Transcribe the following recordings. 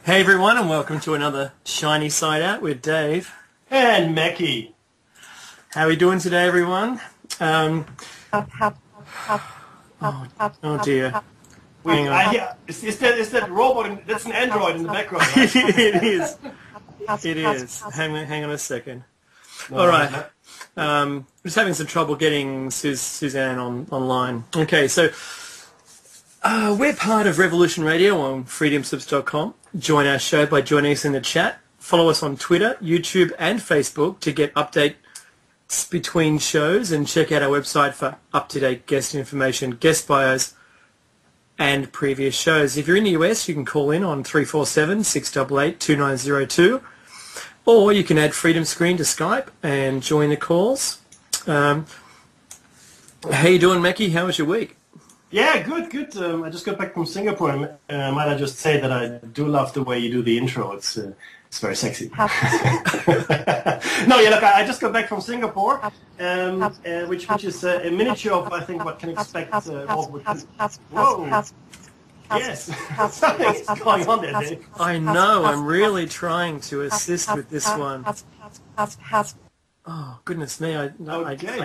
Hey everyone, and welcome to another Shiny Side Out with Dave. And Mackie. How are we doing today, everyone? Oh dear. Wait, is that robot, that's an android in the background, right? It is. It is. Hang on a second. No, All right. Just having some trouble getting Suzzanne online. Okay, so we're part of Revolution Radio on freedomsubs.com. Join our show by joining us in the chat. Follow us on Twitter, YouTube, and Facebook to get updates between shows, and check out our website for up-to-date guest information, guest bios, and previous shows. If you're in the US, you can call in on 347-688-2902, or you can add Freedom Screen to Skype and join the calls. How you doing, Mackie? How was your week? Yeah, good. I just got back from Singapore, and might I just say that I do love the way you do the intro. It's very sexy. No, yeah, look, I just got back from Singapore, which is a miniature of, I think, what can expect. Whoa! Yes, something's going on there, Dave. I know. I'm really trying to assist with this one. Oh, goodness me. I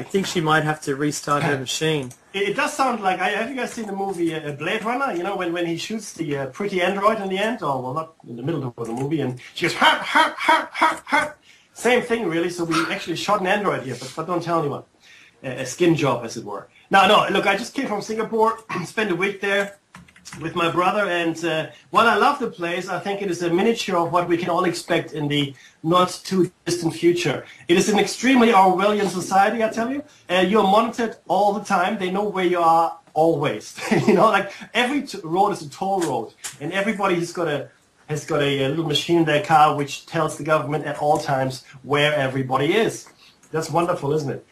think she might have to restart her machine. It does sound like, have you guys seen the movie Blade Runner? You know, when he shoots the pretty android in the end, or well, not in the middle of the movie, and she goes, ha, ha, ha, ha, ha. Same thing, really. So we actually shot an android here, but don't tell anyone. A skin job, as it were. No, look, I just came from Singapore, spent a week there with my brother, and while I love the place, I think it is a miniature of what we can all expect in the not too distant future. It is an extremely Orwellian society, I tell you. You're monitored all the time. They know where you are always. You know, like every road is a toll road, and everybody has got a little machine in their car which tells the government at all times where everybody is. That's wonderful, isn't it?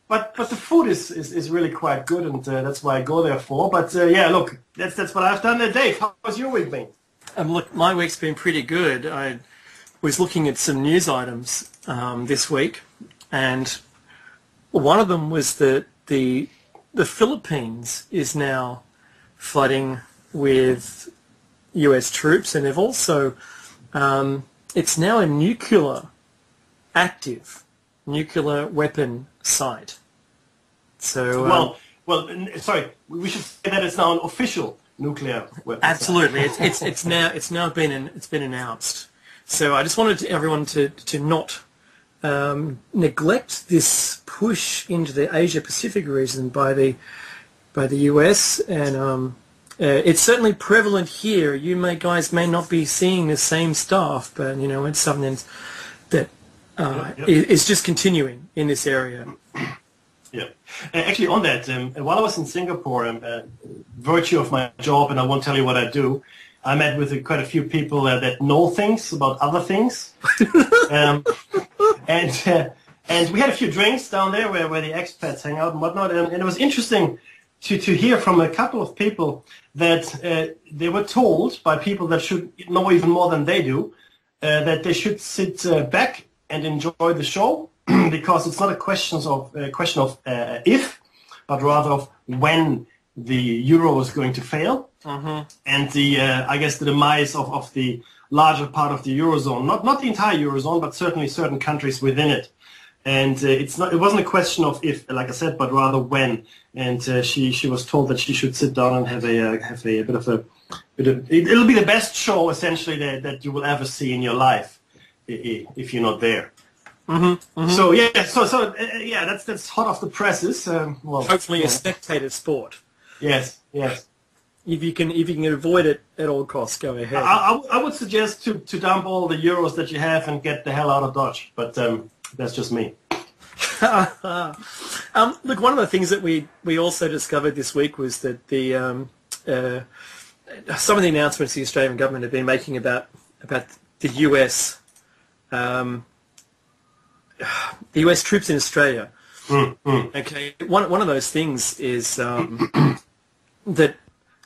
But the food is really quite good, and that's why I go there for. But yeah, look, that's what I've done. Dave, how's your week been? Look, my week's been pretty good. I was looking at some news items this week, and one of them was that the Philippines is now flooding with US troops, and they've also it's now a active nuclear weapon site. So sorry, we should say that it's now an official nuclear weapon. Absolutely, it's now been announced. So I just wanted everyone to not neglect this push into the Asia Pacific region by the US, and it's certainly prevalent here. You guys may not be seeing the same stuff, but you know, it's something that is just continuing in this area. Yeah. Actually, on that, while I was in Singapore, virtue of my job, and I won't tell you what I do, I met with quite a few people that know things about other things. And we had a few drinks down there where the expats hang out and whatnot. And it was interesting to hear from a couple of people that they were told by people that should know even more than they do, that they should sit back and enjoy the show. Because it's not a question of if, but rather of when the euro is going to fail, and I guess the demise of the larger part of the eurozone, not the entire eurozone, but certainly certain countries within it. And it wasn't a question of if, like I said, but rather when. And she was told that she should sit down and have a it'll be the best show essentially that you will ever see in your life if you're not there. So yeah, so yeah, that's hot off the presses. Hopefully, a spectator sport. Yes. If you can avoid it at all costs, go ahead. I would suggest to dump all the euros that you have and get the hell out of Dodge. But that's just me. Look, one of the things that we also discovered this week was that some of the announcements the Australian government have been making about the US. The US troops in Australia. Okay, one of those things is that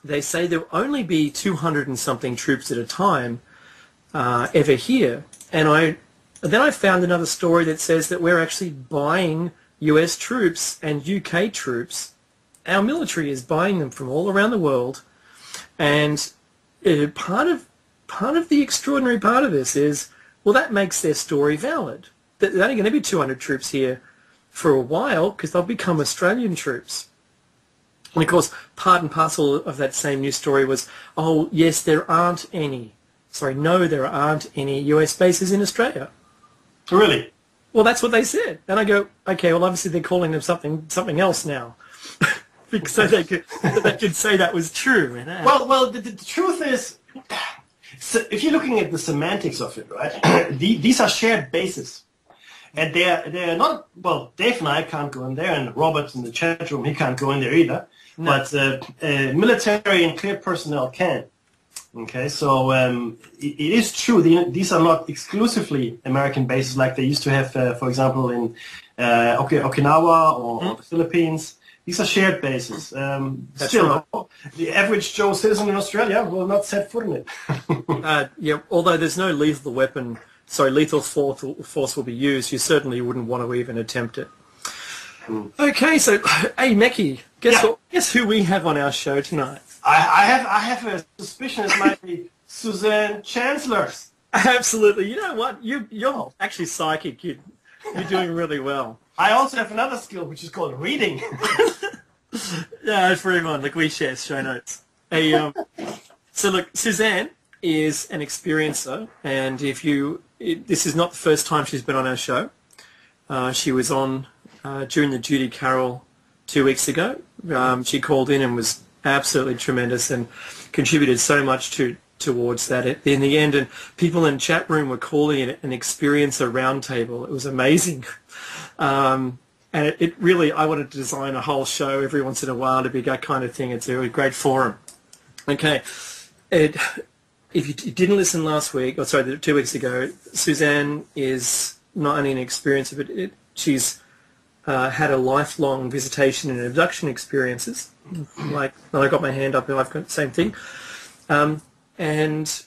they say there will only be 200 and something troops at a time ever here, and then I found another story that says that we're actually buying US troops and UK troops. Our military is buying them from all around the world, and part of part of the extraordinary part of this is, well, that makes their story valid. They're only going to be 200 troops here for a while because they'll become Australian troops. And of course, part and parcel of that same news story was, oh, yes, there aren't any. Sorry, no, there aren't any US bases in Australia. Really? Well, that's what they said. And I go, okay, well, obviously they're calling them something else now. So they could say that was true. Well, the truth is, so if you're looking at the semantics of it, right, these are shared bases. And they're not, well, Dave and I can't go in there, and Robert in the chat room, he can't go in there either. No. But military and cleared personnel can. Okay, so it is true. These are not exclusively American bases like they used to have, for example, in Okinawa or the Philippines. These are shared bases. Still, right. The average Joe citizen in Australia will not set foot in it. Yeah, although there's no lethal force will be used, you certainly wouldn't want to even attempt it. Okay, so, hey, Mekki, guess who we have on our show tonight? I have a suspicion it might be Suzzanne Chancellor. Absolutely. You know what? You're actually psychic. You're doing really well. I also have another skill, which is called reading. Yeah, for everyone. Look, we share show notes. So look, Suzzanne is an experiencer, and this is not the first time she's been on our show. She was on during the Judy Carroll 2 weeks ago. She called in and was absolutely tremendous and contributed so much towards that in the end. And people in the chat room were calling it an experiencer roundtable. It was amazing. And it really, I wanted to design a whole show every once in a while to be that kind of thing. It's a great forum. Okay. If you didn't listen last week, 2 weeks ago, Suzzanne is not only an experiencer, but she's had a lifelong visitation and abduction experiences. Like, when I got my hand up, I've got the same thing. And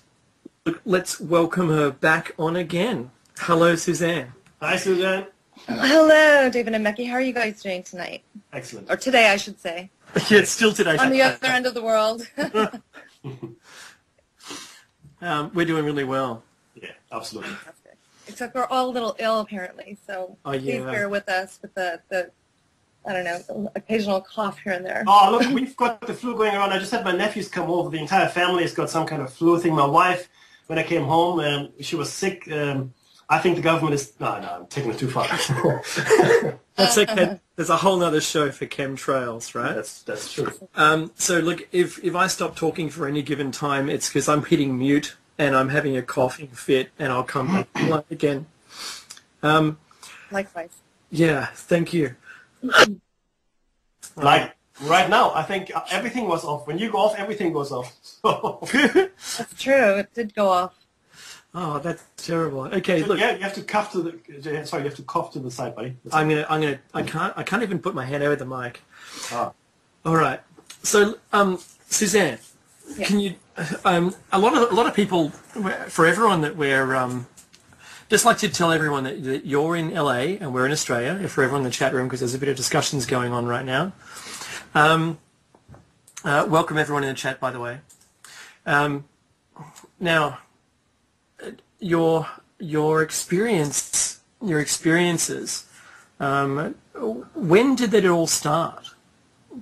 let's welcome her back on again. Hello, Suzzanne. Hi, Suzzanne. Hello, David and Mekki. How are you guys doing tonight? Excellent. Or today, I should say. Yeah, it's still today. On the other end of the world. We're doing really well. Yeah, absolutely. Except we're all a little ill, apparently. So please bear with us with the I don't know, occasional cough here and there. Oh, look, we've got the flu going around. I just had my nephews come over. The entire family has got some kind of flu thing. My wife, when I came home, she was sick. I think the government is... No, I'm taking it too far. That's okay. There's a whole other show for chemtrails, right? That's true. So, look, if I stop talking for any given time, it's because I'm hitting mute and I'm having a coughing fit, and I'll come back again. Likewise. Yeah, thank you. Like right now, I think everything was off. When you go off, everything goes off. That's true. It did go off. Oh, that's terrible. Okay, look. Yeah, you have to cough to the. Sorry, you have to cough to the side, buddy. I can't even put my hand over the mic. Ah. All right. So, Suzzanne, yeah. Can you? A lot of people, for everyone that we're just like to tell everyone that you're in LA and we're in Australia, for everyone in the chat room, because there's a bit of discussions going on right now. Welcome everyone in the chat, by the way. Now, your experiences, when did that all start?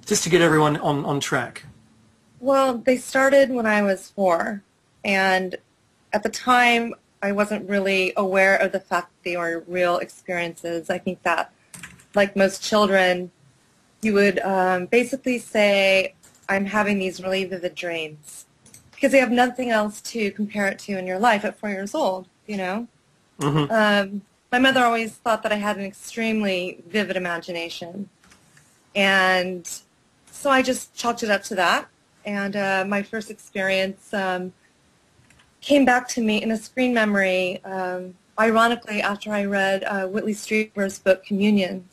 Just to get everyone on track. Well, they started when I was 4, and at the time, I wasn't really aware of the fact that they were real experiences. I think that, like most children, you would basically say, I'm having these really vivid dreams. Because they have nothing else to compare it to in your life at 4 years old, you know? Mm-hmm. My mother always thought that I had an extremely vivid imagination. And so I just chalked it up to that. And my first experience came back to me in a screen memory, ironically, after I read Whitley Strieber's book, Communion,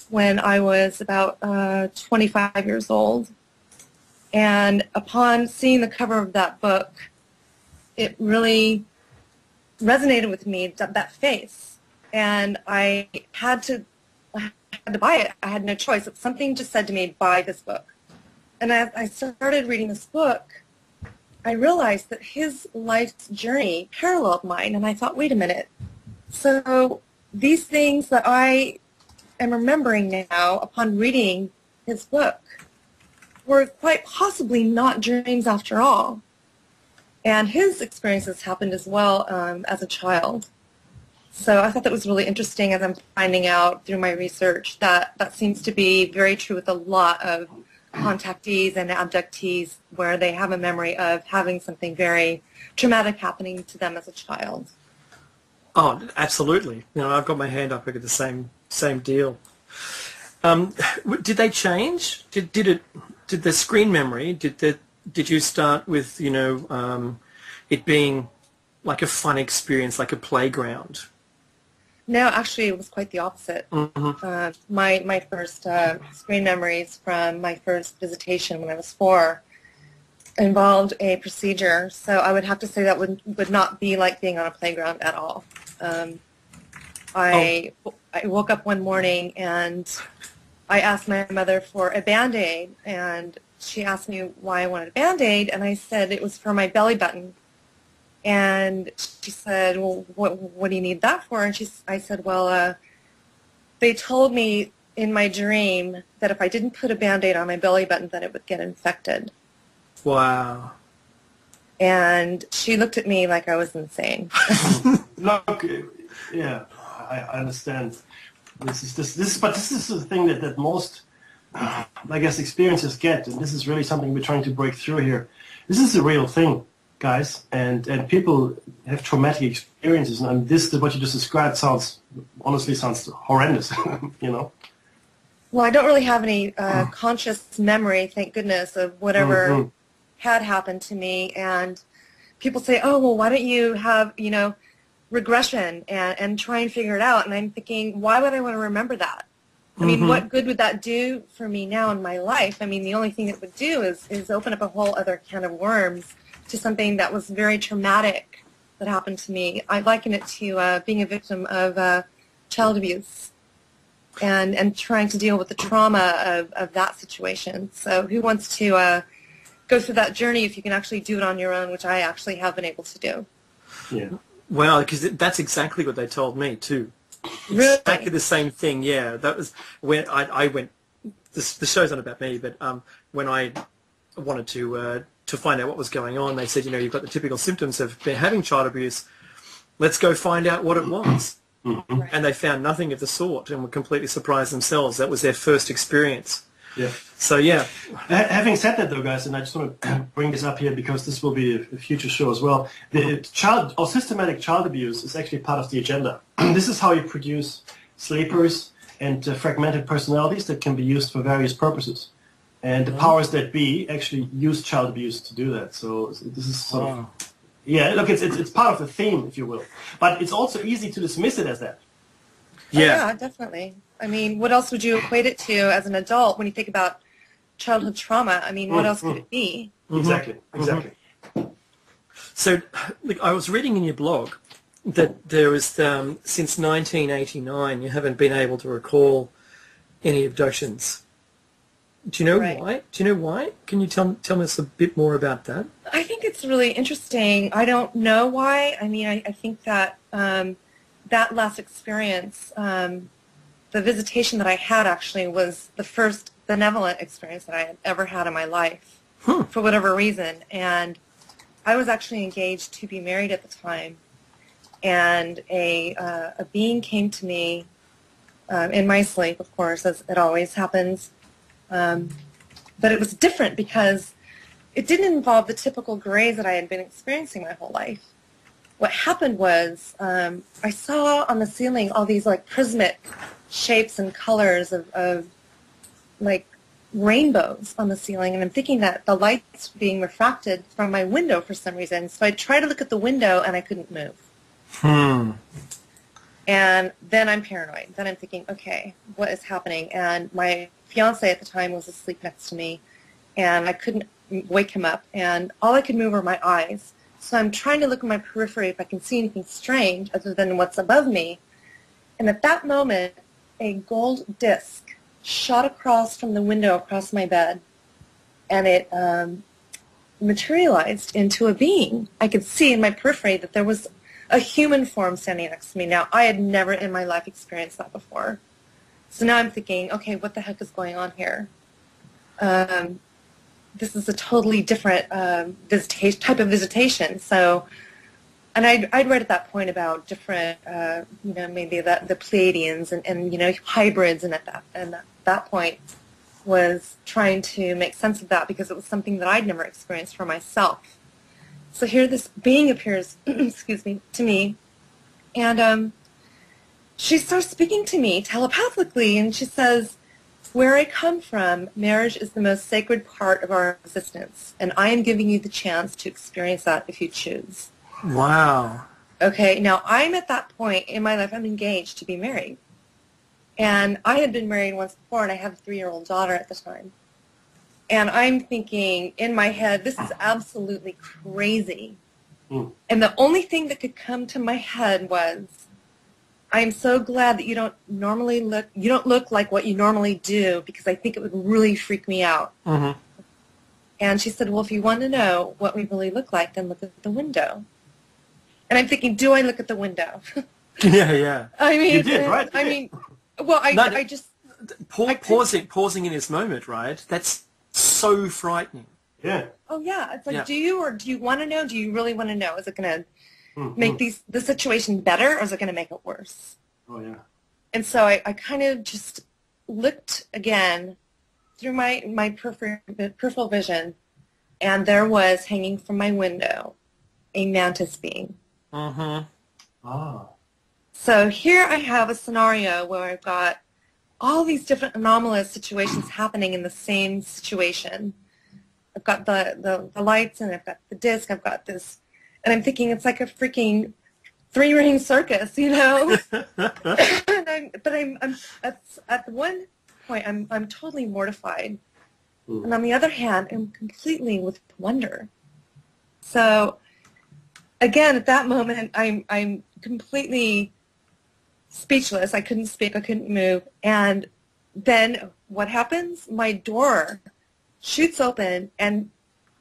when I was about 25 years old. And upon seeing the cover of that book, it really resonated with me, that face. And I had to buy it. I had no choice. Something just said to me, buy this book. And as I started reading this book, I realized that his life's journey paralleled mine, and I thought, wait a minute. So these things that I am remembering now upon reading his book were quite possibly not dreams after all. And his experiences happened as well as a child. So I thought that was really interesting, as I'm finding out through my research that that seems to be very true with a lot of contactees and abductees, where they have a memory of having something very traumatic happening to them as a child. Oh, absolutely. You know, I've got my hand up. I get the same deal. Did they change? Did the screen memory? Did you start with, you know, it being like a fun experience, like a playground? No, actually, it was quite the opposite. My first screen memories from my first visitation when I was 4 involved a procedure. So I would have to say that would not be like being on a playground at all. I woke up one morning and I asked my mother for a Band-Aid, and she asked me why I wanted a Band-Aid, and I said it was for my belly button. And she said, well, what do you need that for? And I said, well, they told me in my dream that if I didn't put a Band-Aid on my belly button, that it would get infected. Wow. And she looked at me like I was insane. Look, yeah, I understand. This is the thing that most, I guess, experiencers get, and this is really something we're trying to break through here. This is a real thing, guys, and people have traumatic experiences, and what you just described honestly sounds horrendous, you know. Well, I don't really have any conscious memory, thank goodness, of whatever had happened to me. And people say, oh, well, why don't you have, you know, regression and try and figure it out? And I'm thinking, why would I want to remember that? I mean, what good would that do for me now in my life? I mean, the only thing it would do is open up a whole other can of worms to something that was very traumatic that happened to me. I liken it to being a victim of child abuse and trying to deal with the trauma of that situation. So who wants to go through that journey if you can actually do it on your own, which I actually have been able to do. Yeah. Well, because that's exactly what they told me too. Really? Exactly the same thing. Yeah, that was when I went. The show's not about me, but when I wanted to find out what was going on, they said, you know, you've got the typical symptoms of having child abuse. Let's go find out what it was. Mm-hmm. And they found nothing of the sort, and were completely surprised themselves. That was their first experience. Yeah. So yeah. Having said that, though, guys, and I just want to bring this up here because this will be a future show as well. The systematic child abuse is actually part of the agenda. This is how you produce sleepers and fragmented personalities that can be used for various purposes. And the powers that be actually use child abuse to do that. So this is sort of, yeah. Look, it's part of the theme, if you will, but it's also easy to dismiss it as that. Yeah. Oh, yeah, definitely. I mean, what else would you equate it to as an adult when you think about childhood trauma? I mean, what else could it be? Exactly. So, look, I was reading in your blog that there was, since 1989, you haven't been able to recall any abductions. Do you know why? Do you know why? Can you tell us a bit more about that? I think it's really interesting. I don't know why. I mean, I think that that last experience, the visitation that I had actually was the first benevolent experience that I had ever had in my life, for whatever reason. And I was actually engaged to be married at the time, and a being came to me in my sleep, of course, as it always happens. But it was different because it didn't involve the typical grays that I had been experiencing my whole life. What happened was I saw on the ceiling all these like prismatic shapes and colors of like rainbows on the ceiling, and I'm thinking that the light's being refracted from my window for some reason. So I tried to look at the window and I couldn't move. And then I'm paranoid. Then I'm thinking, okay, what is happening? And my fiance at the time was asleep next to me, and I couldn't wake him up, and all I could move were my eyes. So I'm trying to look at my periphery if I can see anything strange other than what's above me. And at that moment, a gold disc shot across from the window across my bed, and it materialized into a being. I could see in my periphery that there was a human form standing next to me. Now, I had never in my life experienced that before. So now I'm thinking, okay, what the heck is going on here? This is a totally different type of visitation. So, and I'd read at that point about different, maybe the Pleiadians and hybrids, and at that point was trying to make sense of that because it was something that I'd never experienced for myself. So here this being appears, excuse me, to me, and she starts speaking to me telepathically, and she says, "Where I come from, marriage is the most sacred part of our existence, and I am giving you the chance to experience that if you choose." Wow. Okay, now I'm at that point in my life, I'm engaged to be married. And I had been married once before, and I have a 3-year-old daughter at the time. And I'm thinking in my head, this is absolutely crazy. Mm. And the only thing that could come to my head was, I'm so glad that you don't look like what you normally do, because I think it would really freak me out. Mm-hmm. And she said, well, if you want to know what we really look like, then look at the window. And I'm thinking, do I look at the window? Yeah. I mean, you did, right? I just... Pausing in this moment, right? That's so frightening. Yeah. Oh, yeah. It's like, do you want to know? Do you really want to know? Is it going to make the situation better, or is it going to make it worse? Oh, yeah. And so I kind of just looked again through my peripheral vision, and there was hanging from my window a mantis being. Uh-huh. Ah. So here I have a scenario where I've got all these different anomalous situations happening in the same situation. I've got the lights, and I've got the disc, I've got this, and I'm thinking it's like a freaking 3-ring circus, you know? But I'm at one point I'm totally mortified. And on the other hand, I'm completely with wonder. So again, at that moment, I'm completely speechless. I couldn't speak. I couldn't move. And then what happens? My door shoots open, and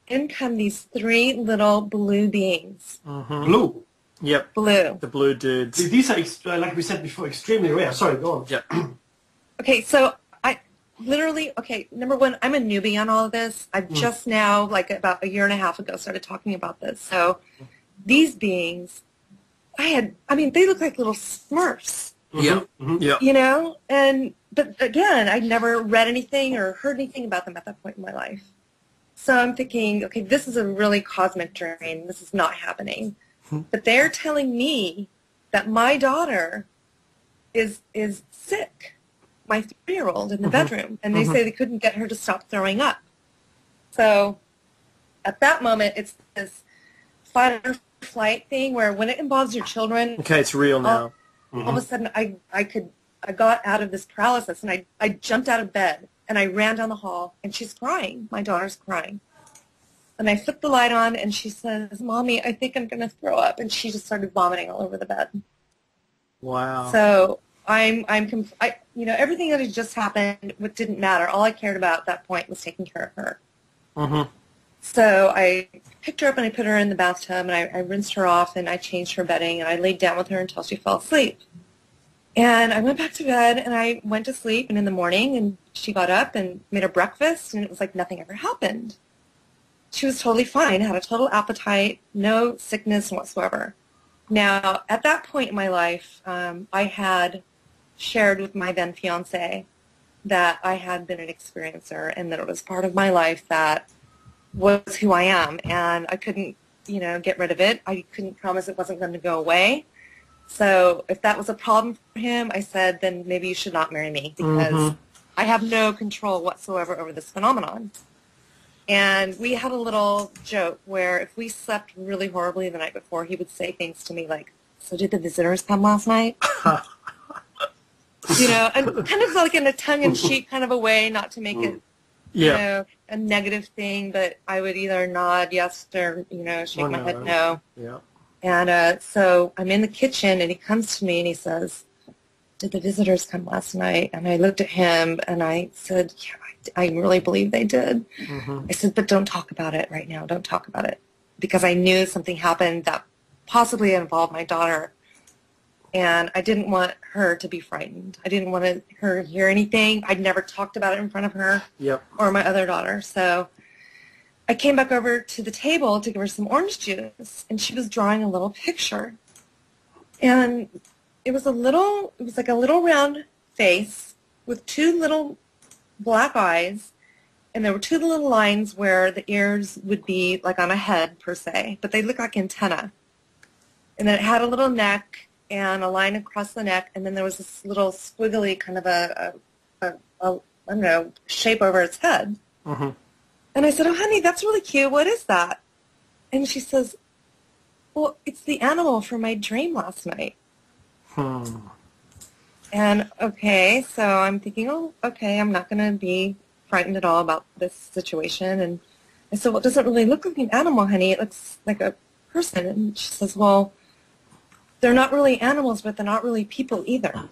in come these 3 little blue beings. Mm-hmm. Blue? Yep. Blue. The blue dudes. These are, like we said before, extremely rare. Sorry, go on. Yep. Okay, so number one, I'm a newbie on all of this. I've just now, like about 1.5 years ago, started talking about this. So these beings, they look like little Smurfs. Yeah. Mm-hmm. Yeah. You know? But again, I'd never read anything or heard anything about them at that point in my life. So I'm thinking, okay, this is a really cosmic dream. This is not happening. But they're telling me that my daughter is sick, my 3-year-old, in the bedroom, and they say they couldn't get her to stop throwing up. So at that moment, it's this fight or flight thing where when it involves your children... Okay, it's real now. All of a sudden, I got out of this paralysis, and I jumped out of bed, and I ran down the hall, and she's crying. My daughter's crying. And I flipped the light on, and she says, "Mommy, I think I'm going to throw up." And she just started vomiting all over the bed. Wow. So everything that had just happened, what didn't matter. All I cared about at that point was taking care of her. Mm-hmm. So I picked her up, and I put her in the bathtub, and I rinsed her off, and I changed her bedding, and I laid down with her until she fell asleep. And I went back to bed, and I went to sleep, and in the morning, and she got up and made her breakfast, and it was like nothing ever happened. She was totally fine, had a total appetite, no sickness whatsoever. Now, at that point in my life, I had shared with my then fiancé that I had been an experiencer, and that it was part of my life that was who I am, and I couldn't, get rid of it. I couldn't promise it wasn't going to go away. So if that was a problem for him, I said, then maybe you should not marry me, because I have no control whatsoever over this phenomenon. And we had a little joke where if we slept really horribly the night before, he would say things to me like, "So did the visitors come last night?" And kind of like in a tongue-in-cheek kind of a way, not to make it, a negative thing, but I would either nod yes or, shake my head no. Yeah. And so I'm in the kitchen, and he comes to me and he says, "Did the visitors come last night?" And I looked at him and I said, "Yeah, I I really believe they did. Mm-hmm. I said, but don't talk about it right now. Don't talk about it. Because I knew something happened that possibly involved my daughter. And I didn't want her to be frightened. I didn't want her to hear anything. I'd never talked about it in front of her or my other daughter. So I came back over to the table to give her some orange juice, and she was drawing a little picture. And it was like a little round face with two little black eyes, and there were two little lines where the ears would be like on a head per se, but they looked like antenna. And then it had a little neck and a line across the neck, and then there was this little squiggly kind of a I don't know, shape over its head. Mm-hmm. And I said, oh, honey, that's really cute. What is that? And she says, well, it's the animal from my dream last night. And, okay, so I'm thinking, oh, okay, I'm not going to be frightened at all about this situation. And I said, well, it doesn't really look like an animal, honey. It looks like a person. And she says, well, they're not really animals, but they're not really people either.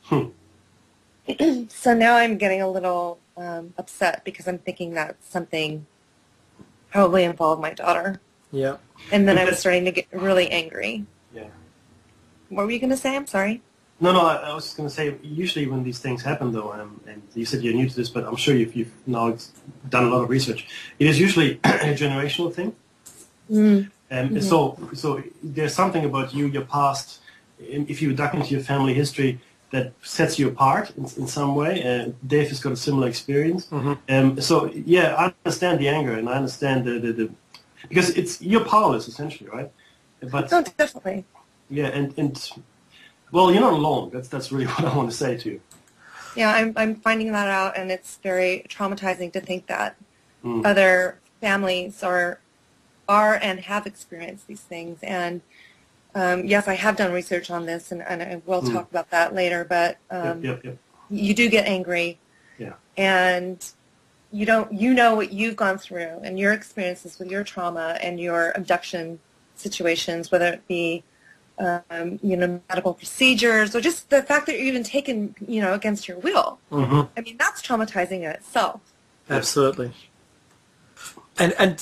So now I'm getting a little upset because I'm thinking that something probably involved my daughter. Yeah. And then I was starting to get really angry. Yeah. What were you going to say? I'm sorry. No, I was just going to say, usually when these things happen, though, and you said you're new to this, but I'm sure you've now done a lot of research, it is usually a generational thing. So there's something about you, your past, if you duck into your family history, that sets you apart in some way. Dave has got a similar experience. So, yeah, I understand the anger, and I understand the because you're powerless, essentially, right? But, oh, definitely. Yeah, and well, you're not alone. That's really what I want to say to you. Yeah, I'm finding that out, and it's very traumatizing to think that other families are and have experienced these things. And yes, I have done research on this, and I will talk about that later. But you do get angry, and you know what you've gone through and your experiences with your trauma and your abduction situations, whether it be medical procedures or just the fact that you're even taken, against your will. I mean, that's traumatizing in itself. Absolutely. And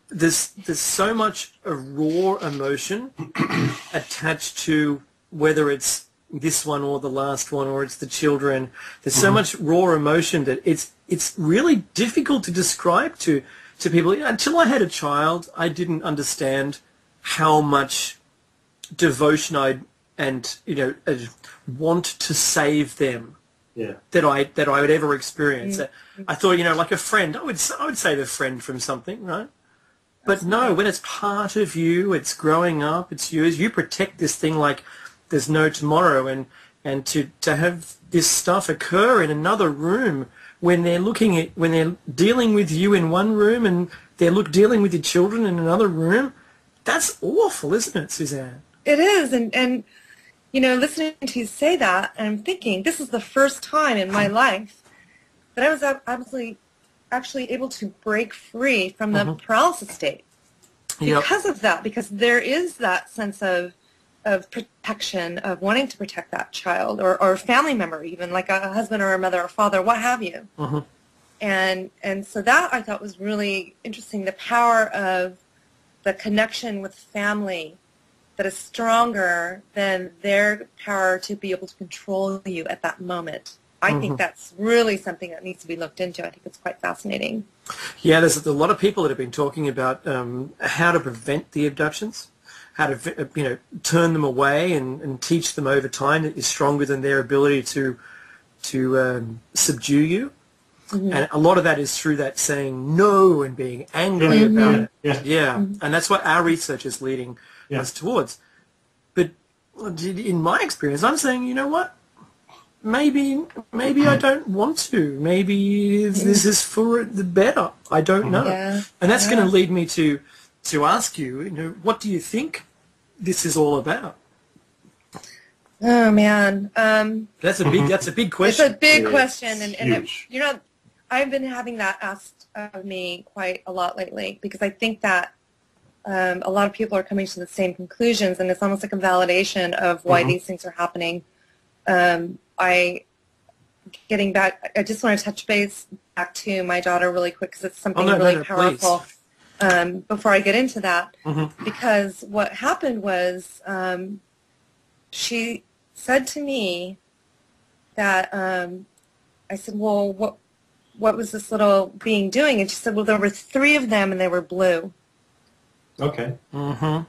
there's so much raw emotion attached to whether it's this one or the last one or it's the children. There's so much raw emotion that it's really difficult to describe to people. Until I had a child, I didn't understand how much devotion I want to save them that I would ever experience. I thought, like a friend, I would save a friend from something, right? But no, when it's part of you, it's growing up, it's yours. You protect this thing like there's no tomorrow, and to have this stuff occur in another room when they're dealing with you in one room and they're dealing with your children in another room, that's awful, isn't it, Suzzanne? It is, and listening to you say that, and I'm thinking, this is the first time in my life that I was actually able to break free from the paralysis state because of that, because there is that sense of protection, of wanting to protect that child or a family member, even like a husband or a mother or father, what have you. And so that I thought was really interesting, the power of the connection with family that is stronger than their power to be able to control you at that moment. I think that's really something that needs to be looked into. I think it's quite fascinating. Yeah, there's a lot of people that have been talking about how to prevent the abductions, how to turn them away and teach them over time that you're stronger than their ability to subdue you. And a lot of that is through that saying no and being angry about it. And that's what our research is leading us towards. But in my experience, I'm saying, you know what? Maybe I don't want to. Maybe this is for the better. I don't know. And that's going to lead me to ask you, what do you think this is all about? Oh man, that's a big question. It's a big question, and I've been having that asked of me quite a lot lately because I think that a lot of people are coming to the same conclusions, and it's almost like a validation of why these things are happening. getting back, I just want to touch base back to my daughter really quick because it's something no, powerful before I get into that. Mm-hmm. Because what happened was she said to me that I said, well, what was this little being doing? And she said, well, there were 3 of them and they were blue. Okay. Mm-hmm.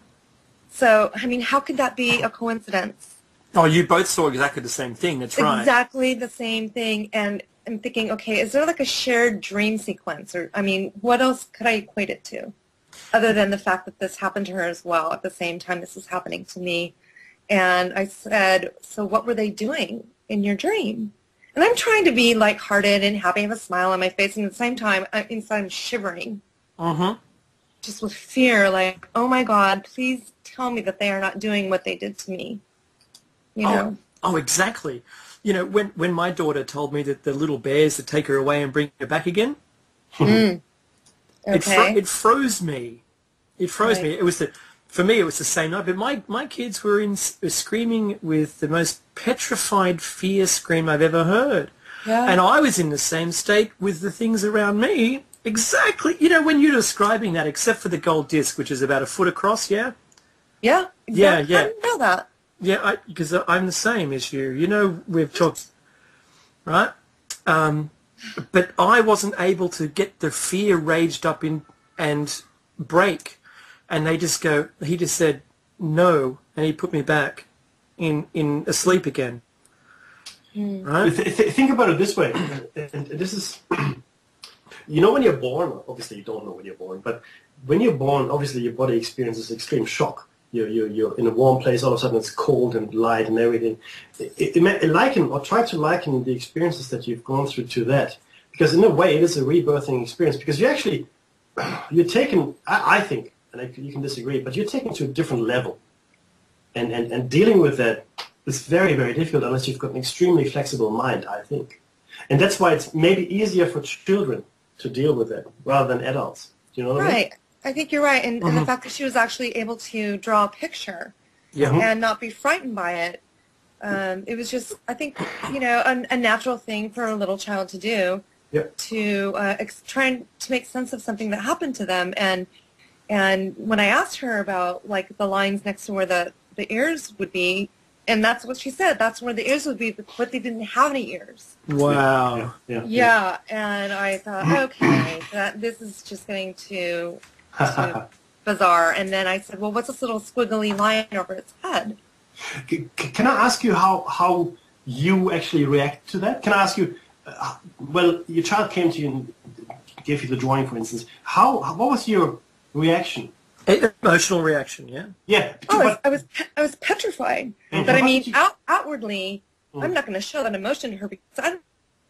So, I mean, how could that be a coincidence? Oh, you both saw exactly the same thing. That's right. Exactly the same thing. And I'm thinking, okay, is there like a shared dream sequence? Or, I mean, what else could I equate it to? Other than the fact that this happened to her as well at the same time this is happening to me. And I said, so what were they doing in your dream? And I'm trying to be lighthearted and happy, have a smile on my face, and at the same time, inside I'm shivering. Mm-hmm. Just with fear, like, oh my God, please tell me that they are not doing what they did to me. You know? Oh, exactly. You know, when my daughter told me that the little bears would take her away and bring her back again, Okay. it froze me. It froze me. It was for me, it was the same night. But my kids were screaming with the most petrified fear scream I've ever heard. Yeah. And I was in the same state with the things around me. Exactly. You know, when you're describing that, except for the gold disc, which is about a foot across, yeah? Yeah. Exactly. Yeah. I didn't know that. Yeah, because I'm the same as you. You know, we've talked, right? But I wasn't able to get the fear raged up in and break. And he just said, no, and he put me back in asleep again. Right? Think about it this way, and this is, you know, when you're born, obviously you don't know when you're born, but when you're born, obviously your body experiences extreme shock. You're in a warm place, all of a sudden it's cold and light and everything. Try to liken the experiences that you've gone through to that, because in a way it is a rebirthing experience, because you're taken, I think, and you can disagree, but you're taken to a different level. And dealing with that is very, very difficult unless you've got an extremely flexible mind, I think. And that's why it's maybe easier for children to deal with that rather than adults. Do you know what I mean? Right. I think you're right. And the fact that she was actually able to draw a picture and not be frightened by it, it was just, I think, you know, a natural thing for a little child to do, to try to make sense of something that happened to them. And when I asked her about, like, the lines next to where the ears would be, and that's what she said, that's where the ears would be, but they didn't have any ears. Wow. Yeah, and I thought, okay, this is just getting too bizarre. And then I said, well, what's this little squiggly line over its head? Can I ask you how you actually react to that? Can I ask you, well, your child came to you and gave you the drawing, for instance. What was your reaction? Emotional reaction, yeah. Yeah. Oh, I was petrified. But I mean, outwardly, I'm not going to show that emotion to her because I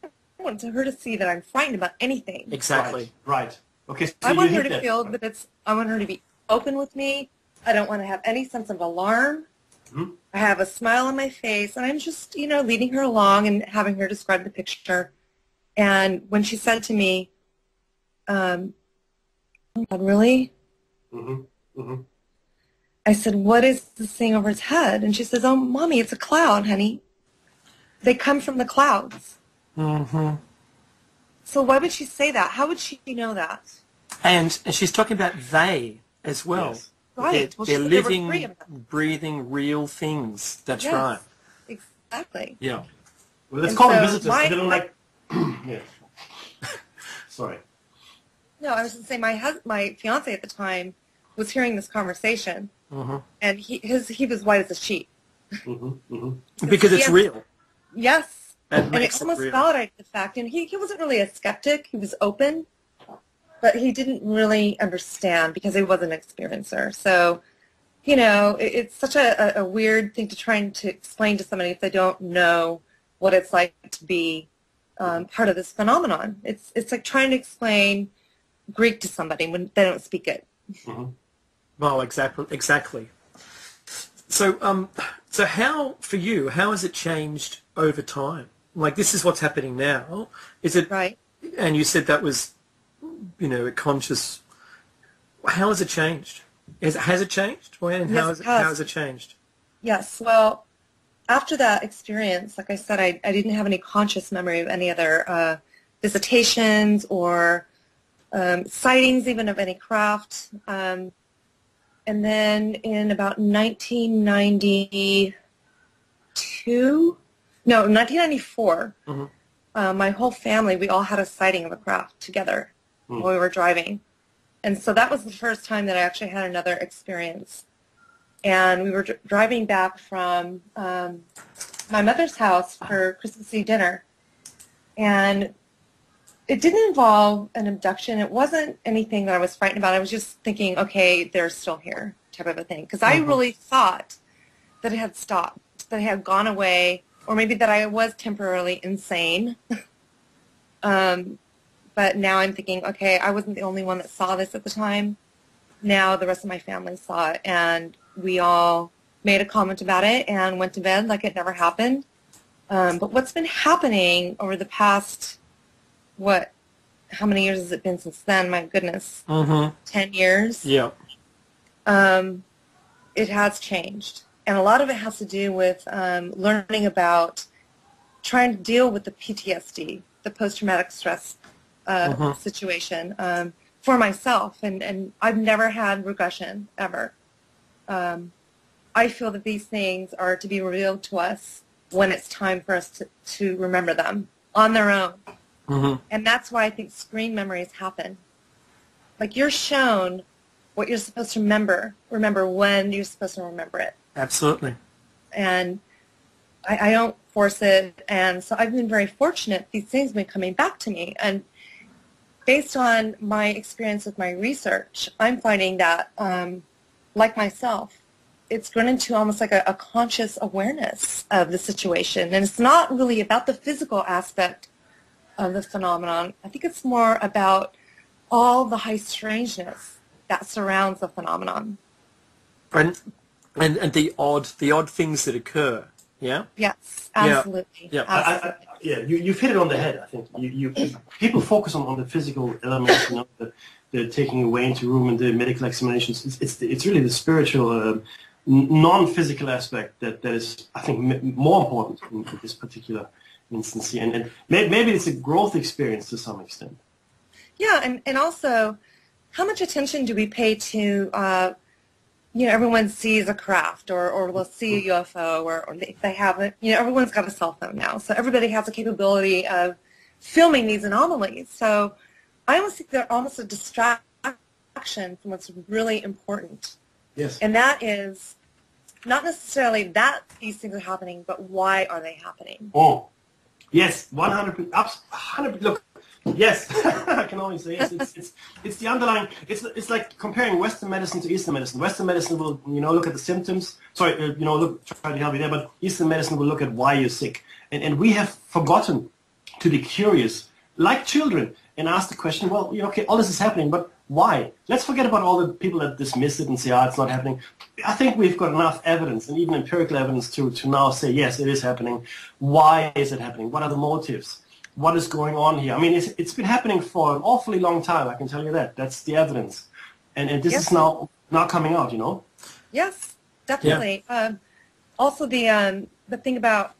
don't want her to see that I'm frightened about anything. Exactly. Right. Okay. So I want her to feel that I want her to be open with me. I don't want to have any sense of alarm. Mm-hmm. I have a smile on my face, and I'm just, you know, leading her along and having her describe the picture. And when she said to me, really? Mm-hmm. Mm-hmm. I said, what is this thing over its head? And she says, oh, Mommy, it's a cloud, honey. They come from the clouds. Mm-hmm. So why would she say that? How would she know that? And she's talking about they as well. Yes. Right. They're living, breathing, real things. That's right. Exactly. Yeah. Well, let's call them visitors. They don't like... yeah. Sorry. No, I was going to say my fiance at the time was hearing this conversation, and he was white as a sheet. Because it's real. Yes. And it almost validated the fact. And he wasn't really a skeptic. He was open, but he didn't really understand because he wasn't an experiencer. So, you know, it's such a weird thing to try to explain to somebody if they don't know what it's like to be part of this phenomenon. It's like trying to explain Greek to somebody when they don't speak it. Well, exactly. So, so how, for you, how has it changed over time? Like, this is what's happening now. Is it right? And you said that was, you know, a conscious. How has it changed? Has it changed? And how has it changed? Yes. Well, after that experience, like I said, I didn't have any conscious memory of any other visitations or sightings even of any craft. And then in about 1994, my whole family, we all had a sighting of a craft together while we were driving. And so that was the first time that I actually had another experience. And we were driving back from my mother's house for Christmas Eve dinner. And it didn't involve an abduction. It wasn't anything that I was frightened about. I was just thinking, okay, they're still here type of a thing. Because I really thought that it had stopped, that it had gone away, or maybe that I was temporarily insane. But now I'm thinking, okay, I wasn't the only one that saw this at the time. Now the rest of my family saw it, and we all made a comment about it and went to bed like it never happened. But what's been happening over the past, how many years has it been since then? My goodness, 10 years? Yeah. It has changed. And a lot of it has to do with learning about trying to deal with the PTSD, the post-traumatic stress situation for myself. And I've never had regression, ever. I feel that these things are to be revealed to us when it's time for us to remember them on their own. And that's why I think screen memories happen. Like, you're shown what you're supposed to remember when you're supposed to remember it. Absolutely. And I don't force it. And so I've been very fortunate. These things have been coming back to me. And based on my experience with my research, I'm finding that, like myself, it's grown into almost like a conscious awareness of the situation. And it's not really about the physical aspect of the phenomenon. I think it's more about all the high strangeness that surrounds the phenomenon. And the odd things that occur. Yeah. Yes, absolutely. Yeah. Absolutely. You've hit it on the head. I think people focus on the physical elements, the taking away into room and the medical examinations. It's really the spiritual, non-physical aspect that is, I think, more important in this particular instance. And maybe it's a growth experience to some extent. Yeah, and also, how much attention do we pay to, everyone sees a craft or will see a UFO or they have it. Everyone's got a cell phone now, so everybody has the capability of filming these anomalies. So I almost think they're almost a distraction from what's really important. Yes. And that is not necessarily that these things are happening, but why are they happening? Oh, yes, 100%. Look, yes, I can only say yes. It's the underlying. It's like comparing Western medicine to Eastern medicine. Western medicine will look at the symptoms. Sorry, try to help you there. But Eastern medicine will look at why you're sick. And we have forgotten to be curious, like children, and ask the question. Well, okay, all this is happening, but why? Let's forget about all the people that dismiss it and say, it's not happening. I think we've got enough evidence, and even empirical evidence, to now say, yes, it is happening. Why is it happening? What are the motives? What is going on here? I mean, it's been happening for an awfully long time, I can tell you that. That's the evidence. And this is now coming out, Yes, definitely. Yeah. Also, the thing about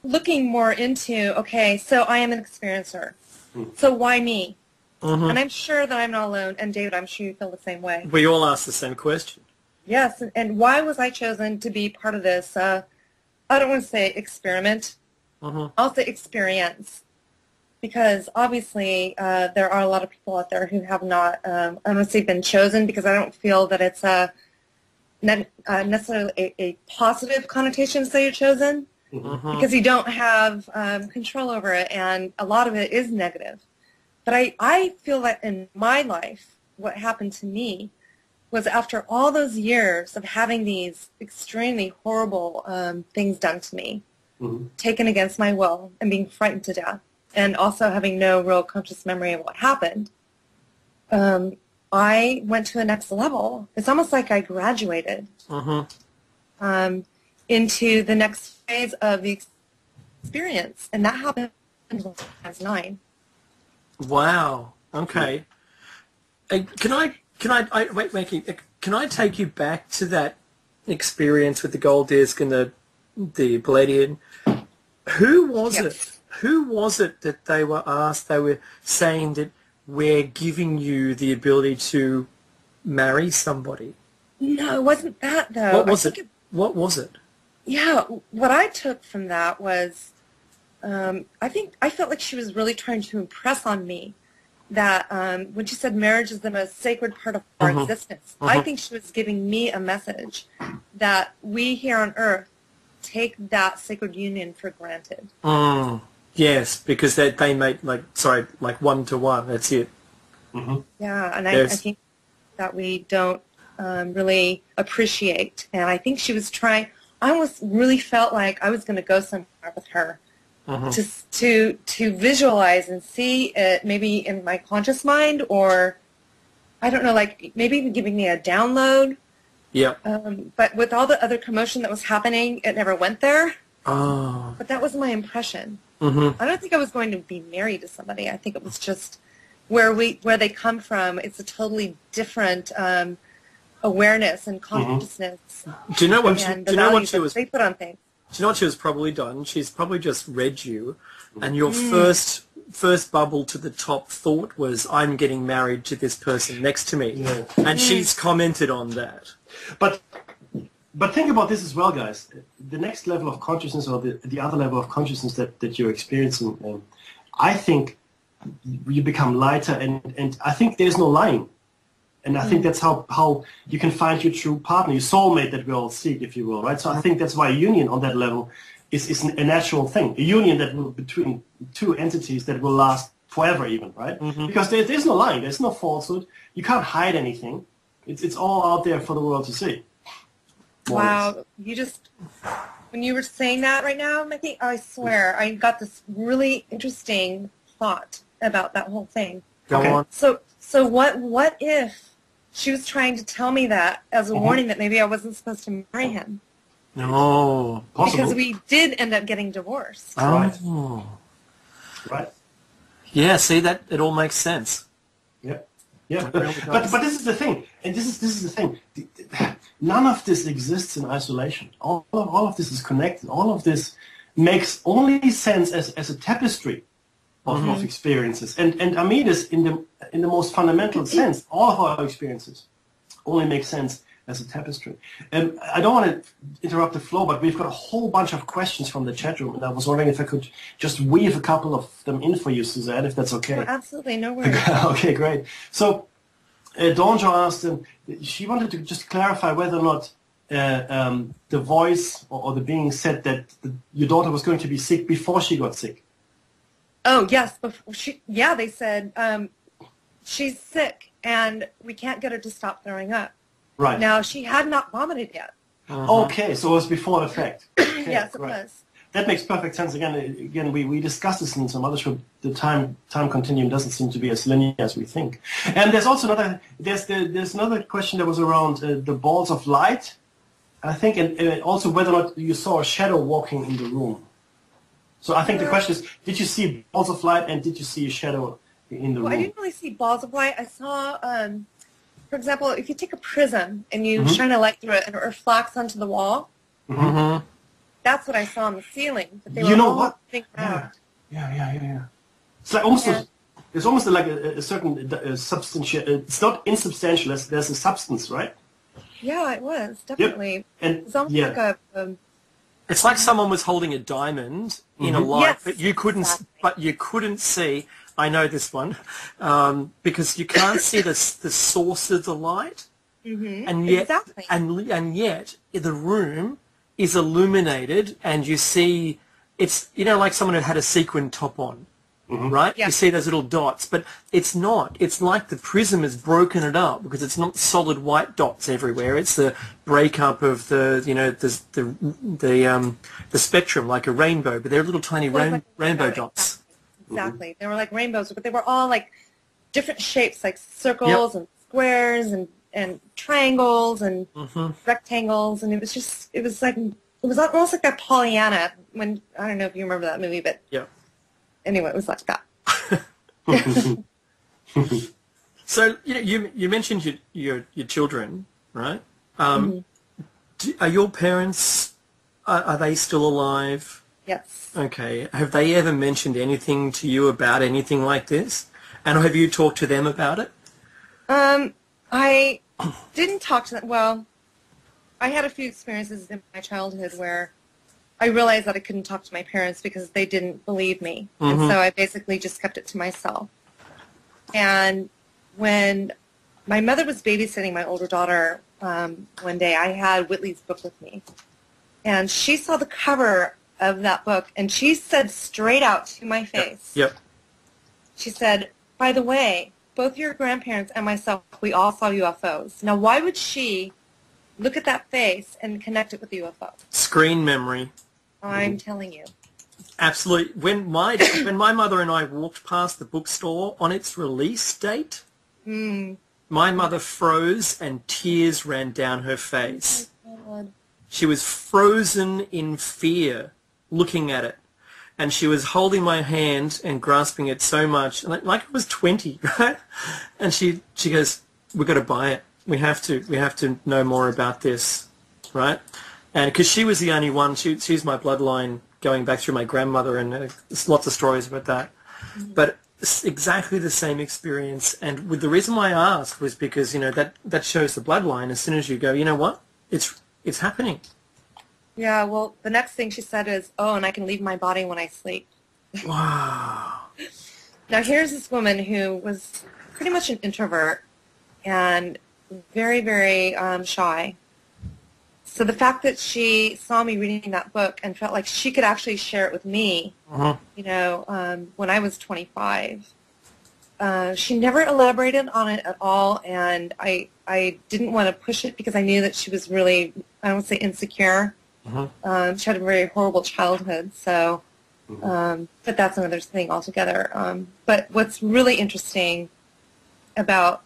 looking more into, okay, so I am an experiencer. So why me? And I'm sure that I'm not alone. And David, I'm sure you feel the same way. We all ask the same question. Yes, and why was I chosen to be part of this, I don't want to say experiment, I'll say experience. Because obviously there are a lot of people out there who have not, I don't want to say been chosen, because I don't feel that it's necessarily a positive connotation to say you're chosen, because you don't have control over it, and a lot of it is negative. But I feel that in my life, what happened to me was after all those years of having these extremely horrible things done to me, taken against my will, and being frightened to death, and also having no real conscious memory of what happened, I went to the next level. It's almost like I graduated into the next phase of the experience, and that happened when I was 9. Wow. Okay. Can I take you back to that experience with the gold disc and the the Palladian. Who was Yep. it? Who was it that they were asked? They were saying that we're giving you the ability to marry somebody. No, it wasn't that though. What was I it? think What was it? yeah, what I took from that was, I felt like she was really trying to impress on me that when she said marriage is the most sacred part of our existence, I think she was giving me a message that we here on earth take that sacred union for granted. Yes, because they make like 1-to-1. That's it. Yeah, and I think that we don't really appreciate. And I think she was trying. I almost really felt like I was going to go somewhere with her to visualize and see it maybe in my conscious mind, or I don't know, like maybe even giving me a download. Yeah. But with all the other commotion that was happening, it never went there. Oh. But that was my impression. I don't think I was going to be married to somebody. I think it was just where they come from. It's a totally different awareness and consciousness. Do you know what? And Do you know what she was? they put on things. Do you know what she was probably done? She's probably just read you, and your first bubble to the top thought was, "I'm getting married to this person next to me," and she's commented on that. But think about this as well, guys. The next level of consciousness, or the other level of consciousness that you're experiencing, I think you become lighter, and I think there's no lying. And I think that's how you can find your true partner, your soulmate that we all seek, if you will, right? So I think that's why a union on that level is a natural thing. A union that will between two entities that will last forever even, right? Because there's no lying, there's no falsehood. You can't hide anything. It's all out there for the world to see. Wow, when you were saying that right now, Mickey, I swear, I got this really interesting thought about that whole thing. Go on. So what if she was trying to tell me that as a warning that maybe I wasn't supposed to marry him? No. Possible. Because we did end up getting divorced. Oh. Right. Yeah, see, that it all makes sense. Yeah, but this is the thing, and this is the thing. None of this exists in isolation. All of this is connected. All of this makes only sense as a tapestry of experiences. And I mean this in the most fundamental sense. All of our experiences only make sense as a tapestry. And I don't want to interrupt the flow, but we've got a whole bunch of questions from the chat room, and I was wondering if I could just weave a couple of them in for you, Suzzanne, if that's okay. Oh, absolutely, no worries. Okay, great. So Donjo asked, she wanted to just clarify whether or not the voice or the being said that your daughter was going to be sick before she got sick. Oh, yes. They said she's sick and we can't get her to stop throwing up. Right. Now, she had not vomited yet. Okay, so it was before the fact. Okay, Yes, it was. That makes perfect sense. Again, we discussed this in some other show. The time continuum doesn't seem to be as linear as we think. And there's also there's another question that was around the balls of light, I think, and also whether or not you saw a shadow walking in the room. So I think the question is, did you see balls of light and did you see a shadow in the room? I didn't really see balls of light. I saw, for example, if you take a prism and you shine a light through it and it reflects onto the wall, that's what I saw on the ceiling. But they were all moving around. Yeah. It's like almost it's almost like a certain substance. It's not insubstantial. There's a substance, right? Yeah, it was definitely. Yep. And it's almost like a. It's like someone was holding a diamond in a light, Yes, but you couldn't. exactly. But you couldn't see. I know this one because you can't see the source of the light, and yet Exactly. and yet the room is illuminated, and you see it's like someone who had a sequin top on, right? Yeah. You see those little dots, but it's not. It's like the prism has broken it up because it's not solid white dots everywhere. It's the breakup of the spectrum, like a rainbow, but they're little tiny rainbow dots. Exactly. They were like rainbows, but they were all like different shapes, like circles and squares and triangles and rectangles, and it was almost like that Pollyanna when, I don't know if you remember that movie, but anyway, it was like that. So you mentioned your children, right? Are your parents Are they still alive? Yes. Okay. Have they ever mentioned anything to you about anything like this? And have you talked to them about it? I didn't talk to them. Well, I had a few experiences in my childhood where I realized that I couldn't talk to my parents because they didn't believe me. And so I basically just kept it to myself. And when my mother was babysitting my older daughter one day, I had Whitley's book with me. And she saw the cover of that book, and she said straight out to my face, Yep. She said, by the way, both your grandparents and myself, we all saw UFOs. Now, why would she look at that face and connect it with the UFO? Screen memory. I'm telling you. Absolutely. When my mother and I walked past the bookstore on its release date, my mother froze and tears ran down her face. Oh, God. She was frozen in fear looking at it. And she was holding my hand and grasping it so much, like it was 20, right? And she goes, "We've got to buy it. We have to know more about this," right? And because she was the only one, she's my bloodline going back through my grandmother, and there's lots of stories about that. But it's exactly the same experience. And the reason why I asked was because, that shows the bloodline. As soon as you go, you know what? It's happening. Yeah, well, the next thing she said is, oh, and I can leave my body when I sleep. Wow. Now, here's this woman who was pretty much an introvert and very, very shy. So the fact that she saw me reading that book and felt like she could actually share it with me, when I was 25, she never elaborated on it at all, and I didn't want to push it because I knew that she was really, I don't want to say insecure. She had a very horrible childhood, so, but that's another thing altogether. But what's really interesting about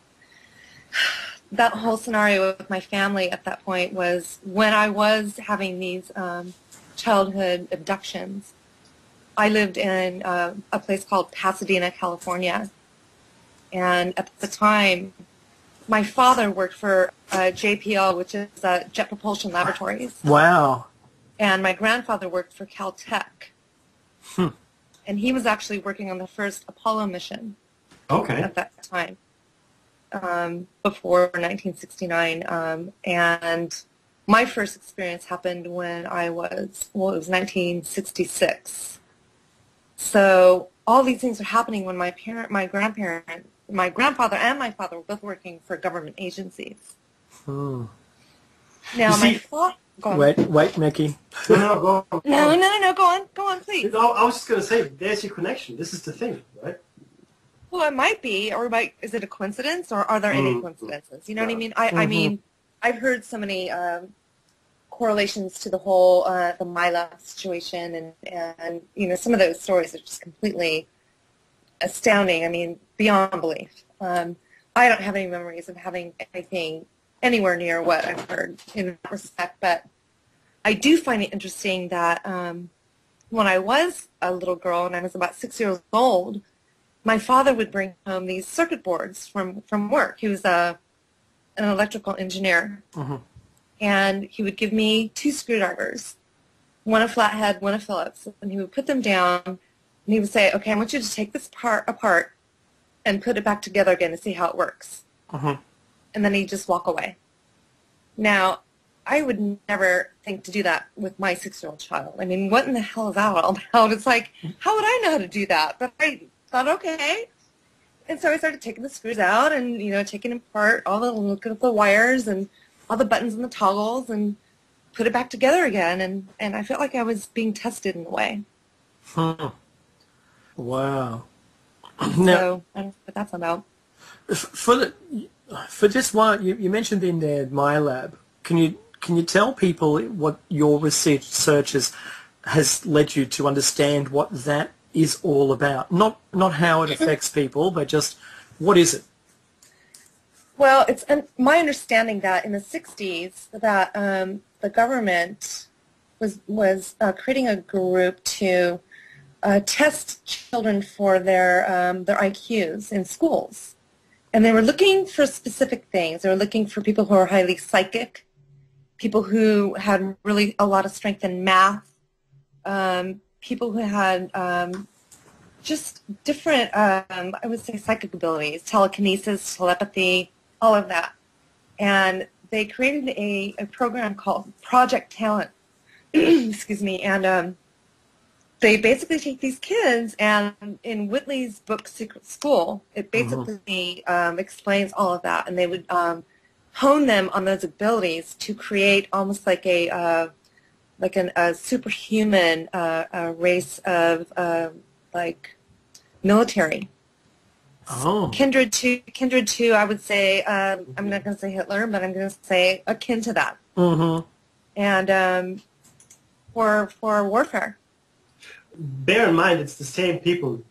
that whole scenario with my family at that point was when I was having these childhood abductions, I lived in a place called Pasadena, California. And at the time, my father worked for JPL, which is Jet Propulsion Laboratories. Wow. And my grandfather worked for Caltech. And he was actually working on the first Apollo mission at that time, before 1969. And my first experience happened when it was 1966. So all these things were happening when my grandfather and my father were both working for government agencies. Now, go on. Wait, Mickey. No, go on. No, go on, please. No, I was just going to say, there's your connection. This is the thing, right? Well, it might be, or is it a coincidence, or are there any coincidences? You know what I mean? I mean, I've heard so many correlations to the whole the Mila situation, and some of those stories are just completely astounding. I mean, beyond belief. I don't have any memories of having anything anywhere near what I've heard in that respect, but I do find it interesting that when I was a little girl and I was about 6 years old, my father would bring home these circuit boards from work. He was an electrical engineer, and he would give me 2 screwdrivers, one a flathead, one a Phillips, and he would put them down, and he would say, okay, I want you to take this part apart and put it back together again to see how it works. And then he'd just walk away. Now, I would never think to do that with my 6-year-old child. I mean, what in the hell is that all about? It's like, how would I know how to do that? But I thought, okay. And so I started taking the screws out and, taking apart looking at the wires and all the buttons and the toggles and put it back together again. And I felt like I was being tested in a way. Wow. So I don't know what that's about. For just one, you mentioned in there my lab. Can you tell people what your research has led you to understand what that is all about? Not how it affects people, but just what is it? Well, it's my understanding that in the 60s that the government was creating a group to test children for their IQs in schools. And they were looking for specific things. They were looking for people who are highly psychic, people who had really a lot of strength in math, people who had just different, I would say, psychic abilities, telekinesis, telepathy, all of that. And they created a program called Project Talent, excuse me, and they basically take these kids, and in Whitley's book Secret School, it basically explains all of that, and they would hone them on those abilities to create almost like a superhuman race of like military. Oh. Kindred to I would say, I'm not going to say Hitler, but I'm going to say akin to that. Mm-hmm. And for warfare. Bear in mind, it's the same people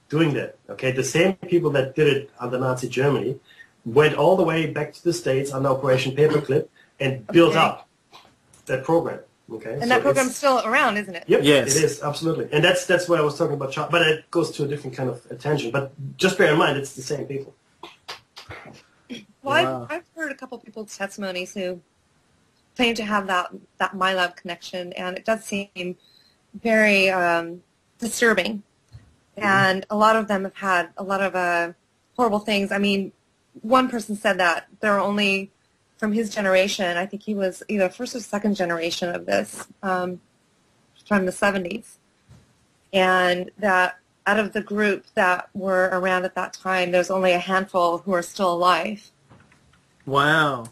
doing that, okay? The same people that did it under Nazi Germany went all the way back to the States under Operation Paperclip and built up that program, okay? And so that program's still around, isn't it? Yep, yes. It is, absolutely. And that's what I was talking about, but it goes to a different kind of attention. But just bear in mind, it's the same people. Well, Wow. I've heard a couple people's testimonies who claim to have that My Love connection, and it does seem very disturbing. And a lot of them have had a lot of horrible things. I mean, one person said that there are only, from his generation, I think he was either first or second generation of this, from the 70s. And that out of the group that were around at that time, there's only a handful who are still alive. Wow.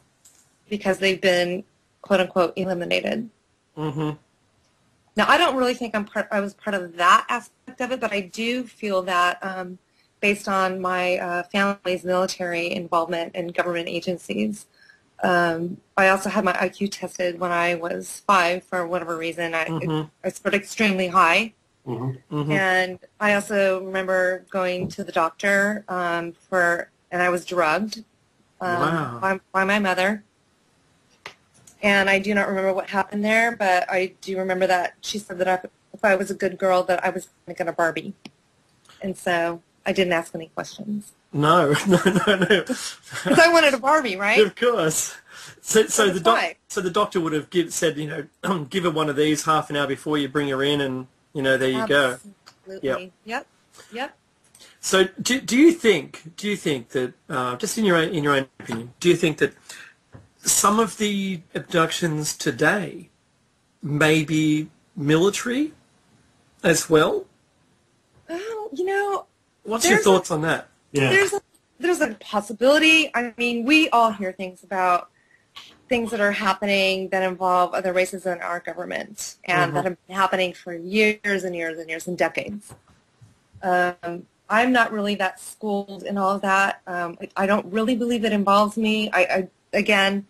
Because they've been, quote unquote, eliminated. Mm-hmm. Now, I don't really think I was part of that aspect of it, but I do feel that based on my family's military involvement in government agencies, I also had my IQ tested when I was 5 for whatever reason. I scored extremely high. And I also remember going to the doctor and I was drugged by my mother. And I do not remember what happened there, but I do remember that she said that if I was a good girl, that I was going to get a Barbie. And so I didn't ask any questions. No. Because I wanted a Barbie, right? Of course. So the doctor would have said, give her one of these half an hour before you bring her in, and there you go. Absolutely. Yep. So do you think that just in your own opinion, do you think that some of the abductions today may be military as well? Oh, what's your thoughts on that? Yeah. There's a possibility. I mean, we all hear things about things that are happening that involve other races in our government and that have been happening for years and years and years and decades. I'm not really that schooled in all of that. I don't really believe it involves me. Again,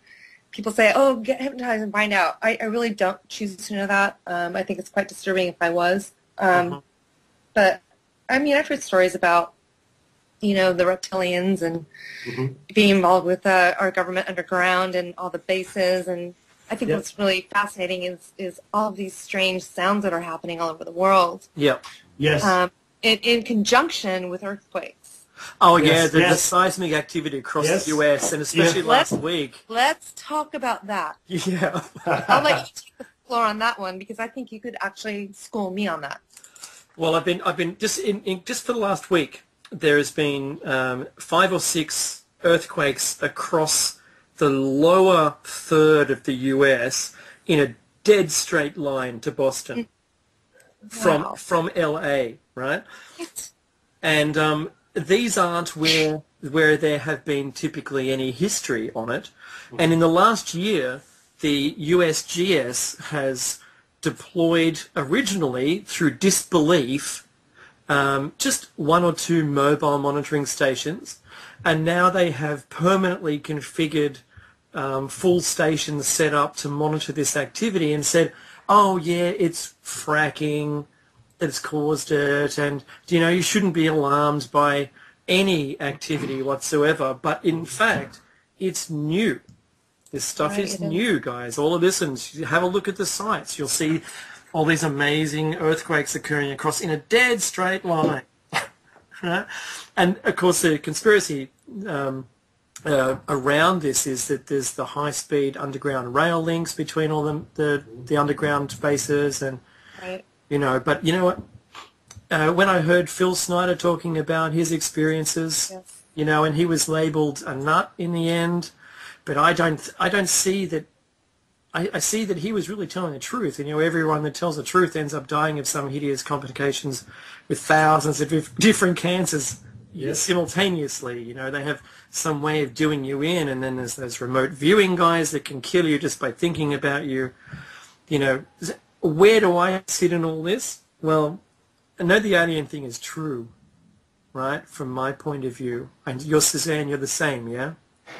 people say, oh, get hypnotized and find out. I really don't choose to know that. I think it's quite disturbing if I was. But, I mean, I've heard stories about, the reptilians and being involved with our government underground and all the bases. And I think what's really fascinating is all of these strange sounds that are happening all over the world. Yep. Yes. In conjunction with earthquakes. Oh, the seismic activity across the U.S. and especially last week. Let's talk about that. Yeah. I'll let you take the floor on that one because I think you could actually school me on that. Well, I've been just for the last week. There has been 5 or 6 earthquakes across the lower third of the U.S. in a dead straight line to Boston from L.A., right? And these aren't where there have been typically any history on it. And in the last year, the USGS has deployed originally through disbelief just 1 or 2 mobile monitoring stations, and now they have permanently configured full stations set up to monitor this activity and said, oh yeah, it's fracking that's caused it, and you shouldn't be alarmed by any activity whatsoever, but in fact it's new. This stuff is new, guys. All of this, and have a look at the sites. You'll see all these amazing earthquakes occurring across in a dead straight line. And of course the conspiracy around this is that there's the high-speed underground rail links between all the underground bases, and Right. But you know what? When I heard Phil Snyder talking about his experiences, Yes. and he was labelled a nut in the end, but I don't see that. I see that he was really telling the truth. And, everyone that tells the truth ends up dying of some hideous complications with thousands of different cancers simultaneously. They have some way of doing you in, and then there's those remote viewing guys that can kill you just by thinking about you. Where do I sit in all this? Well, I know the alien thing is true, right, from my point of view. And you're Suzzanne, you're the same, yeah?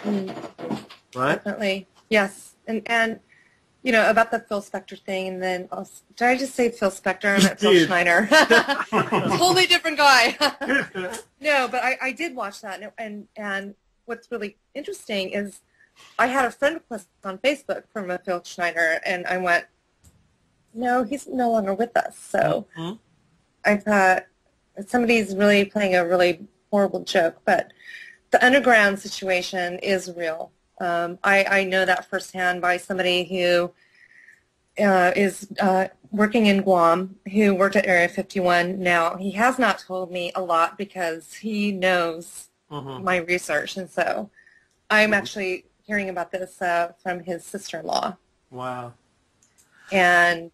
Right? Definitely. Yes. And about the Phil Spector thing, and then did I just say Phil Spector? I meant Phil Schneider. Totally different guy. No, but I did watch that, and what's really interesting is I had a friend request on Facebook from a Phil Schneider, and I went, no, he's no longer with us. So I thought somebody's really playing a really horrible joke, but the underground situation is real. I know that firsthand by somebody who is working in Guam, who worked at Area 51 now. He has not told me a lot because he knows my research, and so I'm actually hearing about this from his sister-in-law. Wow. And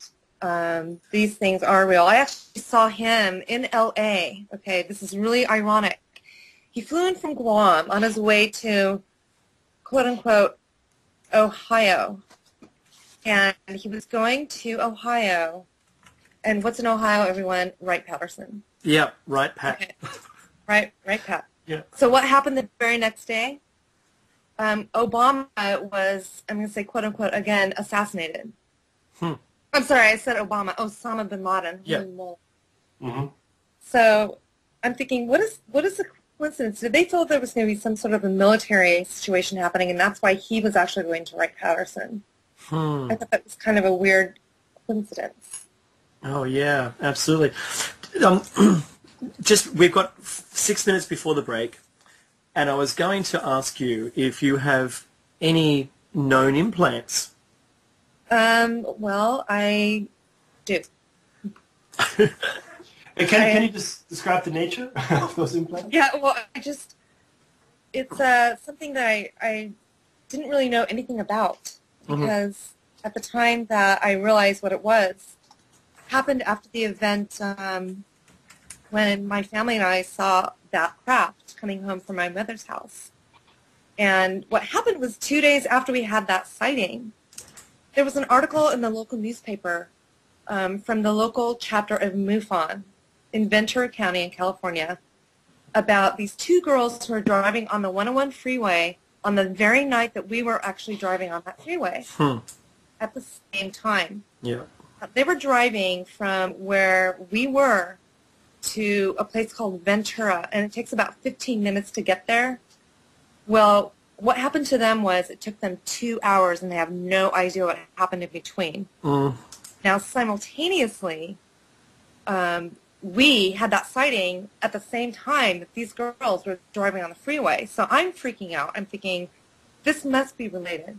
these things are real. I actually saw him in L.A. Okay, this is really ironic. He flew in from Guam on his way to quote-unquote Ohio, and he was going to Ohio, and what's in Ohio, everyone? Wright-Patterson. Yeah, right, Pat. Okay. Right, Pat. Yeah. So what happened the very next day? Obama was, I'm going to say quote-unquote again, assassinated. I'm sorry, I said Obama. Osama bin Laden. Yeah. So I'm thinking, what is the coincidence? Did they feel there was going to be some sort of a military situation happening, and that's why he was actually going to Wright-Patterson? I thought that was kind of a weird coincidence. Oh, yeah, absolutely. We've got 6 minutes before the break, and I was going to ask you if you have any known implants. Well, I do. Can you just describe the nature of those implants? Yeah, well, it's something that I didn't really know anything about, because at the time that I realized what it was, happened after the event when my family and I saw that craft coming home from my mother's house. And what happened was 2 days after we had that sighting, there was an article in the local newspaper from the local chapter of MUFON in Ventura County in California about these two girls who were driving on the 101 freeway on the very night that we were actually driving on that freeway at the same time. Yeah. They were driving from where we were to a place called Ventura, and it takes about 15 minutes to get there. Well, what happened to them was it took them 2 hours, and they have no idea what happened in between. Now, simultaneously, we had that sighting at the same time that these girls were driving on the freeway. So I'm freaking out. I'm thinking, this must be related.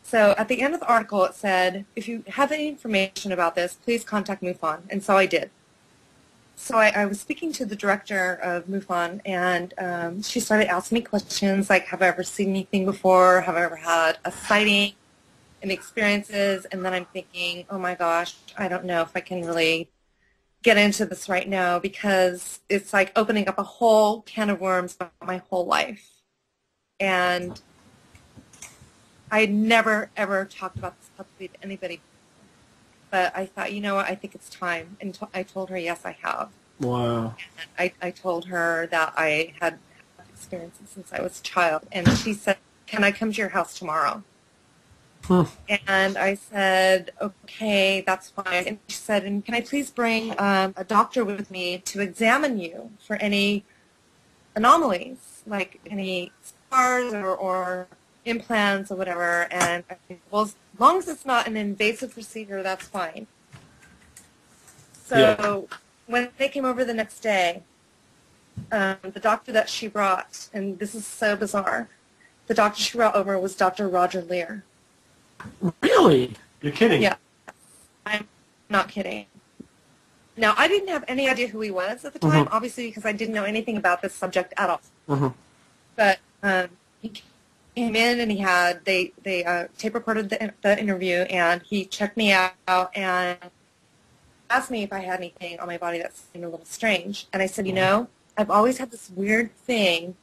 So at the end of the article, it said, if you have any information about this, please contact MUFON. And so I did. So I was speaking to the director of MUFON, and she started asking me questions like, have I ever seen anything before? Have I ever had a sighting? And experiences. And then I'm thinking, oh my gosh, I don't know if I can really get into this right now, because it's like opening up a whole can of worms about my whole life. And I had never, ever talked about this publicly to anybody. But I thought, you know what, I think it's time. And I told her, yes, I have. Wow. And I told her that I had experiences since I was a child. And she said, can I come to your house tomorrow? And I said, okay, that's fine. And she said, and can I please bring a doctor with me to examine you for any anomalies, like any scars or implants or whatever? And I said, well, as long as it's not an invasive procedure, that's fine. So when they came over the next day, the doctor that she brought, and this is so bizarre, the doctor she brought over was Dr. Roger Lear. Really? You're kidding? Yeah, I'm not kidding. Now, I didn't have any idea who he was at the time, obviously, because I didn't know anything about this subject at all. But he came in and they tape recorded the interview, and he checked me out and asked me if I had anything on my body that seemed a little strange. And I said, you know, I've always had this weird thing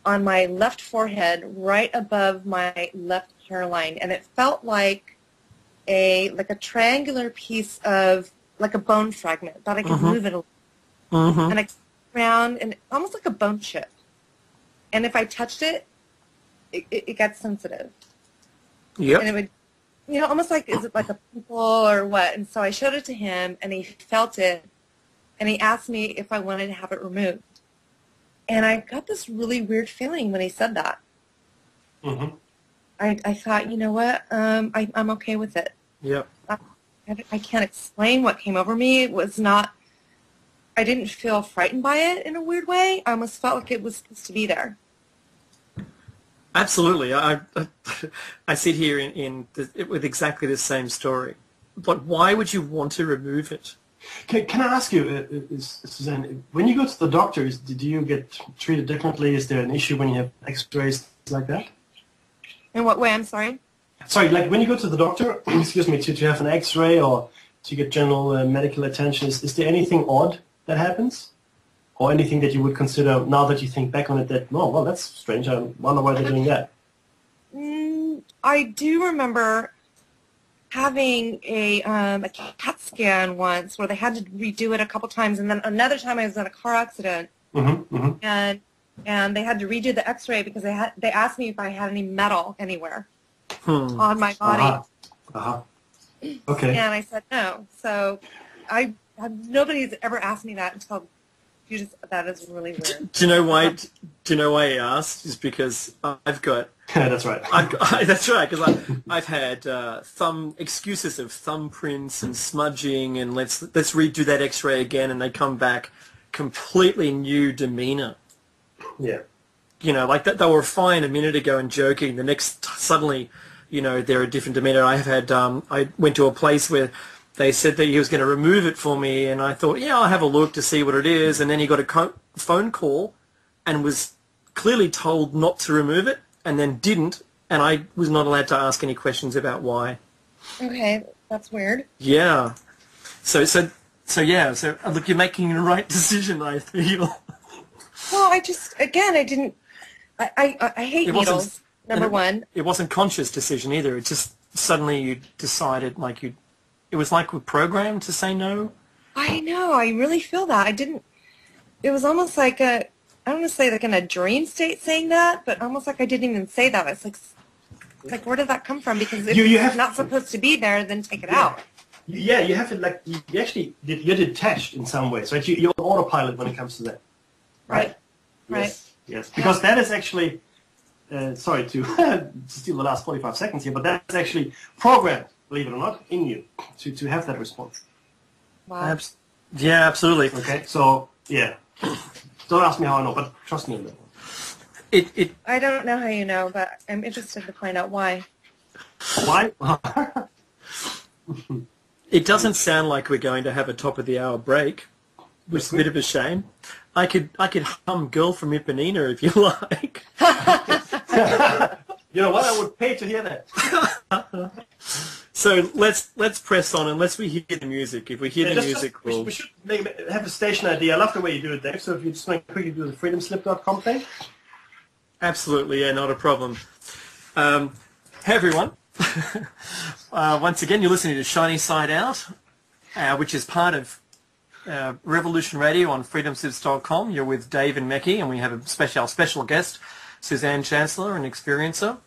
on my left forehead right above my left hairline, and it felt like a triangular piece of, like a bone fragment, that I could move it a little. And I around, and almost like a bone chip. And if I touched it, it got sensitive. Yep. And it would, you know, almost like, is it like a pimple or what? And so I showed it to him, and he felt it, and he asked me if I wanted to have it removed. And I got this really weird feeling when he said that. I thought, you know what, I'm okay with it. Yep. I can't explain what came over me. It was not, I didn't feel frightened by it in a weird way. I almost felt like it was supposed to be there. Absolutely. I sit here with exactly the same story. But why would you want to remove it? Can I ask you, Suzzanne, when you go to the doctor, do you get treated differently? Is there an issue when you have x-rays like that? In what way? I'm sorry? Sorry, like when you go to the doctor, excuse me, to have an x-ray or to get general medical attention, is there anything odd that happens? Or anything that you would consider, now that you think back on it, that, oh, well, that's strange, I wonder why they're doing that? I do remember having a CAT scan once where they had to redo it a couple times, and then another time I was in a car accident, and they had to redo the x-ray because they asked me if I had any metal anywhere on my body. Okay. And I said no. So nobody's ever asked me that until that is really weird. Do you know why? Do you know why he asked? Is because I've got. That's right. That's right. Because I've had excuses of thumbprints and smudging, and let's redo that X-ray again, and they come back completely new demeanor. Yeah. You know, like that they were fine a minute ago and joking. The next suddenly, you know, they're a different demeanor. I have had. I went to a place where they said that he was going to remove it for me, and I thought, yeah, I'll have a look to see what it is. And then he got a phone call and was clearly told not to remove it, and then didn't, and I was not allowed to ask any questions about why. Okay, that's weird. Yeah. So look, you're making the right decision, I feel. Well, I hate needles, number one. It wasn't conscious decision either. It just suddenly you decided it was like we're programmed to say no. I know. I really feel that. It was almost like I don't want to say like in a dream state saying that, but almost like I didn't even say that. It's like where did that come from? Because if it's not supposed to be there, then take it out. Yeah, you have to you're detached in some ways, right? You're on autopilot when it comes to that. Right. Yes. Because that is actually, sorry to steal the last 45 seconds here, but that's actually programmed, believe it or not, in you to have that response. Wow. Yeah, absolutely. Okay, so, yeah. Don't ask me how I know, but trust me on that one. I don't know how you know, but I'm interested to find out why. Why? It doesn't sound like we're going to have a top-of-the-hour break, which is a bit of a shame. I could hum Girl from Ipanema if you like. You know what? I would pay to hear that. So let's press on unless we hear the music. If we hear the music, we should have a station idea. I love the way you do it, Dave. So if you just want to quickly do the freedomslip.com thing. Absolutely, yeah, not a problem. Hey everyone. Once again, you're listening to Shiny Side Out, which is part of Revolution Radio on freedomslips.com. You're with Dave and Mekki, and we have our special guest, Suzzanne Chancellor, an experiencer.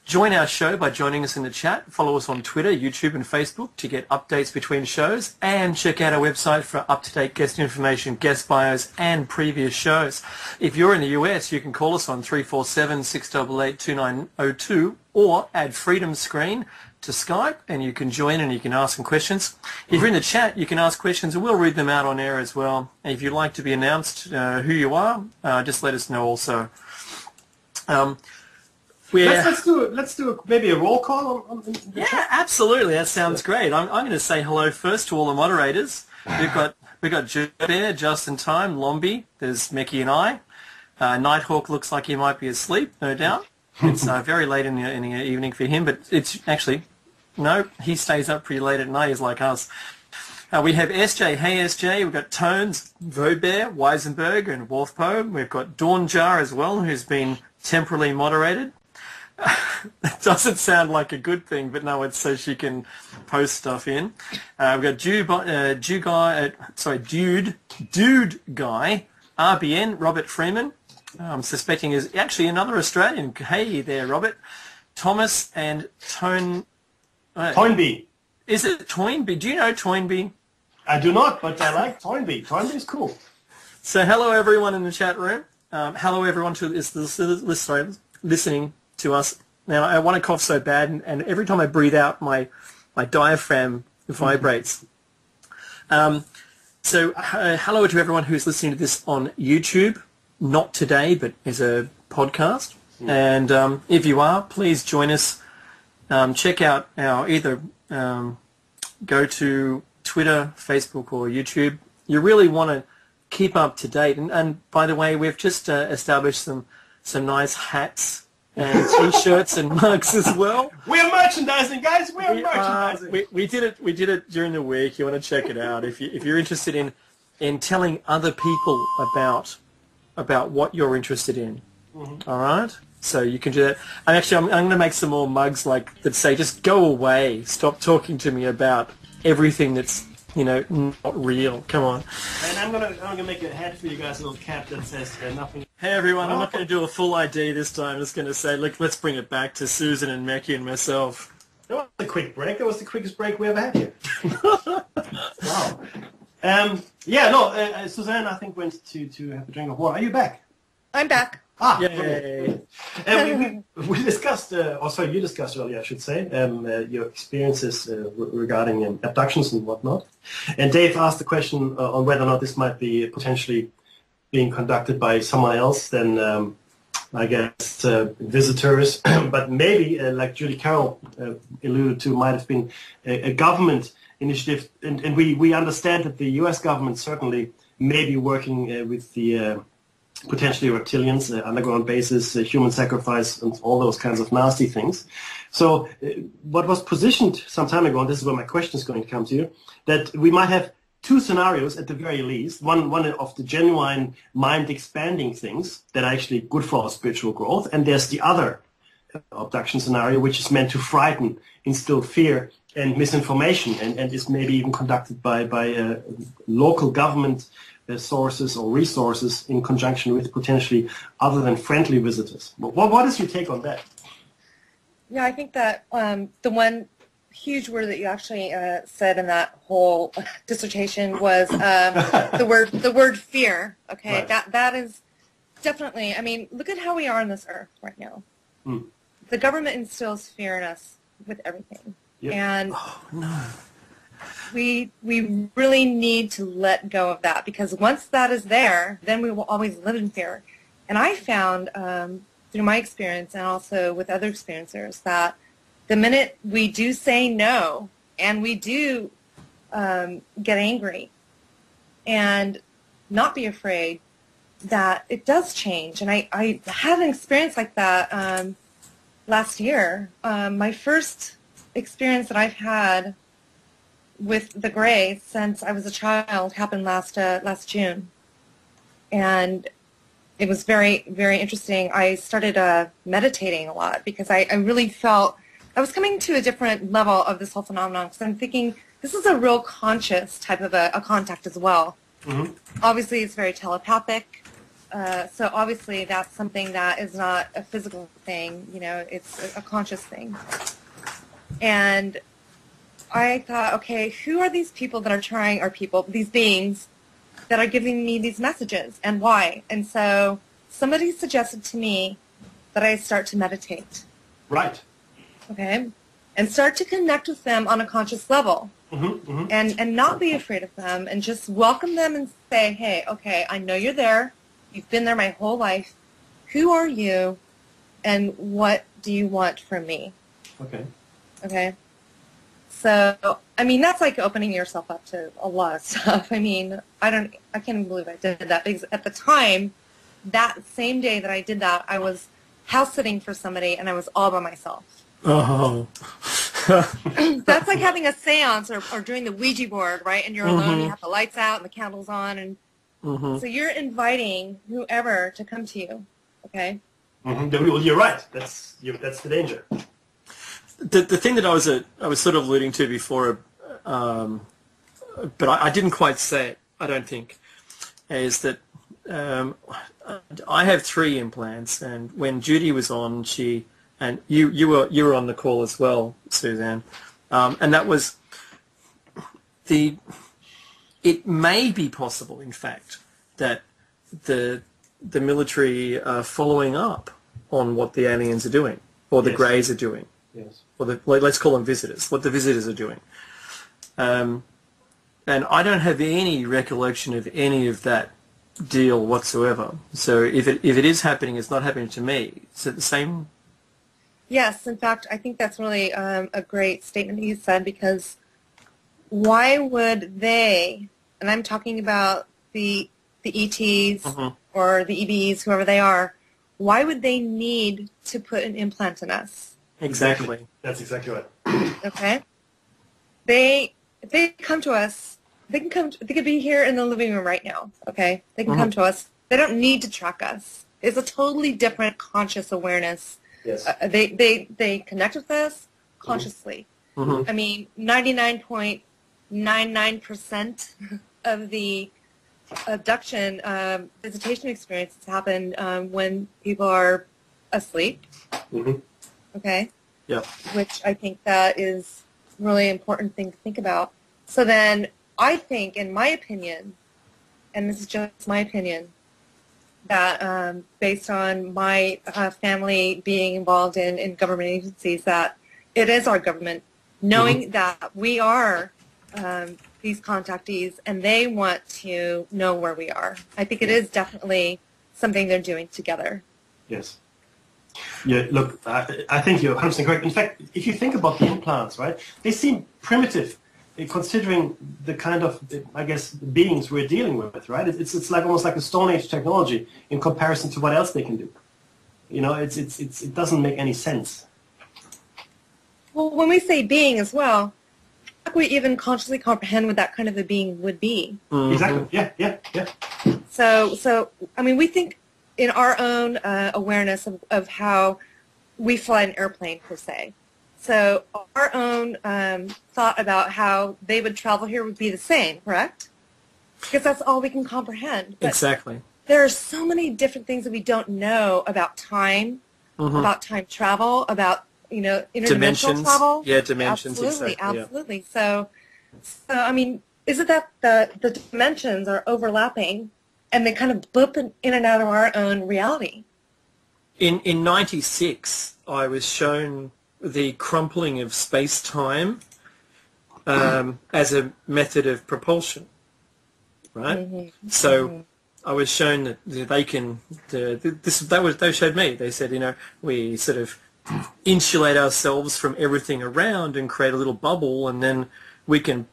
Join our show by joining us in the chat. Follow us on Twitter, YouTube and Facebook to get updates between shows, and check out our website for up-to-date guest information, guest bios and previous shows. If you're in the US, you can call us on 347-688-2902 or add Freedom Screen to Skype, and you can join and you can ask some questions. If you're in the chat, you can ask questions and we'll read them out on air as well. And if you'd like to be announced who you are, just let us know also. Let's do maybe a roll call on the chat. Absolutely. That sounds great. I'm going to say hello first to all the moderators. We've got Bear, Just in Time, Lombi. There's Mickey and I. Nighthawk looks like he might be asleep, no doubt. It's very late in the evening for him, but it's actually no. He stays up pretty late at night. He's like us. We have SJ. Hey SJ. We've got Tones, Vobear, Weisenberg, and Wolfpo. We've got Dawn Jar as well, who's been temporarily moderated. It doesn't sound like a good thing, but no, it's so she can post stuff in. We've got Dude Guy, RBN, Robert Freeman. I'm suspecting is actually another Australian. Hey there, Robert. Thomas and Toynbee. Is it Toynbee? Do you know Toynbee? I do not, but I like Toynbee. Toynbee is cool. So hello everyone in the chat room. Hello everyone to listening to us. Now I want to cough so bad, and every time I breathe out, my diaphragm vibrates. Hello to everyone who's listening to this on YouTube. Not today, but as a podcast. And if you are, please join us. Check out our go to Twitter, Facebook, or YouTube. You really want to keep up to date. And by the way, we've just established some nice hats and T-shirts and mugs as well. We're merchandising, guys. We're merchandising. We did it during the week. You want to check it out if you're interested in telling other people about what you're interested in. All right, so you can do that. And actually, I'm going to make some more mugs that say, "Just go away. Stop talking to me about everything that's not real." Come on. And I'm gonna make a hat for you guys, a little cap that says nothing. Hey everyone, I'm not going to do a full ID this time. I'm just going to say, let's bring it back to Susan and Mackie and myself. That was a quick break. That was the quickest break we ever had here. Wow. Suzzanne, I think, went to have a drink of water. Are you back? I'm back. Yay. We discussed, you discussed earlier, I should say, your experiences regarding abductions and whatnot. And Dave asked the question on whether or not this might be potentially being conducted by someone else than, I guess, visitors. But maybe, like Julie Carroll alluded to, might have been a government initiative. And we understand that the U.S. government certainly may be working with the potentially reptilians, underground bases, human sacrifice, and all those kinds of nasty things. So what was positioned some time ago, and this is where my question is going to come to you, that we might have two scenarios at the very least, one of the genuine mind-expanding things that are actually good for our spiritual growth, and there's the other abduction scenario, which is meant to frighten, instill fear and misinformation, and is maybe even conducted by local government sources or resources in conjunction with potentially other than friendly visitors. What is your take on that? Yeah, I think that the one huge word that you actually said in that whole dissertation was the word fear. Okay, right. That is definitely. I mean, look at how we are on this earth right now. The government instills fear in us with everything, and we really need to let go of that, because once that is there, then we will always live in fear. And I found through my experience and also with other experiencers that the minute we do say no and we do get angry and not be afraid, that it does change. And I had an experience like that last year. My first experience that I've had with the Gray since I was a child happened last June, and it was very, very interesting. I started meditating a lot because I really felt I was coming to a different level of this whole phenomenon, because I'm thinking this is a real conscious type of a contact as well. Obviously, it's very telepathic, so obviously that's something that is not a physical thing. It's a conscious thing. And I thought, okay, who are these people that are these beings that are giving me these messages, and why? And so somebody suggested to me that I start to meditate. Right. Okay. And start to connect with them on a conscious level. And not be afraid of them, and just welcome them and say, hey, okay, I know you're there. You've been there my whole life. Who are you? and what do you want from me? Okay. Okay. So, I mean, that's like opening yourself up to a lot of stuff. I mean, I can't even believe I did that, because at the time, that same day that I did that, I was house sitting for somebody and I was all by myself. Oh. That's like having a seance or doing the Ouija board, right? And you're alone, you have the lights out and the candles on, and so you're inviting whoever to come to you, okay? Well, you're right. That's the danger. The thing that I was sort of alluding to before, but I didn't quite say it, I don't think, is that I have 3 implants, and when Judy was on, and you were on the call as well, Suzzanne, and that was it may be possible, in fact, that the military are following up on what the aliens are doing, or the Greys are doing. Yes. Or let's call them visitors, what the visitors are doing. And I don't have any recollection of any of that deal whatsoever. So if it is happening, it's not happening to me. Is it the same? Yes, in fact, I think that's really a great statement that you said, because why would they, and I'm talking about the ETs or the EBs, whoever they are, why would they need to put an implant in us? Exactly. That's exactly right. Okay? If they come to us, they could be here in the living room right now, okay? They can come to us. They don't need to track us. It's a totally different conscious awareness. Yes. They connect with us consciously. I mean, 99.99% of the abduction visitation experiences happen when people are asleep. Okay? Yep. Which I think that is really important thing to think about. So then I think, in my opinion, and this is just my opinion, that based on my family being involved in government agencies, that it is our government, knowing that we are these contactees and they want to know where we are. I think it is definitely something they're doing together. Yes. Yeah, look, I think you're 100% correct. In fact, if you think about the implants, right, they seem primitive considering the kind of, I guess, beings we're dealing with, right? It's like almost like a Stone Age technology in comparison to what else they can do. You know, it doesn't make any sense. Well, when we say being as well, how can we even consciously comprehend what that kind of a being would be? Exactly. Yeah. So I mean, we think in our own awareness of how we fly an airplane, per se. So our own thought about how they would travel here would be the same, correct? Because that's all we can comprehend. But exactly. There are so many different things that we don't know about time, about time travel, about, interdimensional travel. Yeah, dimensions. Absolutely, exactly, absolutely. Yeah. So I mean, is it that the dimensions are overlapping and they kind of blip in and out of our own reality? In 96, I was shown the crumpling of space-time as a method of propulsion, right? So I was shown that they can. They showed me. They said, we sort of insulate ourselves from everything around and create a little bubble, and then we can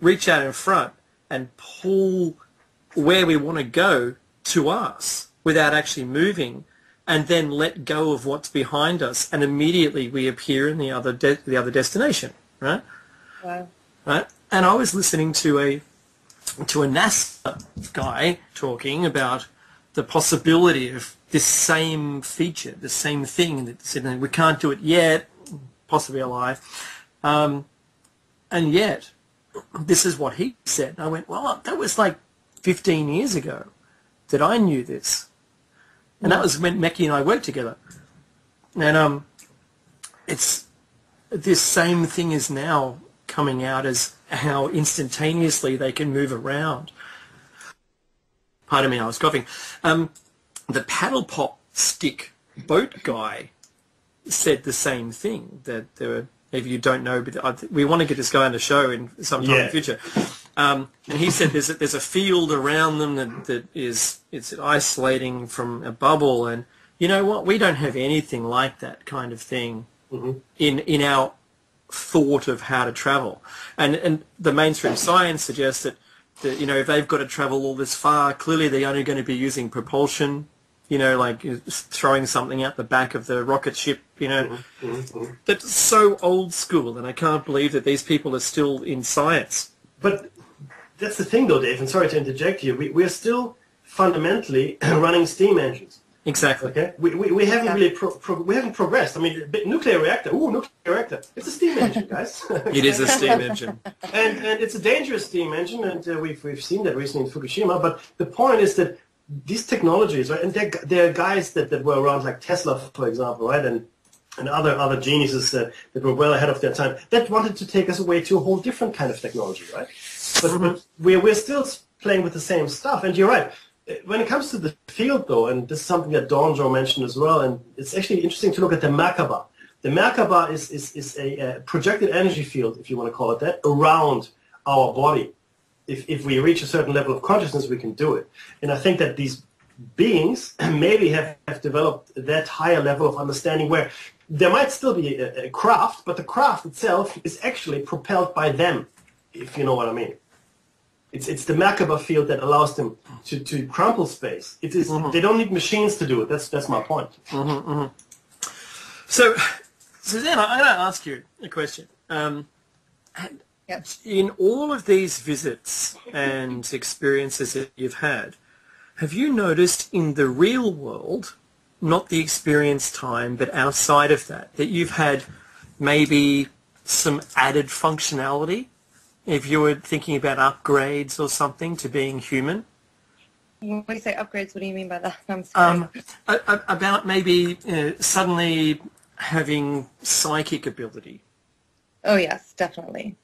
reach out in front and pull where we want to go to us without actually moving, and then let go of what's behind us, and immediately we appear in the other destination, right? Wow. Right. And I was listening to a NASA guy talking about the possibility of this same feature, the same thing, that said we can't do it yet, possibly a lie, and yet this is what he said. And I went, well, that was like 15 years ago that I knew this. And that was when Mecki and I worked together. And it's this same thing is now coming out as how instantaneously they can move around. Pardon me, I was coughing. The paddle pop stick boat guy said the same thing, that there were, if you don't know, but we want to get this guy on the show in sometime in the future. And he said there's a field around them that it's isolating from a bubble, and You know what? We don't have anything like that kind of thing Mm-hmm. in our thought of how to travel. And the mainstream science suggests that if they've got to travel all this far, clearly they're only going to be using propulsion, like throwing something out the back of the rocket ship, Mm-hmm. Mm-hmm. That's so old school, and I can't believe that these people are still in science. But that's the thing, though, Dave, and sorry to interject here. We're still fundamentally running steam engines. Exactly. Okay, we haven't really we haven't progressed. I mean, nuclear reactor. Ooh, nuclear reactor. It's a steam engine, guys. It is a steam engine. and it's a dangerous steam engine, and we've seen that recently in Fukushima. But the point is that these technologies, right? And there are guys that were around, like Tesla, for example, right? And other geniuses that were well ahead of their time, that wanted to take us away to a whole different kind of technology, right? But we're still playing with the same stuff. And you're right. When it comes to the field, though, and this is something that Dawn mentioned as well, and it's actually interesting to look at the Merkaba. The Merkaba is a projected energy field, if you want to call it that, around our body. If we reach a certain level of consciousness, we can do it. And I think that these beings maybe have developed that higher level of understanding where there might still be a craft, but the craft itself is actually propelled by them, if you know what I mean. It's the Merkaba field that allows them to crumple space. It is They don't need machines to do it. That's my point. Mm-hmm, mm-hmm. So, Suzzanne, I'm going to ask you a question. In all of these visits and experiences that you've had, have you noticed in the real world, not the experience time, but outside of that you've had maybe some added functionality? If you were thinking about upgrades or something to being human? When you say upgrades, what do you mean by that? I'm sorry. About maybe suddenly having psychic ability. Oh, yes, definitely.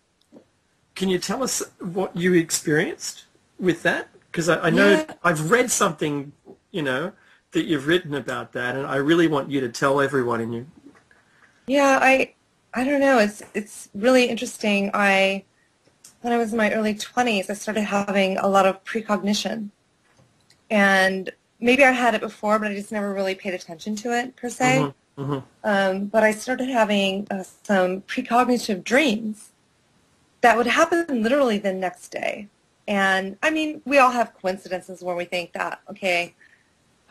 Can you tell us what you experienced with that? Because I know I've read something, that you've written about that, and I really want you to tell everyone in you. Yeah, I don't know. It's really interesting. When I was in my early 20s, I started having a lot of precognition. And maybe I had it before, but I just never really paid attention to it, per se. Mm-hmm. Mm-hmm. But I started having some precognitive dreams that would happen literally the next day. And, I mean, we all have coincidences where we think that, okay,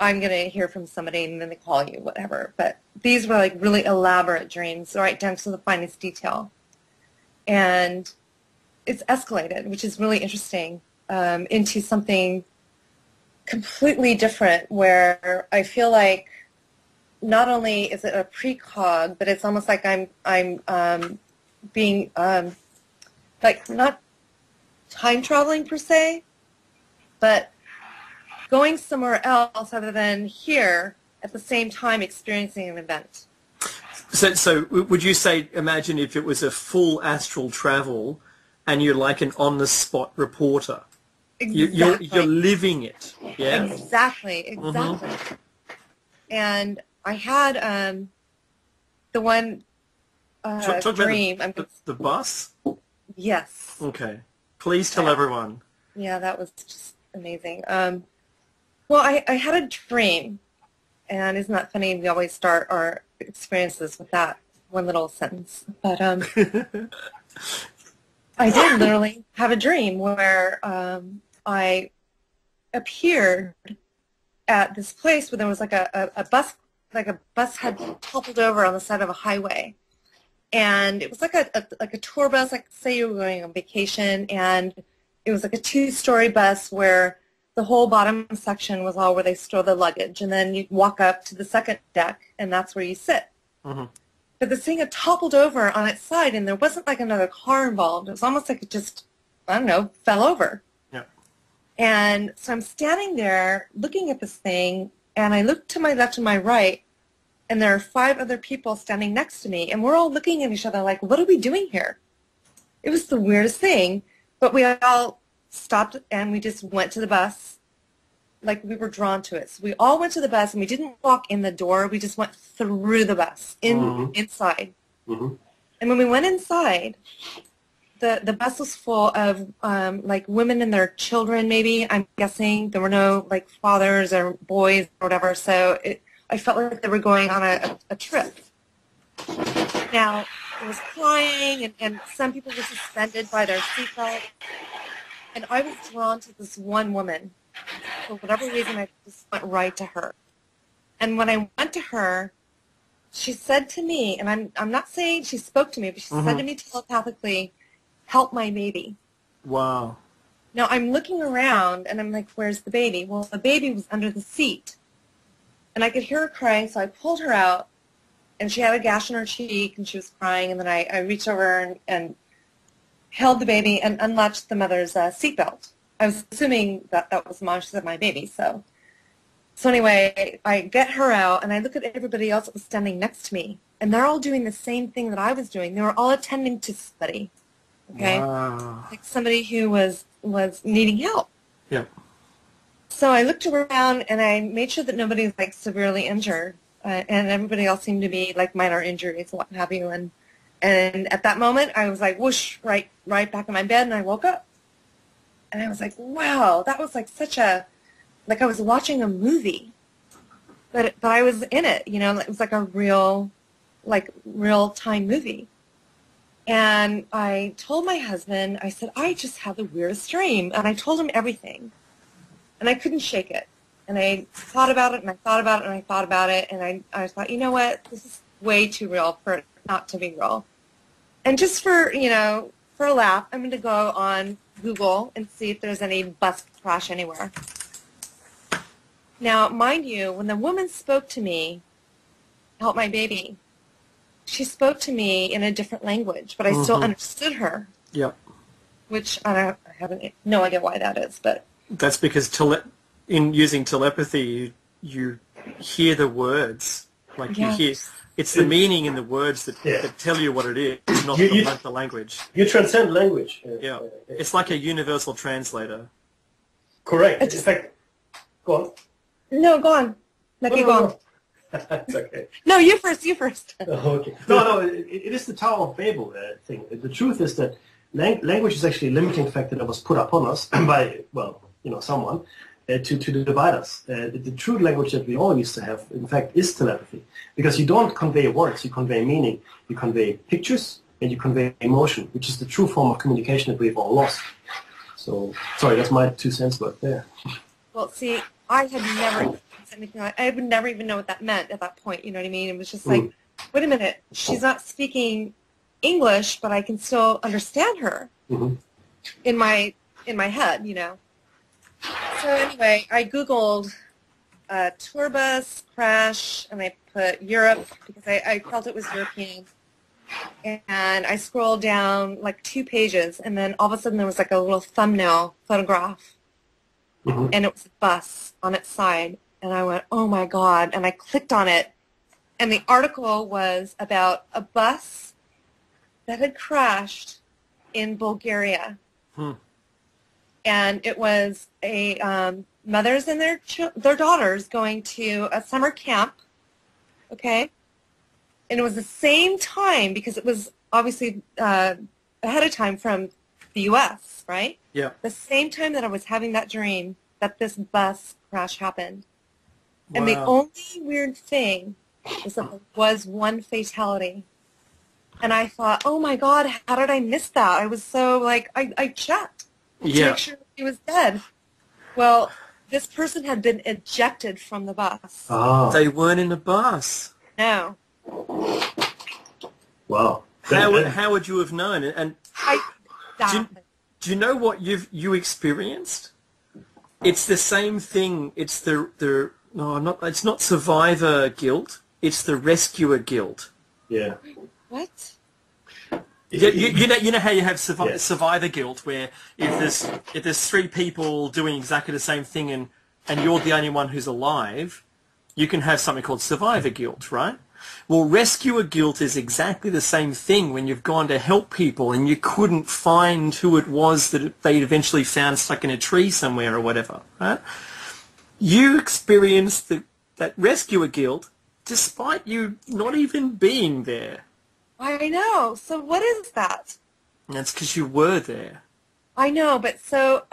I'm going to hear from somebody and then they call you, whatever. But these were like really elaborate dreams, right down to the finest detail. And it's escalated, which is really interesting, into something completely different where I feel like not only is it a precog, but it's almost like I'm being like not time traveling per se, but going somewhere else other than here at the same time experiencing an event. So would you say, imagine if it was a full astral travel and you're like an on-the-spot reporter? Exactly. You're living it, yeah? Exactly. Mm-hmm. And I had the one Talk dream. About the bus? Yes. Okay. Please tell everyone. Yeah, that was just amazing. Well, I had a dream, and isn't that funny? We always start our experiences with that one little sentence. But I did literally have a dream where I appeared at this place where there was like a bus had toppled over on the side of a highway. And it was like a tour bus, like say you were going on vacation, and it was like a 2-story bus where the whole bottom section was all where they store the luggage, and then you walk up to the second deck, and that's where you sit. Mm-hmm. But this thing had toppled over on its side, and there wasn't like another car involved. It was almost like it just, I don't know, fell over. Yeah. And so I'm standing there looking at this thing, and I look to my left and my right, and there are 5 other people standing next to me, and we're all looking at each other like, what are we doing here? It was the weirdest thing, but we all stopped, and we just went to the bus like we were drawn to it. So we all went to the bus, and we didn't walk in the door. We just went through the bus, inside. Mm-hmm. And when we went inside, the bus was full of like women and their children, maybe, I'm guessing. There were no like fathers or boys or whatever. So I felt like they were going on a trip. Now, it was crying, and some people were suspended by their seatbelt. And I was drawn to this one woman. For whatever reason, I just went right to her. And when I went to her, she said to me, and I'm not saying she spoke to me, but she said to me telepathically, "Help my baby." Wow. Now, I'm looking around, and I'm like, where's the baby? Well, the baby was under the seat. And I could hear her crying, so I pulled her out, and she had a gash on her cheek, and she was crying. And then I reached over and held the baby and unlatched the mother's seatbelt. I was assuming that that was mom. She said, my baby. So anyway, I get her out, and I look at everybody else that was standing next to me, and they're all doing the same thing that I was doing. They were all attending to somebody, okay? Wow. Like somebody who was needing help. Yep. So I looked around, and I made sure that nobody was, like, severely injured, and everybody else seemed to be, like, minor injuries and what have you. And at that moment, I was like, whoosh, right back in my bed, and I woke up. And I was like, wow, that was like such a, like I was watching a movie, but I was in it, you know, it was like a real-time movie. And I told my husband, I said, I just had the weirdest dream. And I told him everything. And I couldn't shake it. And I thought about it, and I thought about it, and I thought about it, and I thought, you know what, this is way too real for it not to be real. And just for, you know, for a laugh, I'm going to go on Google and see if there's any bus crash anywhere. Now, mind you, when the woman spoke to me, help my baby, she spoke to me in a different language, but I still understood her. Yep. Which I have no idea why that is, but that's because in using telepathy, you hear the words, like you hear. It's the meaning in the words that tell you what it is, not the language. You transcend language. Yeah. It's like a universal translator. Correct. In fact, go on. No, go on. Go on. It's okay. No, you first. Oh, okay. No, it is the Tower of Babel thing. The truth is that language is actually a limiting factor that was put upon us by, well, you know, someone. To divide us. The true language that we all used to have, in fact, is telepathy. Because you don't convey words, you convey meaning. You convey pictures, and you convey emotion, which is the true form of communication that we've all lost. So, sorry, that's my 2 cents, but yeah. Well, see, I had never experienced anything like I would never even know what that meant at that point, you know what I mean? It was just like, wait a minute, she's not speaking English, but I can still understand her in my head, you know. So anyway, I Googled tour bus crash, and I put Europe because I felt it was European. And I scrolled down like 2 pages, and then all of a sudden there was like a little thumbnail photograph, and it was a bus on its side. And I went, oh my God, and I clicked on it, and the article was about a bus that had crashed in Bulgaria. And it was a mothers and their daughters going to a summer camp, okay? And it was the same time, because it was obviously ahead of time from the U.S., right? Yeah. The same time that I was having that dream that this bus crash happened. Wow. And the only weird thing is that there was one fatality. And I thought, oh my God, how did I miss that? I was so, like, I checked to make sure he was dead. Well, this person had been ejected from the bus. Oh. They weren't in the bus. No. Wow. How would you have known? And do you know what you experienced? It's the same thing. It's it's not survivor guilt. It's the rescuer guilt. Yeah. What? You know how you have survivor guilt, where if there's 3 people doing exactly the same thing and you're the only one who's alive, you can have something called survivor guilt, right? Well, rescuer guilt is exactly the same thing when you've gone to help people and you couldn't find who it was that they eventually found stuck in a tree somewhere or whatever, right? You experienced that rescuer guilt despite you not even being there. I know. So what is that? That's because you were there. I know, but so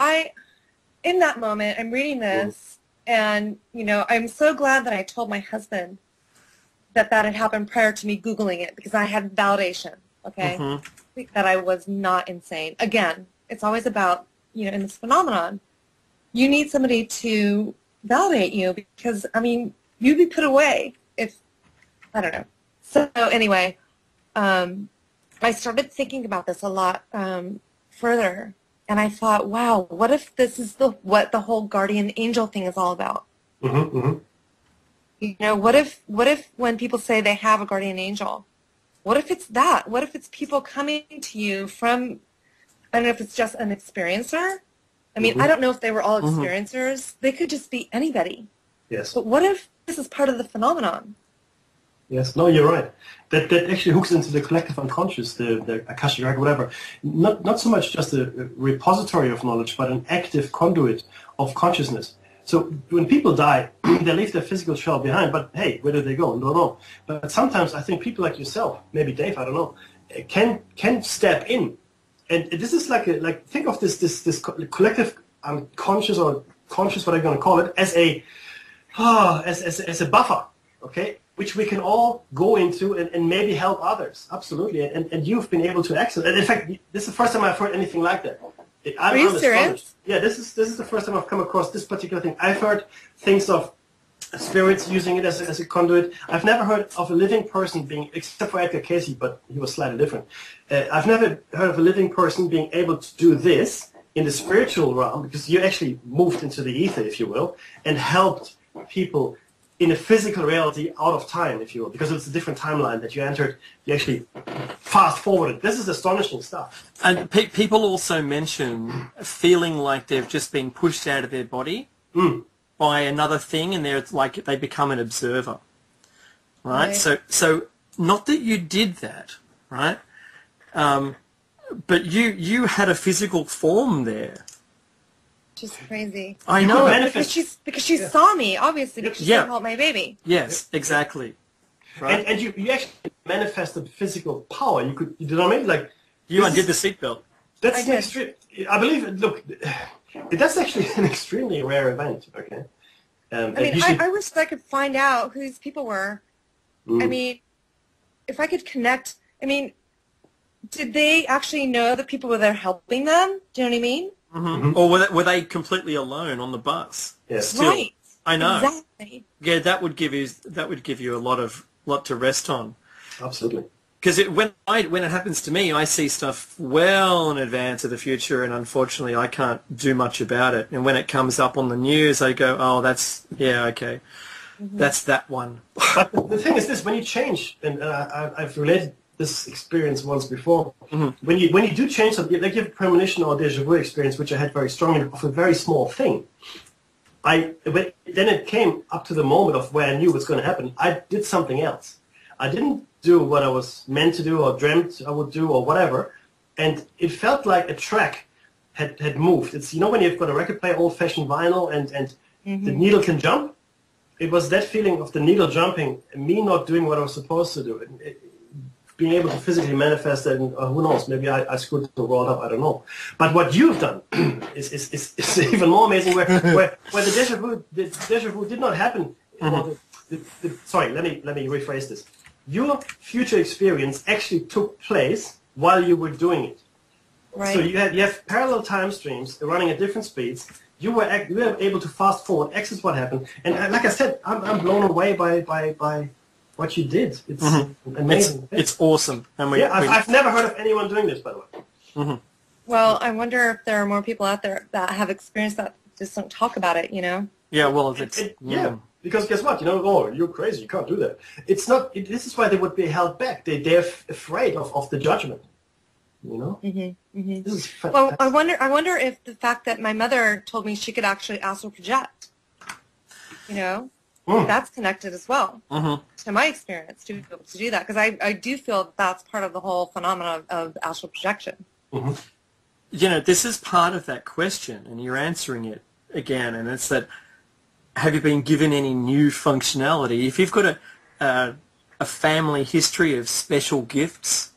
in that moment, I'm reading this, And, you know, I'm so glad that I told my husband that that had happened prior to me Googling it, because I had validation, okay, that I was not insane. Again, it's always about, you know, in this phenomenon, you need somebody to validate you, because, I mean, you'd be put away if, I don't know. So anyway, I started thinking about this a lot further, and I thought, wow, what if this is what the whole guardian angel thing is all about? You know, what if when people say they have a guardian angel, what if it's that? What if it's people coming to you from, I don't know if it's just an experiencer. I mean, I don't know if they were all experiencers. They could just be anybody. Yes. But what if this is part of the phenomenon? Yes, no, you're right. That actually hooks into the collective unconscious, the Akashic record, whatever. Not so much just a repository of knowledge, but an active conduit of consciousness. So when people die, they leave their physical shell behind, but hey, where do they go? I don't know. But sometimes I think people like yourself, maybe Dave, I don't know, can step in. And this is like think of this collective unconscious or conscious, what I'm going to call it, as a buffer, okay, which we can all go into and maybe help others. Absolutely. And you've been able to access. And in fact, this is the first time I've heard anything like that. Are you serious? Yeah, this is the first time I've come across this particular thing. I've heard things of spirits using it as a conduit. I've never heard of a living person being, except for Edgar Cayce, but he was slightly different. I've never heard of a living person being able to do this in the spiritual realm, because you actually moved into the ether, if you will, and helped people in a physical reality out of time, if you will, because it's a different timeline that you entered. You actually fast forwarded. This is astonishing stuff. And people also mention feeling like they've just been pushed out of their body by another thing, and they're like they become an observer, right? So not that you did that, right? But you had a physical form there. Just crazy. I know. Because she saw me, obviously, because she said, help my baby. Yes, exactly. Right. And you actually manifested physical power. You know what I mean? Like you undid the seatbelt. That's an extreme. I believe. Look, that's actually an extremely rare event. Okay. I mean, I wish I could find out who these people were. I mean, if I could connect. I mean, did they actually know the people were there helping them? Do you know what I mean? Or were they completely alone on the bus? Yes. Still, right. I know. Exactly. Yeah, that would give you a lot to rest on. Absolutely. Because when it happens to me, I see stuff well in advance of the future, and unfortunately, I can't do much about it. And when it comes up on the news, I go, "Oh, that's okay, that's that one." But the thing is this: when you change, and I've related this experience once before. When you do change something, like you have a premonition or déjà vu experience, which I had very strongly of a very small thing. Then it came up to the moment of where I knew what's going to happen. I did something else. I didn't do what I was meant to do or dreamt I would do or whatever, and it felt like a track had moved. It's, you know, when you've got a record player, old-fashioned vinyl, and the needle can jump. It was that feeling of the needle jumping, and me not doing what I was supposed to do. Being able to physically manifest that, and who knows, maybe I screwed the world up, I don't know. But what you've done is even more amazing, where the déjà vu did not happen. Sorry, let me rephrase this. Your future experience actually took place while you were doing it. Right. So you have parallel time streams running at different speeds. You were able to fast forward, access what happened, and like I said, I'm blown away by what you did. It's amazing. It's awesome. And I've never heard of anyone doing this, by the way. Well, I wonder if there are more people out there that have experienced that just don't talk about it, you know? Yeah, well, because guess what? You know, oh, you're crazy. You can't do that. It's not. This is why they would be held back. They're afraid of the judgment. You know. This is fantastic. Well, I wonder if the fact that my mother told me she could actually astral project, you know, that's connected as well to my experience to be able to do that, because I do feel that's part of the whole phenomenon of astral projection. You know, this is part of that question, and you're answering it again, and it's that, have you been given any new functionality? If you've got a family history of special gifts,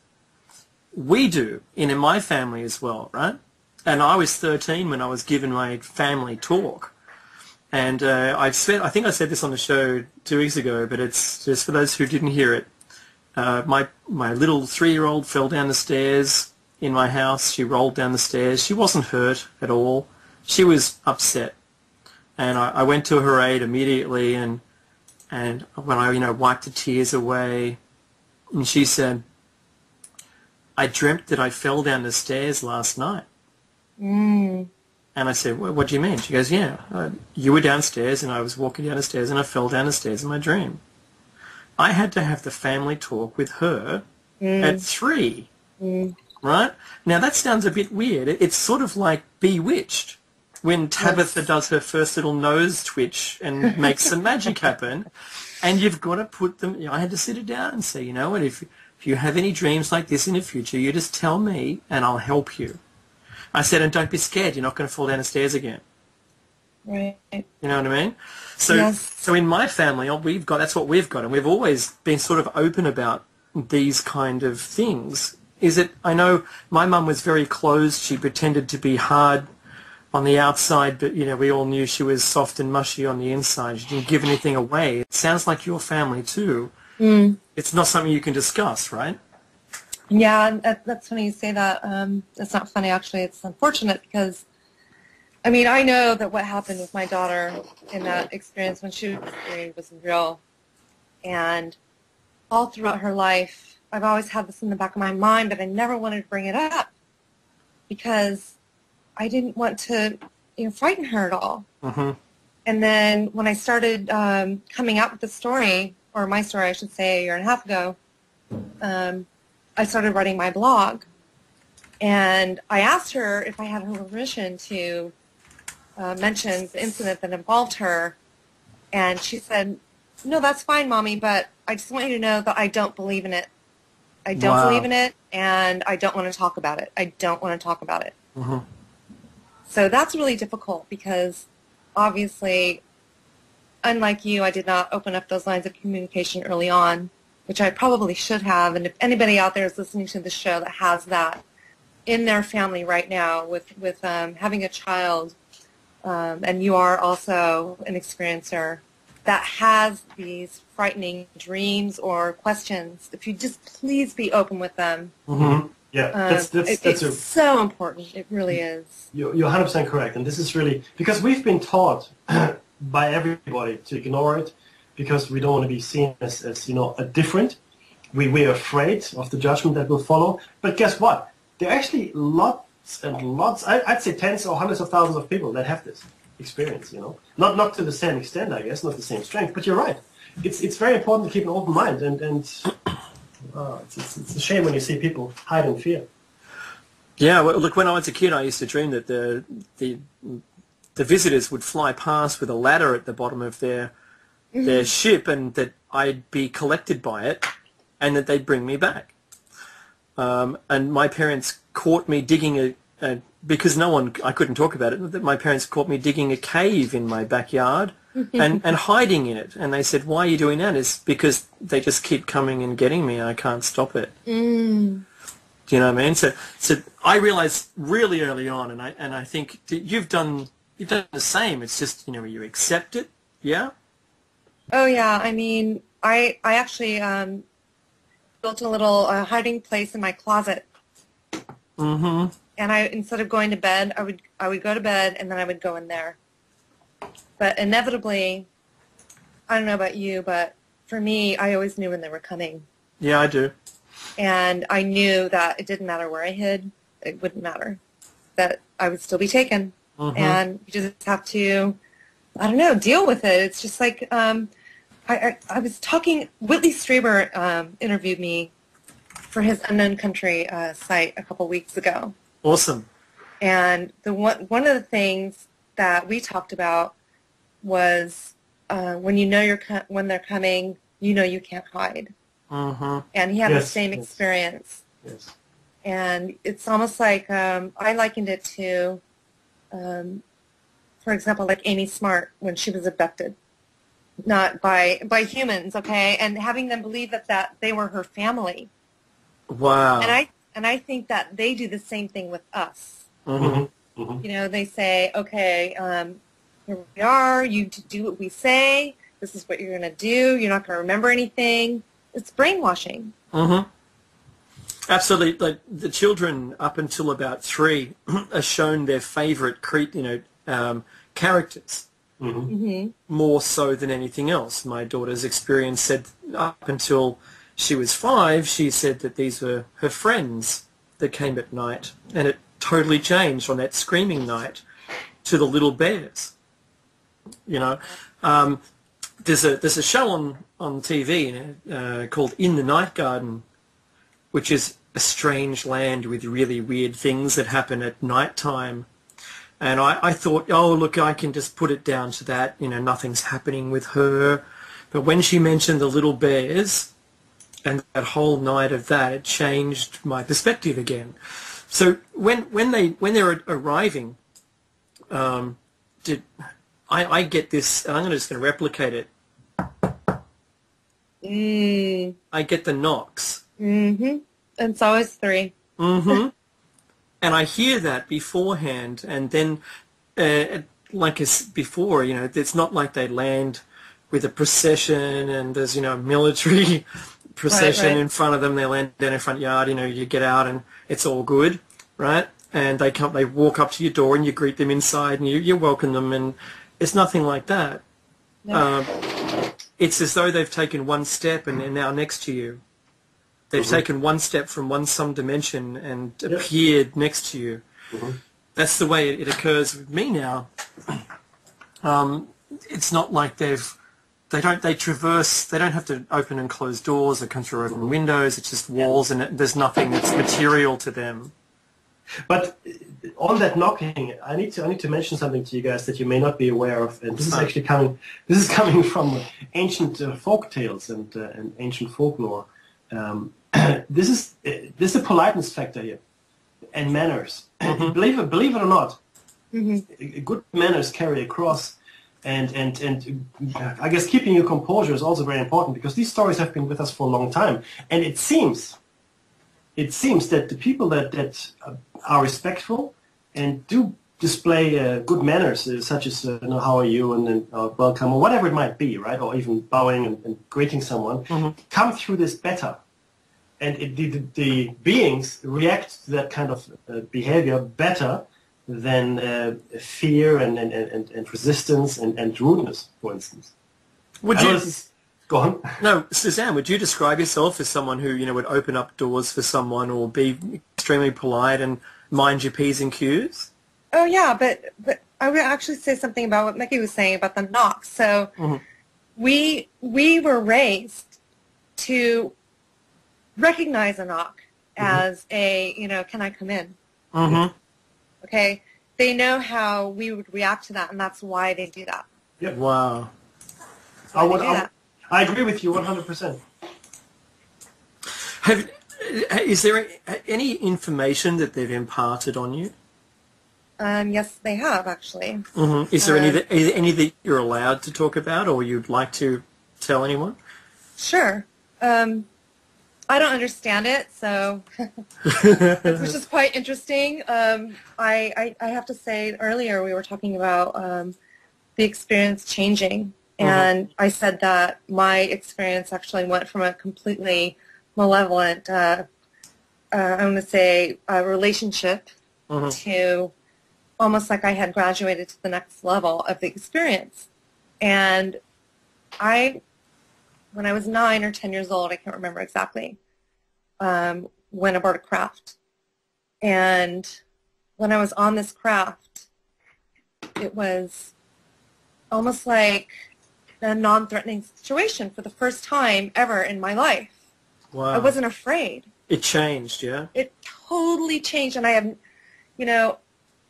we do, in my family as well, right? And I was 13 when I was given my family talk. And I think I said this on the show 2 weeks ago, but it's just for those who didn't hear it. My little 3-year-old fell down the stairs in my house. She rolled down the stairs. She wasn't hurt at all. She was upset. And I went to her aid immediately, and when I wiped the tears away, and she said, "I dreamt that I fell down the stairs last night." Mm. And I said, "What do you mean?" She goes, "Yeah, you were downstairs and I was walking down the stairs and I fell down the stairs in my dream." I had to have the family talk with her at 3, right? Now that sounds a bit weird. It's sort of like Bewitched when Tabitha does her first little nose twitch and makes some magic happen. And you've got to put them, I had to sit it down and say, you know what, if you have any dreams like this in the future, you just tell me and I'll help you. I said, and don't be scared, you're not going to fall down the stairs again. Right. You know what I mean? So, Yes. so in my family, that's what we've got, and we've always been sort of open about these kind of things. I know my mum was very closed. She pretended to be hard on the outside, but, we all knew she was soft and mushy on the inside. She didn't give anything away. It sounds like your family too. Mm. It's not something you can discuss, right? Yeah, that's funny you say that. It's not funny, actually. It's unfortunate because, I know that what happened with my daughter in that experience when she was 3 was real. And all throughout her life, I've always had this in the back of my mind, but I never wanted to bring it up because I didn't want to, frighten her at all. Mm-hmm. And then when I started coming out with the story, or my story, I should say, a year and a half ago, I started writing my blog, and I asked her if I had her permission to mention the incident that involved her, and she said, "No, that's fine, Mommy, but I just want you to know that I don't believe in it. I don't believe in it, and I don't want to talk about it. I don't want to talk about it." Mm-hmm. So that's really difficult because, obviously, unlike you, I did not open up those lines of communication early on, which I probably should have. And if anybody out there is listening to the show that has that in their family right now with having a child, and you are also an experiencer that has these frightening dreams or questions, if you just please be open with them. Mm-hmm. Yeah, it's so important. It really is. You're 100% correct. And this is really, because we've been taught by everybody to ignore it, because we don't want to be seen as a different. We're afraid of the judgment that will follow. But guess what? There are actually lots and lots, I'd say tens or hundreds of thousands of people that have this experience, Not to the same extent, I guess, not the same strength, but you're right. It's very important to keep an open mind, and it's a shame when you see people hide in fear. Yeah, well, look, when I was a kid, I used to dream that the visitors would fly past with a ladder at the bottom of their ship, and that I'd be collected by it, and that they'd bring me back. And my parents caught me digging because I couldn't talk about it, that my parents caught me digging a cave in my backyard and hiding in it. And they said, "Why are you doing that?" It's because they just keep coming and getting me, and I can't stop it. Mm. Do you know what I mean? So I realized really early on, and I think you've done the same. It's just, you accept it, yeah? Oh, yeah. I actually built a little hiding place in my closet. Mm-hmm. And instead of going to bed, I would go to bed, and then I would go in there. But inevitably, I don't know about you, but for me, I always knew when they were coming. Yeah, I do. And I knew that it didn't matter where I hid. It wouldn't matter. That I would still be taken. Mm-hmm. And you just have to, I don't know, deal with it. It's just like, I was talking, Whitley Strieber interviewed me for his Unknown Country site a couple weeks ago. Awesome. And one of the things that we talked about was when when they're coming, you can't hide. Mm-hmm. And he had the same experience. Yes. And it's almost like I likened it to, for example, like Amy Smart when she was abducted, not by humans, okay, and having them believe that they were her family. Wow. And I think that they do the same thing with us. Mm-hmm. Mm-hmm. They say, okay, here we are. You do what we say. This is what you're going to do. You're not going to remember anything. It's brainwashing. Mm-hmm. Absolutely. Like the children up until about 3 are shown their favorite characters. Mm-hmm. Mm-hmm. More so than anything else. My daughter's experience said up until she was 5, she said that these were her friends that came at night, and it totally changed on that screaming night to the little bears. You know, there's a show on TV called In the Night Garden, which is a strange land with really weird things that happen at night time. And I thought, oh, look, I can just put it down to that. You know, nothing's happening with her. But when she mentioned the little bears and that whole night of that, it changed my perspective again. So when they're arriving, I get this, and I'm just going to replicate it. I get the knocks. Mm-hmm. And it's always 3. Mm-hmm. And I hear that beforehand, and then, like as before, you know, it's not like they land with a procession and there's, you know, a military procession in front of them. They land down in front yard, you know, you get out and it's all good, right? And they walk up to your door and you greet them inside and you welcome them, and it's nothing like that. No. It's as though they've taken one step and they're now next to you. They've taken one step from some dimension and appeared next to you. Mm-hmm. That's the way it occurs with me now. It's not like they don't have to open and close doors or come through open windows. It's just walls, and there's nothing that's material to them. But on that knocking, I need to mention something to you guys that you may not be aware of, and this is actually coming from ancient folk tales and ancient folklore. This is a politeness factor here, and manners. Mm-hmm. Believe it or not, Mm-hmm. good manners carry across, and I guess keeping your composure is also very important, because these stories have been with us for a long time, and it seems that the people that are respectful and do display good manners, such as how are you and welcome or whatever it might be, right, or even bowing and greeting someone, come through this better. And the beings react to that kind of behavior better than fear and resistance and rudeness, for instance. Go on. No, Suzzanne, would you describe yourself as someone who, you know, would open up doors for someone or be extremely polite and mind your P's and Q's? Oh, yeah, but I would actually say something about what Mickey was saying about the knocks. So we were raised to recognize a knock as a, you know, can I come in? Okay? They know how we would react to that, and that's why they do that. Yep. Wow. I agree with you 100%. Is there any information that they've imparted on you? Yes, they have, actually. Is there any that you're allowed to talk about or you'd like to tell anyone? Sure. I don't understand it, so which is quite interesting. I have to say, earlier we were talking about the experience changing, and I said that my experience actually went from a completely malevolent, I'm going to say, relationship to almost like I had graduated to the next level of the experience. And when I was 9 or 10 years old, I can't remember exactly, went aboard a craft. And when I was on this craft, it was almost like a non-threatening situation for the first time ever in my life. Wow. I wasn't afraid. It changed, yeah? It totally changed. And I have, you know,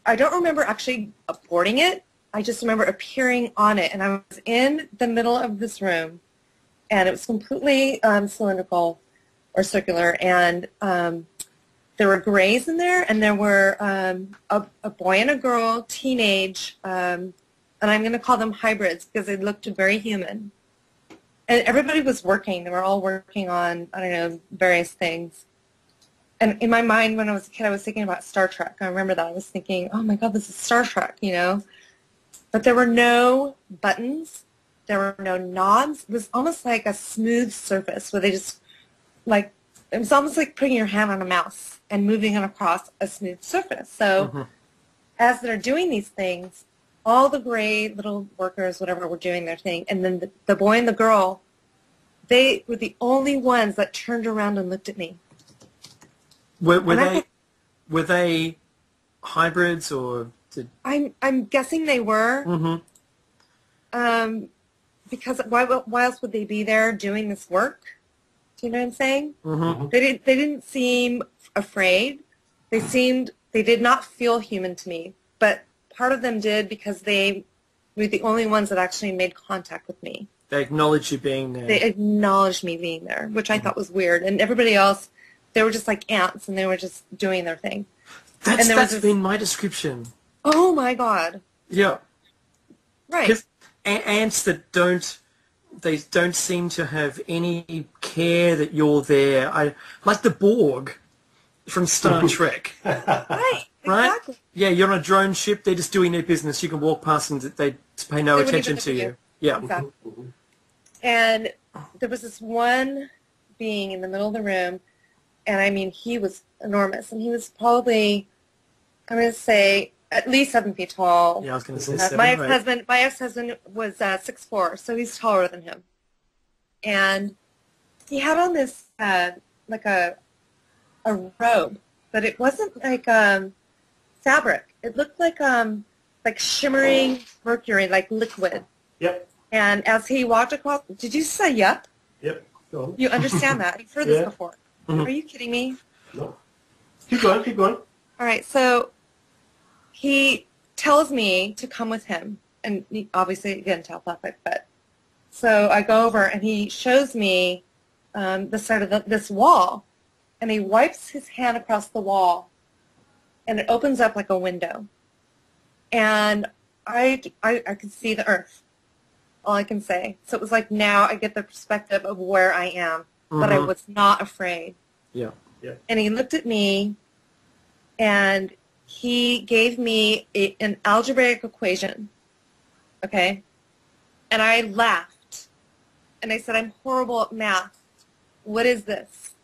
I don't remember actually boarding it. I just remember appearing on it. And I was in the middle of this room, and it was completely cylindrical or circular, and there were grays in there, and there were a boy and a girl, teenage, and I'm going to call them hybrids because they looked very human. And everybody was working. They were all working on, I don't know, various things. And in my mind, when I was a kid, I was thinking about Star Trek. I remember that. I was thinking, oh, my God, this is Star Trek, you know. but there were no buttons. There were no knobs. It was almost like a smooth surface where they just, like, it was almost like putting your hand on a mouse and moving it across a smooth surface. So as they're doing these things, all the gray little workers, whatever, were doing their thing. And then the boy and the girl, they were the only ones that turned around and looked at me. Were they hybrids or did... I'm guessing they were. Because why else would they be there doing this work? Do you know what I'm saying? They didn't seem afraid. They did not feel human to me. But part of them did because they were the only ones that actually made contact with me. They acknowledged you being there. They acknowledged me being there, which I thought was weird. And everybody else, they were just like ants, and they were just doing their thing. That's been my description. Oh, my God. Yeah. Right. Because ants that don't seem to have any care that you're there. Like the Borg from Star Trek. Right. Right? Exactly. Yeah, you're on a drone ship. They're just doing their business. You can walk past and they pay no attention to you. Yeah. Exactly. And there was this one being in the middle of the room, and I mean, he was enormous, and he was probably, I'm going to say, at least 7 feet tall. Yeah, I was going to say 7. My ex-husband was 6'4", so he's taller than him. And he had on this like a robe, but it wasn't like fabric. It looked like shimmering mercury, like liquid. Yep. And as he walked across, did you say yep? Yep. Go on. You understand that? You've heard this before. Are you kidding me? No. Keep going. Keep going. All right. So he tells me to come with him, and he, obviously, again, telepathic. But so I go over, and he shows me the side of this wall, and he wipes his hand across the wall, and it opens up like a window, and I could see the earth. All I can say. So it was like now I get the perspective of where I am, but I was not afraid. Yeah. Yeah. And he looked at me, and he gave me an algebraic equation, okay? And I laughed, and I said, I'm horrible at math. What is this?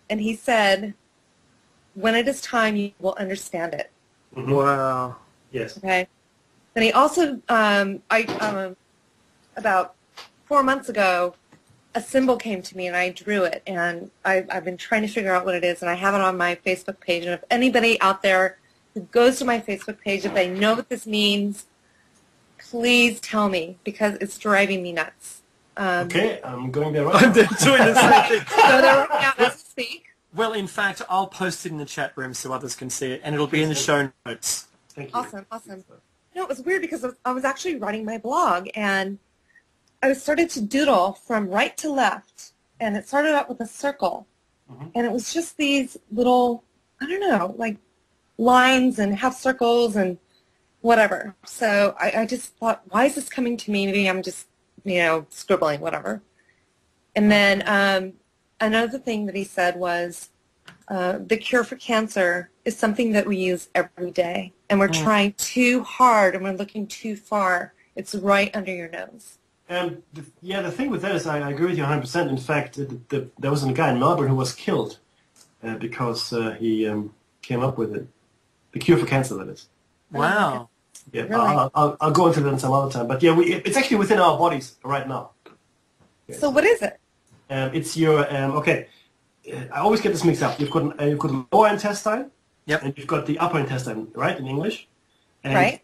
And he said, when it is time, you will understand it. Wow. Yes. Okay. Then he also, about 4 months ago, a symbol came to me, and I drew it, and I've been trying to figure out what it is, and I have it on my Facebook page, and if anybody out there who goes to my Facebook page, if they know what this means, please tell me, because it's driving me nuts. Okay, I'm going there right I'm doing the same thing. So there right now as we speak. Well, in fact, I'll post it in the chat room so others can see it, and it'll be in the show notes. Thank you. Awesome, awesome. You know, it was weird because I was actually writing my blog, and I started to doodle from right to left, and it started out with a circle, and it was just these little, I don't know, like lines and half circles and whatever. So I just thought, why is this coming to me? Maybe I'm just, scribbling, whatever. And then another thing that he said was, the cure for cancer is something that we use every day, and we're trying too hard and we're looking too far. It's right under your nose. The thing with that is I agree with you 100%. In fact, there was a guy in Melbourne who was killed because he came up with it. The cure for cancer, that is. Wow. Yeah, Really? I'll go into that some other time. But yeah, it's actually within our bodies right now. Yes. So what is it? It's your, okay, I always get this mixed up. You've got a lower intestine, and you've got the upper intestine, right, in English? And right.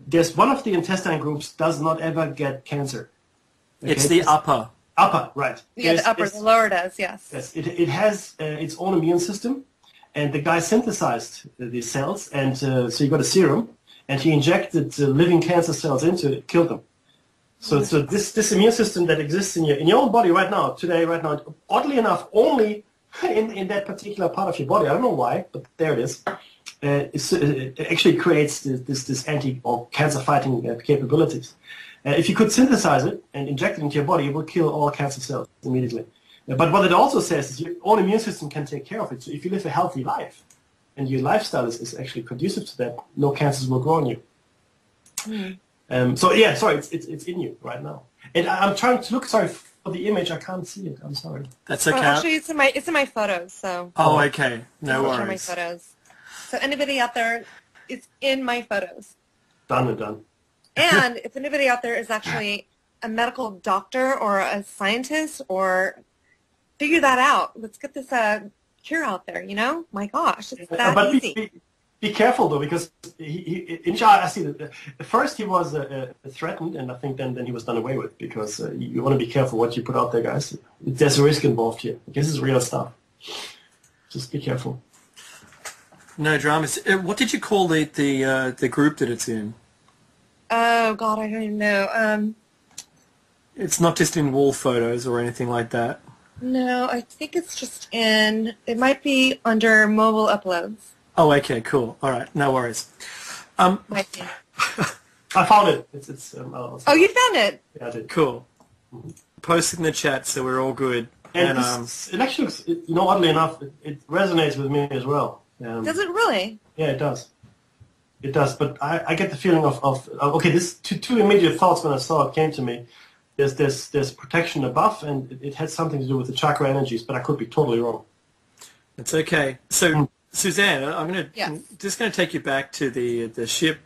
There's one of the intestine groups does not ever get cancer. Okay? It's the upper. Upper, right. Yeah, the upper, the lower does, yes. Yes, it has its own immune system, and the guy synthesized these cells, and so you got a serum, and he injected living cancer cells into it, killed them. So this immune system that exists in your own body right now, oddly enough, only in that particular part of your body, I don't know why, but there it is, it actually creates this anti- or cancer-fighting capabilities. If you could synthesize it and inject it into your body, it will kill all cancer cells immediately. But what it also says is your own immune system can take care of it. So if you live a healthy life, and your lifestyle is actually conducive to that, no cancers will grow on you. So yeah, sorry, it's in you right now. And I'm trying to look. Sorry for the image. I can't see it. I'm sorry. That's Oh, okay. actually, it's in my photos. So. Oh, okay. No I'll share my worries. photos. So anybody out there, it's in my photos. Done and done. And if anybody out there is actually a medical doctor or a scientist, or figure that out. Let's get this cure out there. You know, my gosh, it's that But easy. be careful though, because inshallah, I see that at first he was threatened, and I think then he was done away with, because you want to be careful what you put out there, guys. There's a risk involved here. This is real stuff. Just be careful. No dramas. What did you call the group that it's in? Oh God, I don't even know. It's not just in wall photos or anything like that. No, I think it's just in. It might be under mobile uploads. Oh, okay, cool. All right, no worries. Might be. I found it. Oh, you found it. Yeah, I did. Cool. Post it in the chat so we're all good. And it actually looks, oddly enough, it resonates with me as well. Does it really? Yeah, it does. It does. But I get the feeling of okay, this two immediate thoughts when I saw it came to me. There's protection above, and it had something to do with the chakra energies, but I could be totally wrong. It's okay. So, Suzzanne, I'm just going to take you back to the ship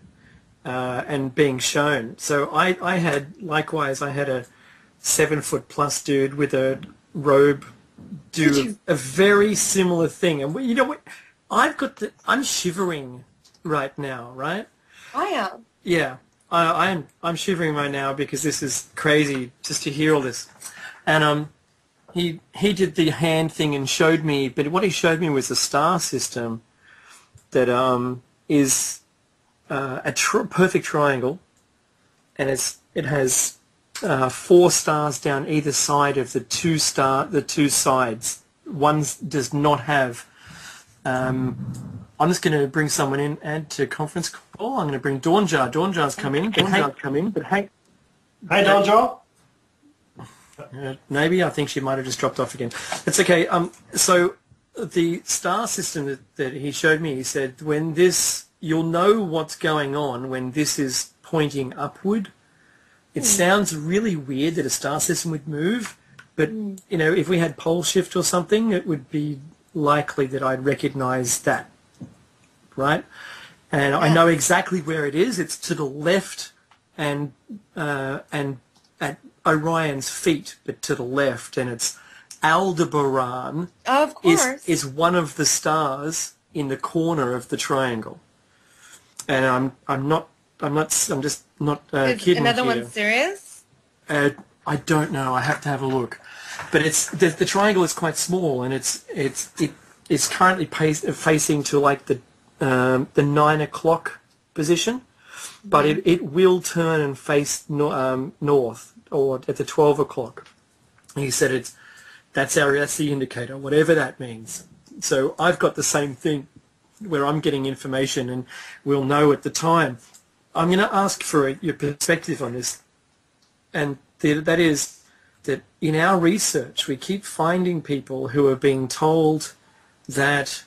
and being shown. So I had a 7-foot plus dude with a robe do a very similar thing, and you know what? I'm shivering right now, right? I am. Yeah, I'm shivering right now because this is crazy just to hear all this. And he did the hand thing and showed me, but what he showed me was a star system that is a perfect triangle, and it has 4 stars down either side of the two sides. One does not have. I'm just going to bring someone in, add to conference call. I'm going to bring Dawnjar. Dawnjar's come in. But hey, Hi, Dawnjar. Maybe I think she might have just dropped off again. It's okay. So the star system that he showed me, he said, when this, you'll know what's going on when this is pointing upward. It sounds really weird that a star system would move, but if we had pole shift or something, it would be likely that I'd recognize that, right? And I know exactly where it is. It's to the left and at Orion's feet, but to the left, and it's Aldebaran. Of course. Is one of the stars in the corner of the triangle, and I'm just not kidding. Another here. one serious? I don't know. I have to have a look. But it's the triangle is quite small, and it's currently facing to like the 9 o'clock position, but it will turn and face north or at the 12 o'clock. And he said that's the indicator, whatever that means. So I've got the same thing where I'm getting information, and we'll know at the time. I'm going to ask for your perspective on this, and that is that in our research we keep finding people who are being told that,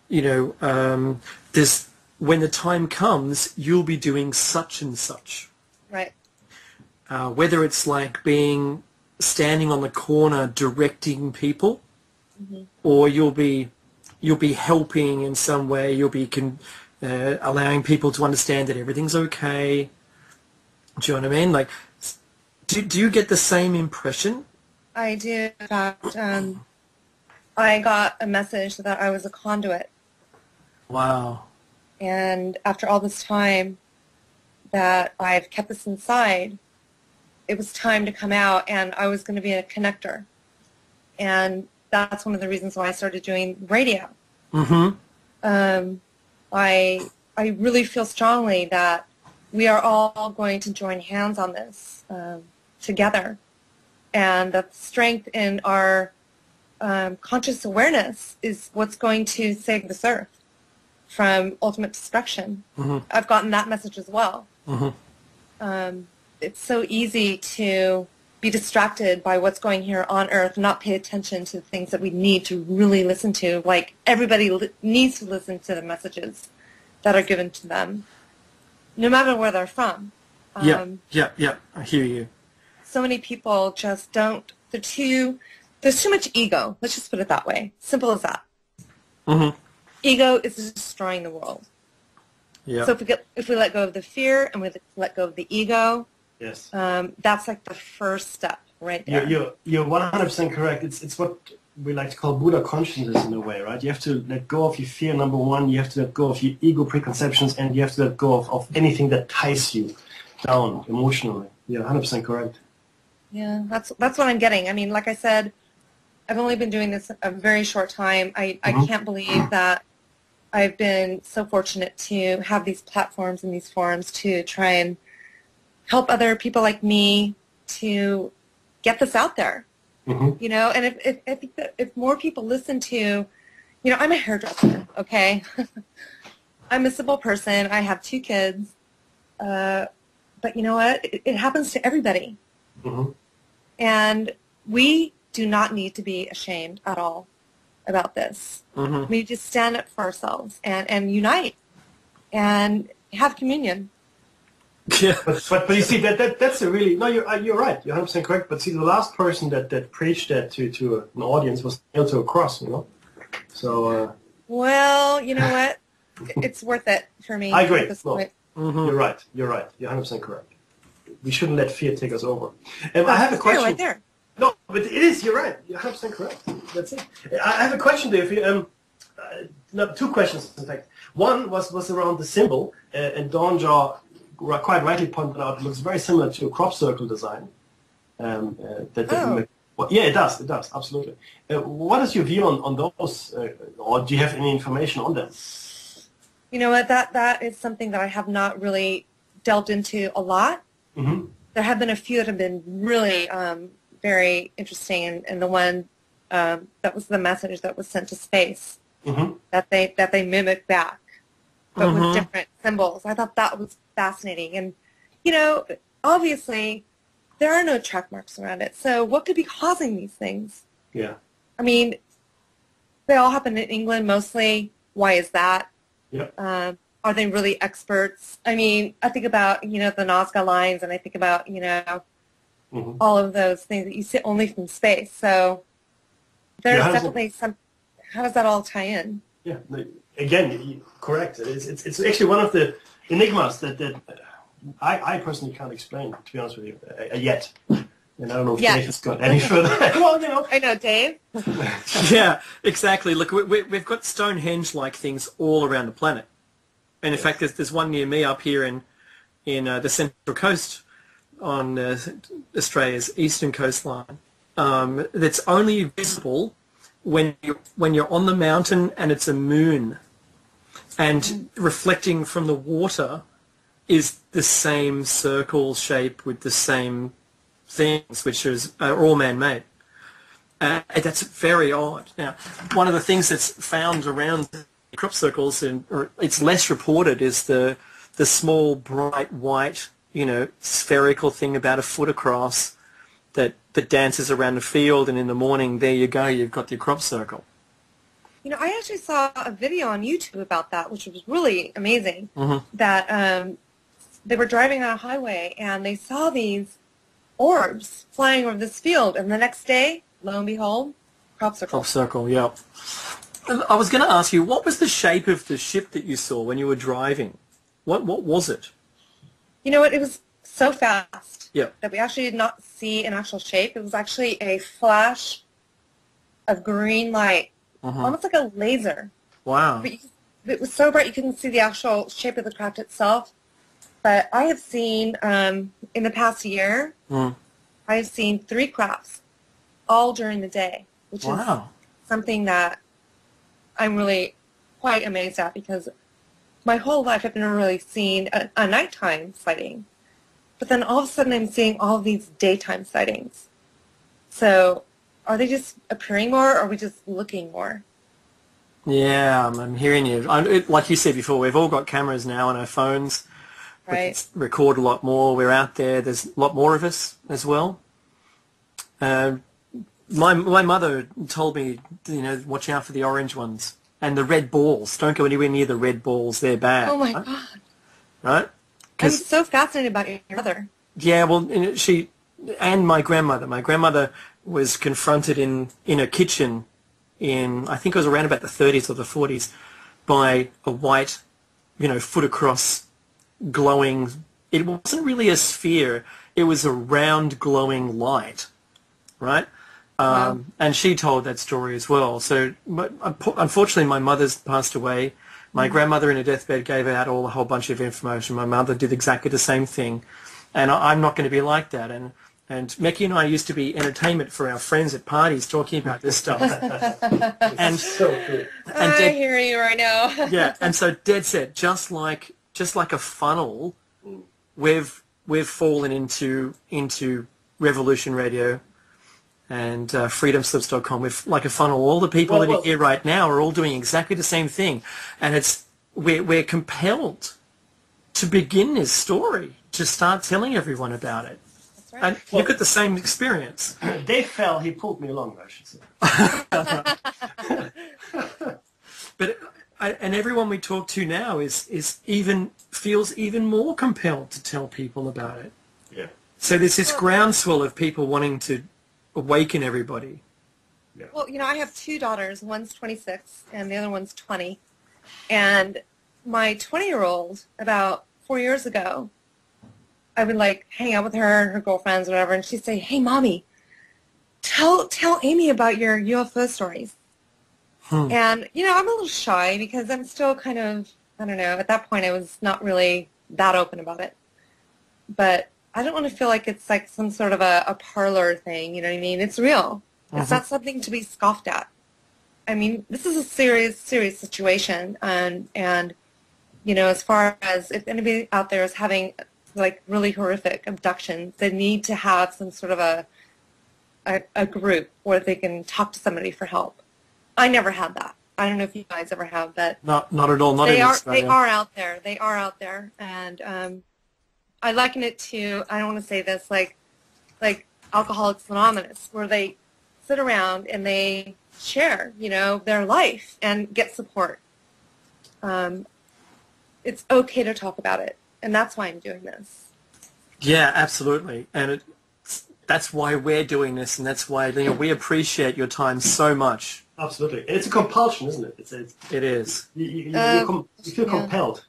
there's, when the time comes, you'll be doing such and such. Right. Whether it's like standing on the corner directing people, or you'll be helping in some way. You'll be allowing people to understand that everything's okay. Do you know what I mean? Like, do you get the same impression? I do. In fact, I got a message that I was a conduit. Wow. And after all this time that I've kept this inside, it was time to come out, and I was going to be a connector. And that's one of the reasons why I started doing radio. I really feel strongly that we are all going to join hands on this together, and that the strength in our conscious awareness is what's going to save this earth from ultimate destruction. I've gotten that message as well. It's so easy to be distracted by what's going here on earth and not pay attention to the things that we need to really listen to. Like, everybody needs to listen to the messages that are given to them, no matter where they're from. Yeah. I hear you. So many people just don't. There's too much ego. Let's just put it that way. Simple as that. Mm-hmm. Ego is destroying the world. Yeah. So if we let go of the fear and we let go of the ego, Yes. That's like the first step right there. You're 100% correct. It's what we like to call Buddha consciousness in a way, right? You have to let go of your fear, number one. You have to let go of your ego preconceptions, and you have to let go of anything that ties you down emotionally. You're 100% correct. Yeah, that's what I'm getting. I mean, like I said, I've only been doing this a very short time. I can't believe that I've been so fortunate to have these platforms and these forums to try and help other people like me to get this out there. Mm-hmm. You know, and if more people listen to, you know, I'm a hairdresser, okay? I'm a simple person. I have 2 kids. But you know what? It happens to everybody. Mm-hmm. And we do not need to be ashamed at all about this. Mm-hmm. We need to stand up for ourselves and unite and have communion. Yeah. But you see that's a really no. You're right. You're 100% correct. But see, the last person that preached that to an audience was nailed to a cross. You know. So. Well, you know what? It's worth it for me. I agree. At this point. You're right. You're 100% correct. We shouldn't let fear take us over. I have a question. Right there. No, but it is. You're right. You're 100% correct. That's it. I have a question there for you. No, 2 questions in fact. One was around the symbol, and Dawn Jaw quite rightly pointed out it looks very similar to a crop circle design. Yeah, it does. It does absolutely. What is your view on those, or do you have any information on them? You know what? That is something that I have not really delved into a lot. Mm-hmm. There have been a few that have been really very interesting, and the one that was the message that was sent to space Mm-hmm. that they mimic back, but with different symbols. I thought that was fascinating, and you know, obviously there are no track marks around it. So what could be causing these things? Yeah. I mean, they all happen in England mostly. Why is that? Yep. Are they really experts? I mean, I think about, you know, the Nazca lines, and I think about, you know, all of those things that you see only from space. So there's definitely some. How does that all tie in? Yeah. Again, correct. It's actually one of the enigmas that I personally can't explain, to be honest with you, yet. And I don't know if Dave has got any further. Well, you know. I know, Dave. Yeah, exactly. Look, we've got Stonehenge-like things all around the planet. And in fact, there's one near me up here in the Central Coast on Australia's eastern coastline that's only visible when you're on the mountain and it's a moon. And reflecting from the water is the same circle shape with the same things, which are all man-made. That's very odd. Now, one of the things that's found around crop circles, or it's less reported, is the small, bright, white, you know, spherical thing about a foot across that dances around the field, and in the morning, there you go, you've got your crop circle. You know, I actually saw a video on YouTube about that, which was really amazing, that they were driving on a highway, and they saw these orbs flying over this field, and the next day, lo and behold, crop circle. Crop circle, yeah. I was going to ask you, what was the shape of the ship that you saw when you were driving? What was it? You know what? It was so fast that we actually did not see an actual shape. It was actually a flash of green light, almost like a laser. Wow. But it was so bright you couldn't see the actual shape of the craft itself. But I have seen, in the past year, I have seen 3 crafts all during the day, which is something that I'm really quite amazed at, because my whole life I've never really seen a nighttime sighting. But then all of a sudden I'm seeing all of these daytime sightings. So are they just appearing more, or are we just looking more? Yeah, I'm hearing you. Like you said before, we've all got cameras now on our phones. Right. We record a lot more. We're out there. There's a lot more of us as well. My mother told me, you know, watch out for the orange ones and the red balls. Don't go anywhere near the red balls. They're bad. Oh, my God. Right? I'm so fascinated about your mother. Yeah, well, she and my grandmother. My grandmother was confronted in a kitchen in, I think it was around about the 30s or the 40s, by a white, foot across glowing. It wasn't really a sphere. It was a round glowing light, right? Wow. And she told that story as well. So, but unfortunately, my mother's passed away. My grandmother in her deathbed gave out a whole bunch of information. My mother did exactly the same thing. And I'm not going to be like that. And Mekki and I used to be entertainment for our friends at parties talking about this stuff. And So good. and I hear you right now. yeah, and so dead set, just like a funnel, we've fallen into Revolution Radio and freedomslips.com. With like a funnel, all the people that are here right now are all doing exactly the same thing, and we're compelled to begin this story, to start telling everyone about it. That's right. And look at the same experience. Dave fell, he pulled me along, I should say. But and everyone we talk to now feels even more compelled to tell people about it. Yeah. So there's this groundswell of people wanting to awaken everybody. Yeah. Well, I have two daughters. One's 26 and the other one's 20. And my 20-year-old, about 4 years ago, I would hang out with her and her girlfriends or whatever, and she'd say, "Hey, Mommy, tell Amy about your UFO stories." And, I'm a little shy because I'm still kind of, I don't know, at that point I was not really that open about it. But I don't want to feel like it's like some sort of a parlor thing, you know what I mean? It's real. It's not something to be scoffed at. I mean, this is a serious, serious situation. And as far as if anybody out there is having, really horrific abductions, they need to have some sort of a group where they can talk to somebody for help. I never had that. I don't know if you guys ever have, but Not at all. Not in Australia. They are out there. They are out there, and I liken it to, I don't want to say this, like Alcoholics Anonymous, where they sit around and they share, their life and get support. It's okay to talk about it, and that's why I'm doing this. Yeah, absolutely. And that's why we're doing this, and that's why we appreciate your time so much. Absolutely. It's a compulsion, isn't it? It is. You feel compelled,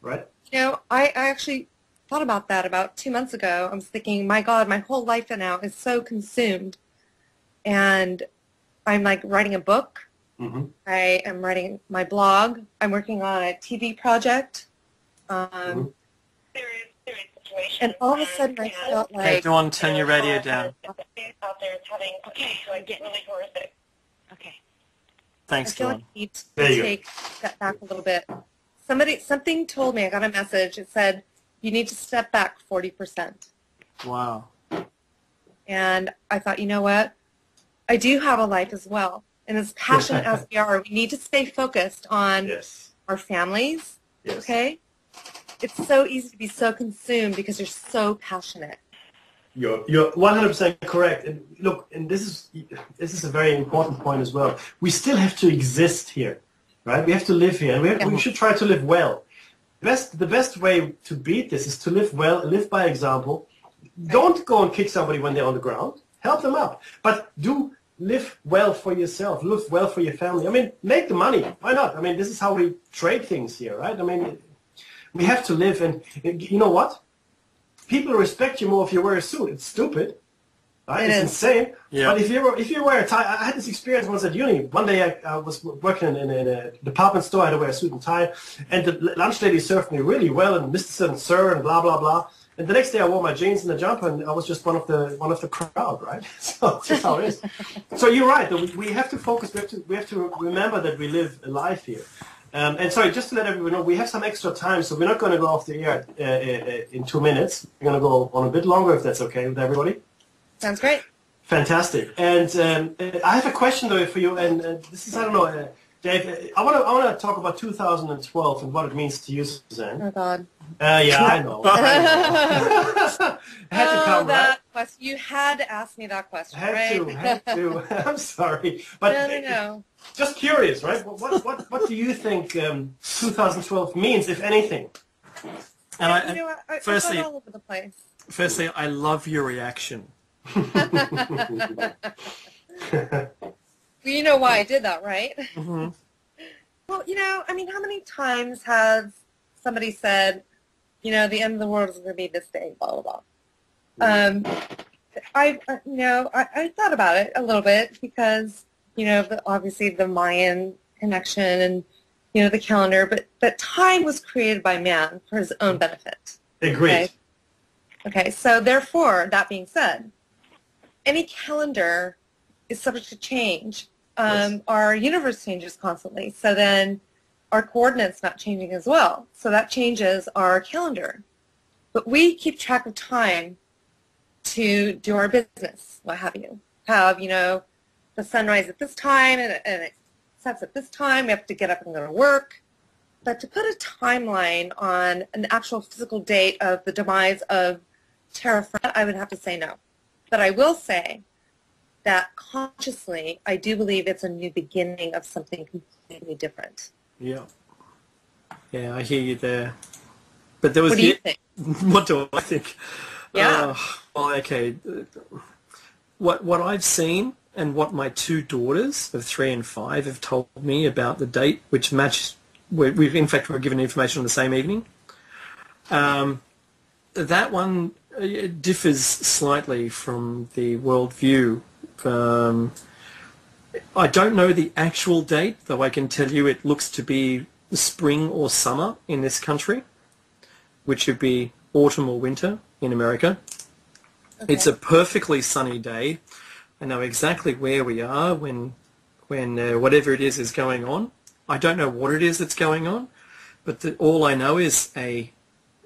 right? I actually thought about that about 2 months ago. I was thinking, my God, my whole life now is so consumed. And I'm writing a book. Mm-hmm. I am writing my blog. I'm working on a TV project. Serious situation. And all of a sudden I felt like... Okay, go on, turn your radio down. Out there is having, so I get really horrific. Okay. Thanks, I feel like Dawn. I need to take that back a little bit. Something told me, I got a message, it said, you need to step back 40%. Wow. And I thought, you know what? I do have a life as well. And as passionate as we are, we need to stay focused on our families, okay? It's so easy to be so consumed because you're so passionate. You're 100% correct. And look, and this is a very important point as well. We still have to exist here, right? We have to live here, and we should try to live well. The best way to beat this is to live well, live by example. Don't go and kick somebody when they're on the ground. Help them up, but do live well for yourself. Live well for your family. I mean, make the money. Why not? I mean, this is how we trade things here, right? I mean, we have to live, and you know what? People respect you more if you wear a suit. It's stupid, right? It's insane. Yeah. But if you wear a tie, I had this experience once at uni. One day I was working in a department store. I had to wear a suit and tie, and the lunch lady served me really well, and Mr. and Sir and blah blah blah. And the next day I wore my jeans and a jumper, and I was just one of the crowd, right? So that's just how it is. So you're right. We have to focus. We have to remember that we live a life here. And sorry, just to let everyone know, we have some extra time, so we're not going to go off the air in 2 minutes. We're going to go on a bit longer, if that's okay with everybody. Sounds great. Fantastic. And I have a question though for you, and this is, I don't know, Dave. I want to talk about 2012 and what it means to you, Suzzanne. Oh God. Yeah, I know. Had to come, right? You had to ask me that question, Had to. I'm sorry, but No. Just curious, right? What do you think 2012 means, if anything? And I firstly, got all over the place. Firstly, I love your reaction. You know why I did that, right? Mm-hmm. Well, I mean, how many times has somebody said, the end of the world is going to be this day, blah, blah, blah. I thought about it a little bit because, obviously the Mayan connection and, the calendar, but time was created by man for his own benefit. Agreed. Okay, so therefore, that being said, any calendar is subject to change. Yes. Our universe changes constantly, so then our coordinates not changing as well. So that changes our calendar. But we keep track of time to do our business, what have you. The sunrise at this time and it sets at this time. We have to get up and go to work. But to put a timeline on an actual physical date of the demise of Terra Firma, I would have to say no. But I will say that consciously, I do believe it's a new beginning of something completely different. Yeah. Yeah, I hear you there. But there was. What do you think? What do I think? Yeah. Well, okay. What I've seen and what my two daughters of 3 and 5 have told me about the date, which matched. We in fact were given information on the same evening. That one differs slightly from the worldview. I don't know the actual date, though I can tell you it looks to be spring or summer in this country, which would be autumn or winter in America. Okay. It's a perfectly sunny day. I know exactly where we are when whatever it is going on. I don't know what it is that's going on, but all I know is an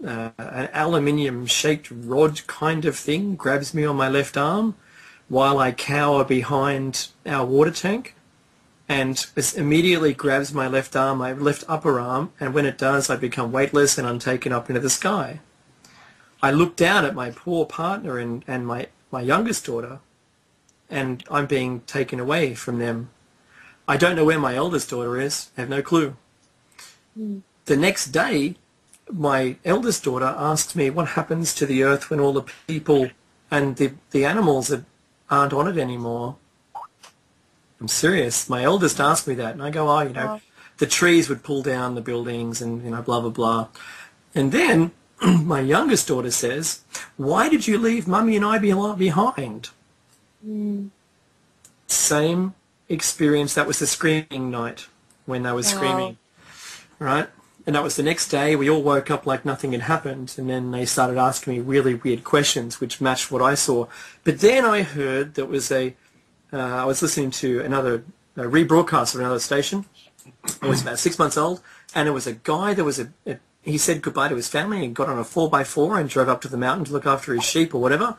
aluminium-shaped rod kind of thing grabs me on my left arm while I cower behind our water tank, and it immediately grabs my left arm, my left upper arm, and when it does, I become weightless and I'm taken up into the sky. I look down at my poor partner and my youngest daughter, and I'm being taken away from them. I don't know where my eldest daughter is. I have no clue. The next day, my eldest daughter asks me what happens to the earth when all the people and the animals aren't on it anymore. I'm serious. My eldest asked me that, and I go, the trees would pull down the buildings and, blah, blah, blah. And then my youngest daughter says, why did you leave Mummy and I behind? Same experience. That was the screaming night when they were screaming, right? And that was the next day. We all woke up like nothing had happened, and then they started asking me really weird questions which matched what I saw. But then I heard there was I was listening to another rebroadcast of another station. I was about 6 months old, and it was a guy that he said goodbye to his family and got on a 4x4 and drove up to the mountain to look after his sheep or whatever.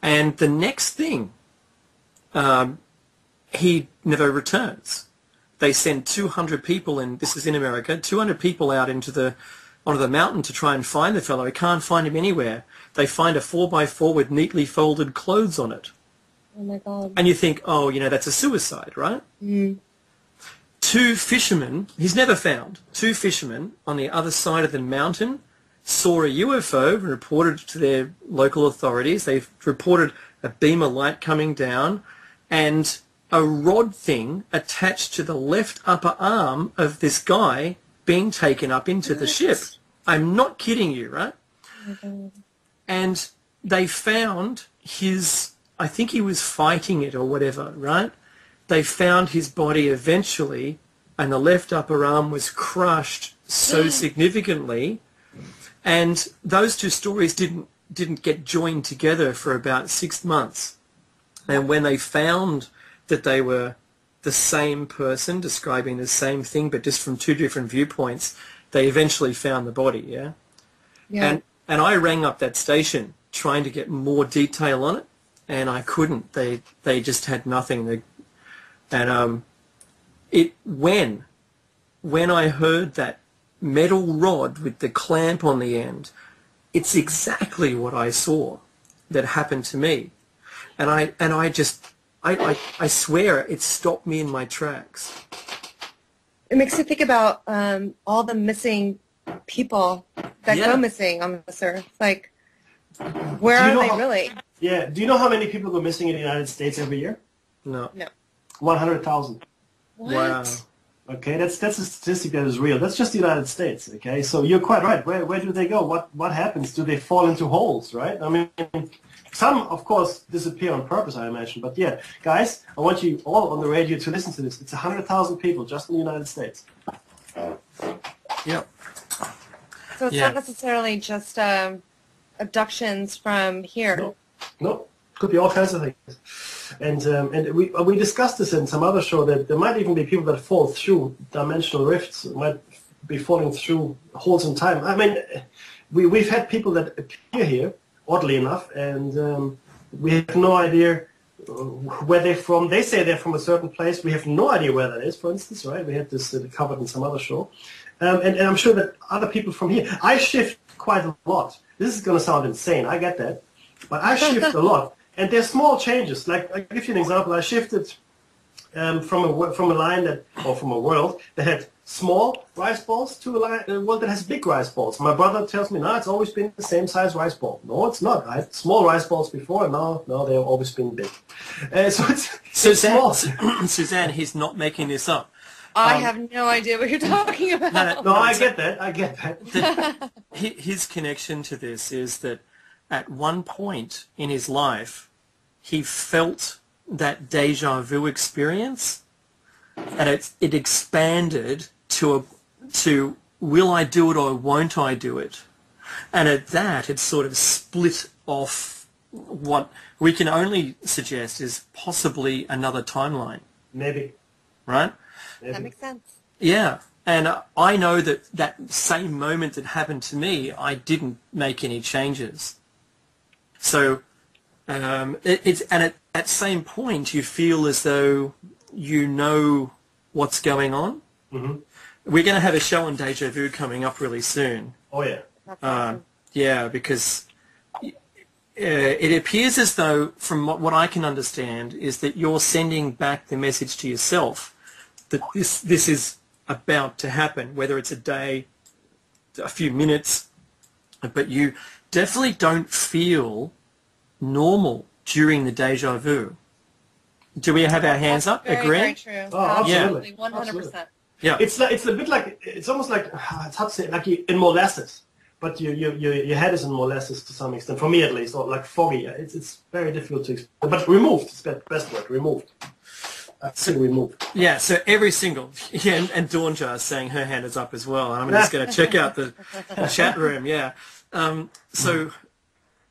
And the next thing, he never returns. They send 200 people, and this is in America, 200 people out onto the mountain to try and find the fellow. They can't find him anywhere. They find a 4x4 with neatly folded clothes on it. Oh my God. And you think, that's a suicide, right? Two fishermen, he's never found, 2 fishermen on the other side of the mountain saw a UFO and reported to their local authorities. They've reported a beam of light coming down and a rod thing attached to the left upper arm of this guy being taken up into the ship. I'm not kidding you, right? And they found I think he was fighting it or whatever, right? They found his body eventually, and the left upper arm was crushed so significantly. And those two stories didn't get joined together for about 6 months. And when they found that they were the same person describing the same thing, but just from 2 different viewpoints, they eventually found the body, yeah? And I rang up that station trying to get more detail on it, and I couldn't. They just had nothing. When I heard that metal rod with the clamp on the end, it's exactly what I saw that happened to me. And I swear it stopped me in my tracks. It makes you think about all the missing people that Yeah. go missing on this earth. Like, where Do you are know they how- really? Yeah. Do you know how many people go missing in the United States every year? No. No. 100,000. What? Wow. Okay, that's a statistic that is real. That's just the United States. Okay, so you're quite right. Where do they go? What happens? Do they fall into holes? Right? I mean, some of course disappear on purpose, I imagine. But yeah, guys, I want you all on the radio to listen to this. It's 100,000 people just in the United States. Yep. So it's Yeah. not necessarily just abductions from here. No, could be all kinds of things. And we discussed this in some other show that there might even be people that fall through dimensional rifts, might be falling through holes in time. I mean, we've had people that appear here, oddly enough, and we have no idea where they're from. They say they're from a certain place. We have no idea where that is, for instance, right? We had this covered in some other show. And I'm sure that other people from here, I shift quite a lot. This is going to sound insane, I get that, but I shift a lot. And there's small changes. Like, I'll give you an example. I shifted from a line that, or from a world that had small rice balls to a world that has big rice balls. My brother tells me, no, it's always been the same size rice ball. No, it's not. I had small rice balls before, and now they've always been big. So it's small. Suzzanne, he's not making this up. I have no idea what you're talking about. No, I get that. His connection to this is that at one point in his life, he felt that deja vu experience, and it expanded to will I do it or won't I do it? And at that, it sort of split off what we can only suggest is possibly another timeline. Maybe. Right? Maybe. That makes sense. Yeah. And I know that same moment that happened to me, I didn't make any changes. So at same point, you feel as though you know what's going on. Mm-hmm. We're going to have a show on deja vu coming up really soon. Oh, yeah. That's awesome. Yeah, because it appears as though, from what I can understand, is that you're sending back the message to yourself that this is about to happen, whether it's a day, a few minutes, but you definitely don't feel normal during the deja vu. Do we have our hands up? Very, Agree? very true. Oh, Absolutely. absolutely. 100%. Yeah. It's a bit like, it's almost like, it's hard to say, like in molasses. But your head is in molasses to some extent, for me at least, or like foggy. It's very difficult to explain. But removed, it's the best word, removed. Removed. Yeah, so every single, and Dawn Jar saying her hand is up as well. And I'm just going to check out the chat room, yeah. So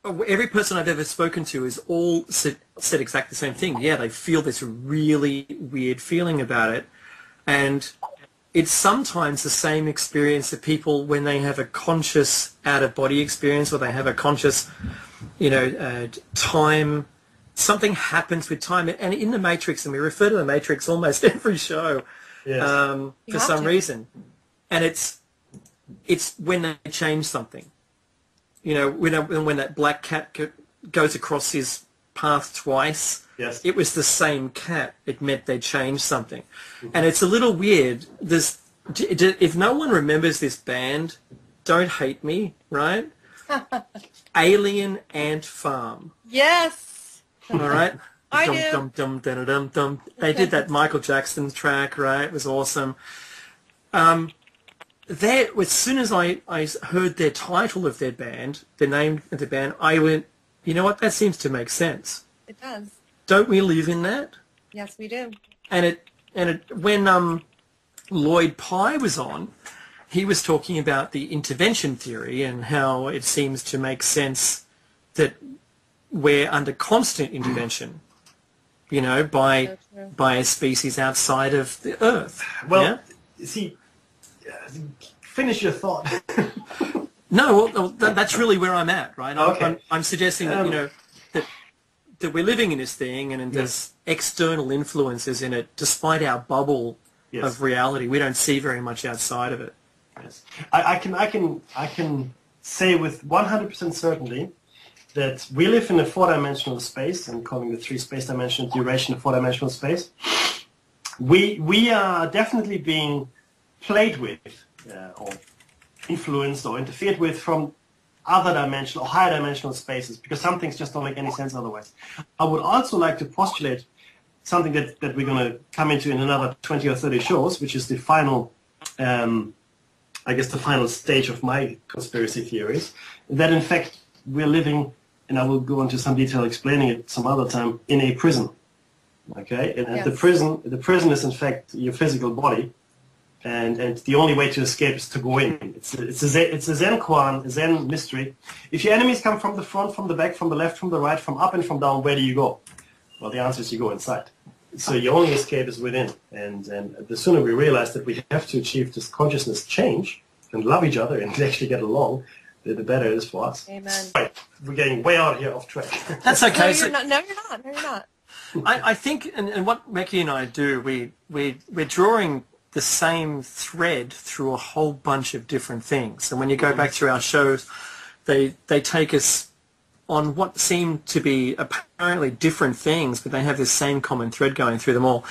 every person I've ever spoken to has all said exactly the same thing. Yeah, they feel this really weird feeling about it. And it's sometimes the same experience that people, when they have a conscious out-of-body experience, or they have a conscious, time, something happens with time. And in the Matrix, and we refer to the Matrix almost every show, Yes. for some reason. And it's when they change something. When that black cat goes across his path twice, Yes. it was the same cat. It meant they changed something. And it's a little weird. If no one remembers this band, don't hate me, right? Alien Ant Farm. Yes. All right? I Dum, do. dum, dum, dum, dum, dum. They did that Michael Jackson track, right? It was awesome. As soon as I heard their title of their band, the name of the band, I went, you know what? That seems to make sense. It does. Don't we live in that? Yes, we do. And when Lloyd Pye was on, he was talking about the intervention theory and how it seems to make sense that we're under constant intervention, by a species outside of the Earth. Well, see, finish your thought. No, well, that's really where I'm at, right? Okay. I'm suggesting that, that we're living in this thing, and there's external influences in it, despite our bubble of reality. We don't see very much outside of it. Yes. I can say with 100% certainty that we live in a four-dimensional space, and calling the three space-dimensional duration a four-dimensional space. We are definitely being played with, or influenced or interfered with from other dimensional or higher dimensional spaces, because some things just don't make any sense otherwise. I would also like to postulate something that we're going to come into in another 20 or 30 shows, which is the final, I guess the final stage of my conspiracy theories, that in fact we're living, and I will go into some detail explaining it some other time, in a prison. Okay, and Yes. the prison is in fact your physical body, and the only way to escape is to go in. It's a Zen koan, a Zen mystery. If your enemies come from the front, from the back, from the left, from the right, from up and from down, where do you go? Well, the answer is you go inside. So your only escape is within, and the sooner we realize that we have to achieve this consciousness change and love each other and actually get along, the better it is for us. Amen. Right, we're getting way out here off track. That's okay. No, you're not. No, you're not. No, you're not. I think, and what Becky and I do, we're drawing the same thread through a whole bunch of different things. And when you go back through our shows, they take us on what seem to be apparently different things, but they have this same common thread going through them all.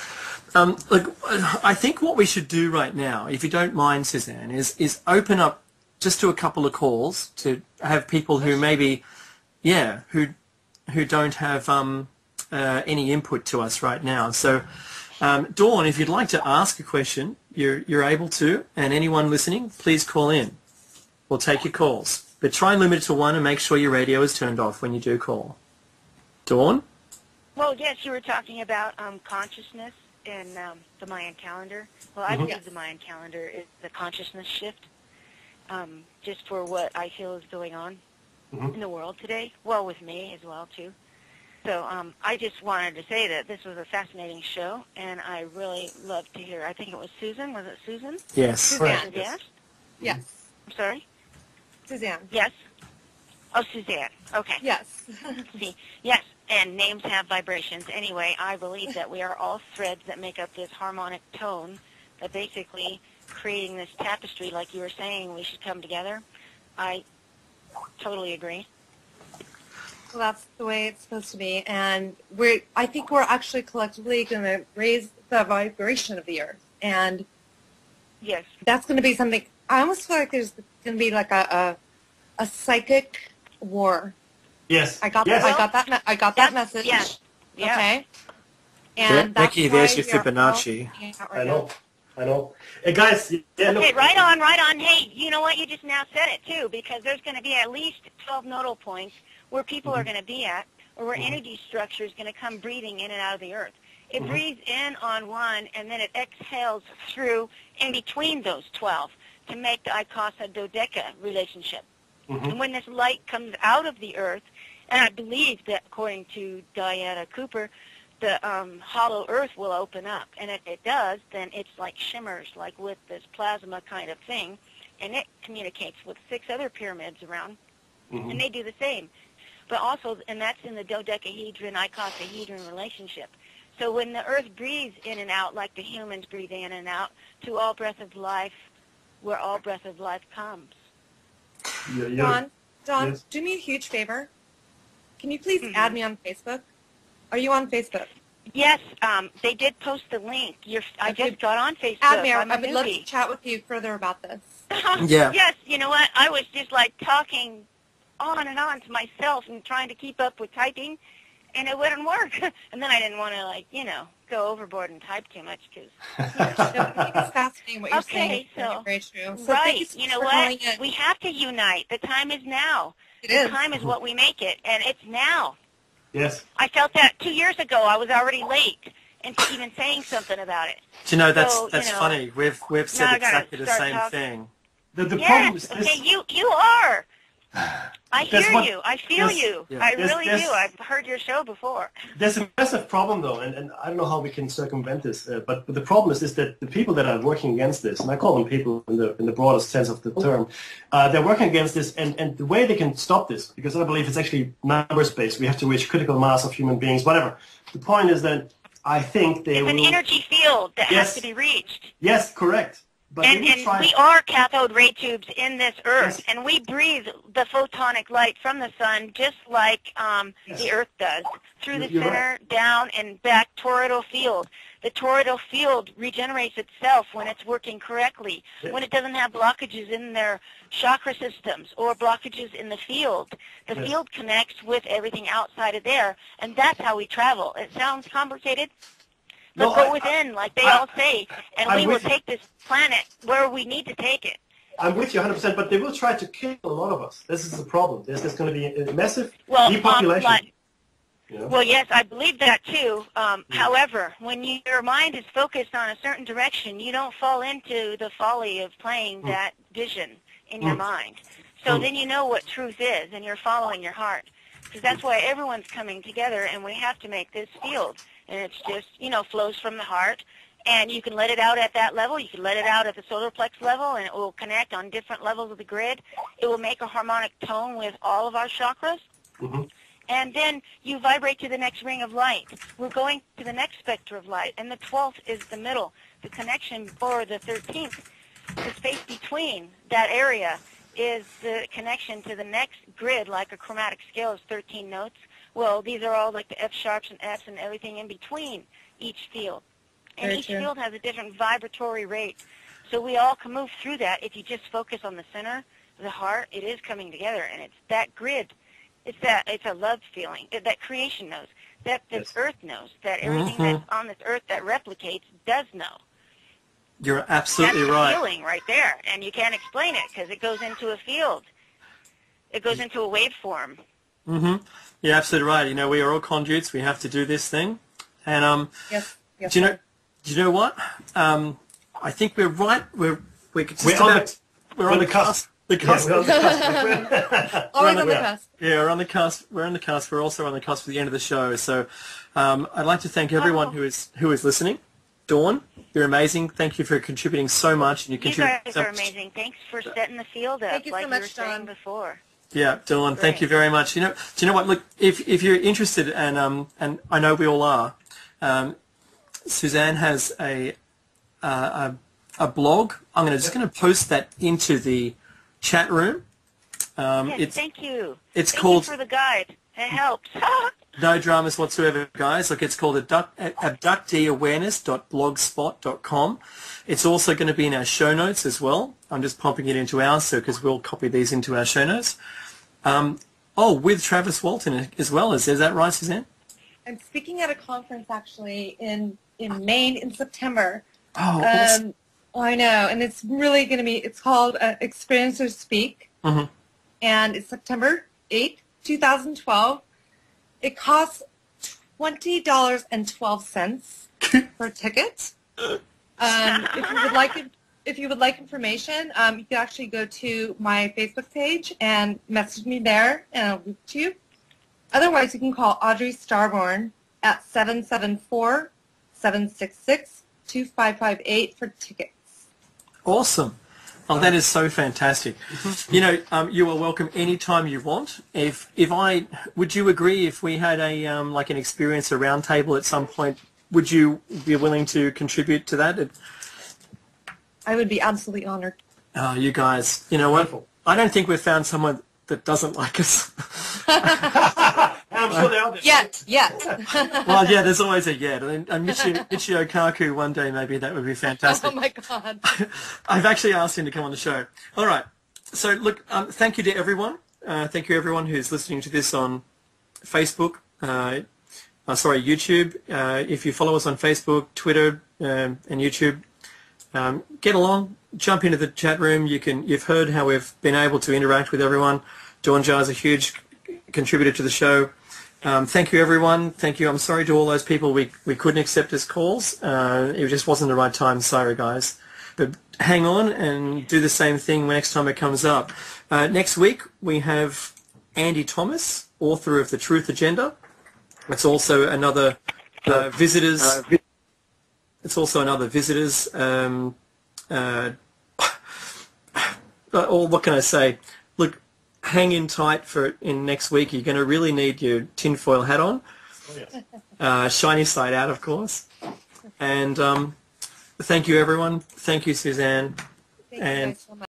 Look, I think what we should do right now, if you don't mind, Suzzanne, is open up just to a couple of calls to have people who maybe, who don't have any input to us right now. So, Dawn, if you'd like to ask a question, you're able to, and anyone listening, please call in. We'll take your calls. But try and limit it to one and make sure your radio is turned off when you do call. Dawn? Well, yes, you were talking about consciousness in the Mayan calendar. Well, I believe the Mayan calendar is the consciousness shift, just for what I feel is going on in the world today. Well, with me as well, too. So I just wanted to say that this was a fascinating show, and I really loved to hear. I think it was Susan. Was it Susan? Yes. Suzzanne. Yes. Yes. I'm sorry? Suzzanne. Yes. Oh, Suzzanne. Okay. Yes. See, yes, and names have vibrations. Anyway, I believe that we are all threads that make up this harmonic tone that basically creating this tapestry, like you were saying, we should come together. I totally agree. Well, that's the way it's supposed to be, and I think we're actually collectively going to raise the vibration of the earth, and Yes. that's going to be something. I almost feel like there's going to be like a psychic war. Yes. I got yes. I got that message. Yes. Yeah. Okay. And that's Becky, there's why your we are all Fibonacci. hanging out I right know. I know. Hey, guys, yeah, Okay, look. right on, right on. Hey, you know what? You just now said it, too, because there's going to be at least 12 nodal points where people are going to be at, or where energy structure is going to come breathing in and out of the earth. It breathes in on one, and then it exhales through in between those 12 to make the Icasa-Dodeca relationship. And when this light comes out of the earth, and I believe that according to Diana Cooper, the hollow earth will open up. And if it does, then it's like shimmers, like with this plasma kind of thing, and it communicates with 6 other pyramids around, and they do the same. But also, and that's in the dodecahedron, icosahedron relationship. So when the earth breathes in and out like the humans breathe in and out, to all breath of life, where all breath of life comes. Dawn, Yes. do me a huge favor. Can you please add me on Facebook? Are you on Facebook? Yes, they did post the link. I Okay. just got on Facebook. Add me. I'm a I would love to newbie. chat with you further about this. Yeah. Yes, you know what? I was just like talking on and on to myself and trying to keep up with typing, and it wouldn't work. And then I didn't want to, go overboard and type too much because. I think it's fascinating what you're saying. Okay, It's so very true. So thank you right, so you much know for what? calling in. We have to unite. The time is now. It The is. time is what we make it, and it's now. Yes. I felt that 2 years ago. I was already late into even saying something about it. Do you know, that's So, funny. We've now said I gotta exactly the start same talking. thing. The problem is Yes, this. okay, you are. I That's hear what- you. I feel yes, you. yeah. I Yes, really yes. do. I've heard your show before. There's a massive problem, though, and I don't know how we can circumvent this. But the problem is that the people that are working against this, and I call them people in the broadest sense of the term, they're working against this, and the way they can stop this, because I believe it's actually numbers based. We have to reach critical mass of human beings, whatever. The point is that I think they It's an will. energy field that Yes. has to be reached. Yes, correct. But And, they will try. we are cathode ray tubes in this earth, Yes. and we breathe the photonic light from the sun just like Yes. the earth does, through the You're center, down, and back toroidal field. The toroidal field regenerates itself when it's working correctly, when it doesn't have blockages in their chakra systems or blockages in the field. The field connects with everything outside of there, and that's how we travel. It sounds complicated, but go within, like they all say, and we will take this planet where we need to take it. I'm with you 100%, but they will try to kill a lot of us. This is the problem. There's going to be a massive depopulation. Well, yes, I believe that too. However, when your mind is focused on a certain direction, you don't fall into the folly of playing that vision in your mind. So then you know what truth is, and you're following your heart. Because that's why everyone's coming together, and we have to make this field. And it's just, flows from the heart. And you can let it out at that level. You can let it out at the solar plex level, and it will connect on different levels of the grid. It will make a harmonic tone with all of our chakras. And then you vibrate to the next ring of light. We're going to the next spectra of light, and the 12th is the middle. The connection, or the 13th, the space between that area is the connection to the next grid, like a chromatic scale is 13 notes. Well, these are all like the F sharps and Fs and everything in between each field. And each field has a different vibratory rate. So we all can move through that if you just focus on the center, the heart. It is coming together, and it's that grid. It's a love feeling that creation knows, that the earth knows, that everything that's on this earth that replicates does know. You're absolutely That's right. That's feeling right there, and you can't explain it because it goes into a field. It goes into a waveform. You're absolutely right. We are all conduits. We have to do this thing. And do you know what? I think we're right. We're on the cusp. The cusp. Always on the cusp. Yeah, we're on the cusp. We're on the cusp. We're also on the cusp of the end of the show. So I'd like to thank everyone who is listening. Dawn, you're amazing. Thank you for contributing so much. And you guys are amazing. Thanks for setting the field up, thank you like so you much, were saying Dawn. before. Yeah, Dawn, thank you very much. Do you know what? Look, if you're interested, and I know we all are, Suzzanne has a blog. I'm just going to post that into the chat room. Yes, thank you. It's thank called you for the guide. It helps. No dramas whatsoever, guys. Look, it's called abducteeawareness.blogspot.com. It's also going to be in our show notes as well. I'm just popping it into ours because we'll copy these into our show notes. With Travis Walton as well. Is that right, Suzzanne? I'm speaking at a conference actually in Maine in September. Oh, awesome. I know, and it's really going to be, it's called Experiencers Speak, and it's September 8th, 2012. It costs $20.12 per ticket. If you would like information, you can actually go to my Facebook page and message me there, and I'll reach you. Otherwise, you can call Audrey Starborn at 774-766-2558 for tickets. Awesome. Oh, that is so fantastic. You are welcome anytime you want. Would you agree if we had an experience, a roundtable at some point, would you be willing to contribute to that? I would be absolutely honored. Oh, you guys, you know what? I don't think we've found someone that doesn't like us. I'm sure they are. Yet. Well, yeah, there's always a yet. And Michio Kaku, one day maybe that would be fantastic. Oh, my God. I've actually asked him to come on the show. All right. So, look, thank you to everyone. Thank you, everyone who's listening to this on Facebook. YouTube. If you follow us on Facebook, Twitter, and YouTube, get along. Jump into the chat room. You've heard how we've been able to interact with everyone. Dawn Jar is a huge contributor to the show. Thank you, everyone. Thank you. I'm sorry to all those people we couldn't accept as calls. It just wasn't the right time. Sorry, guys. But hang on and do the same thing next time it comes up. Next week, we have Andy Thomas, author of The Truth Agenda. It's also another visitors. It's also another visitors. What can I say? Look, hang in tight in next week. You're going to really need your tinfoil hat on. Oh, yes. Shiny side out, of course. And thank you, everyone. Thank you, Suzzanne. Thank you guys so much.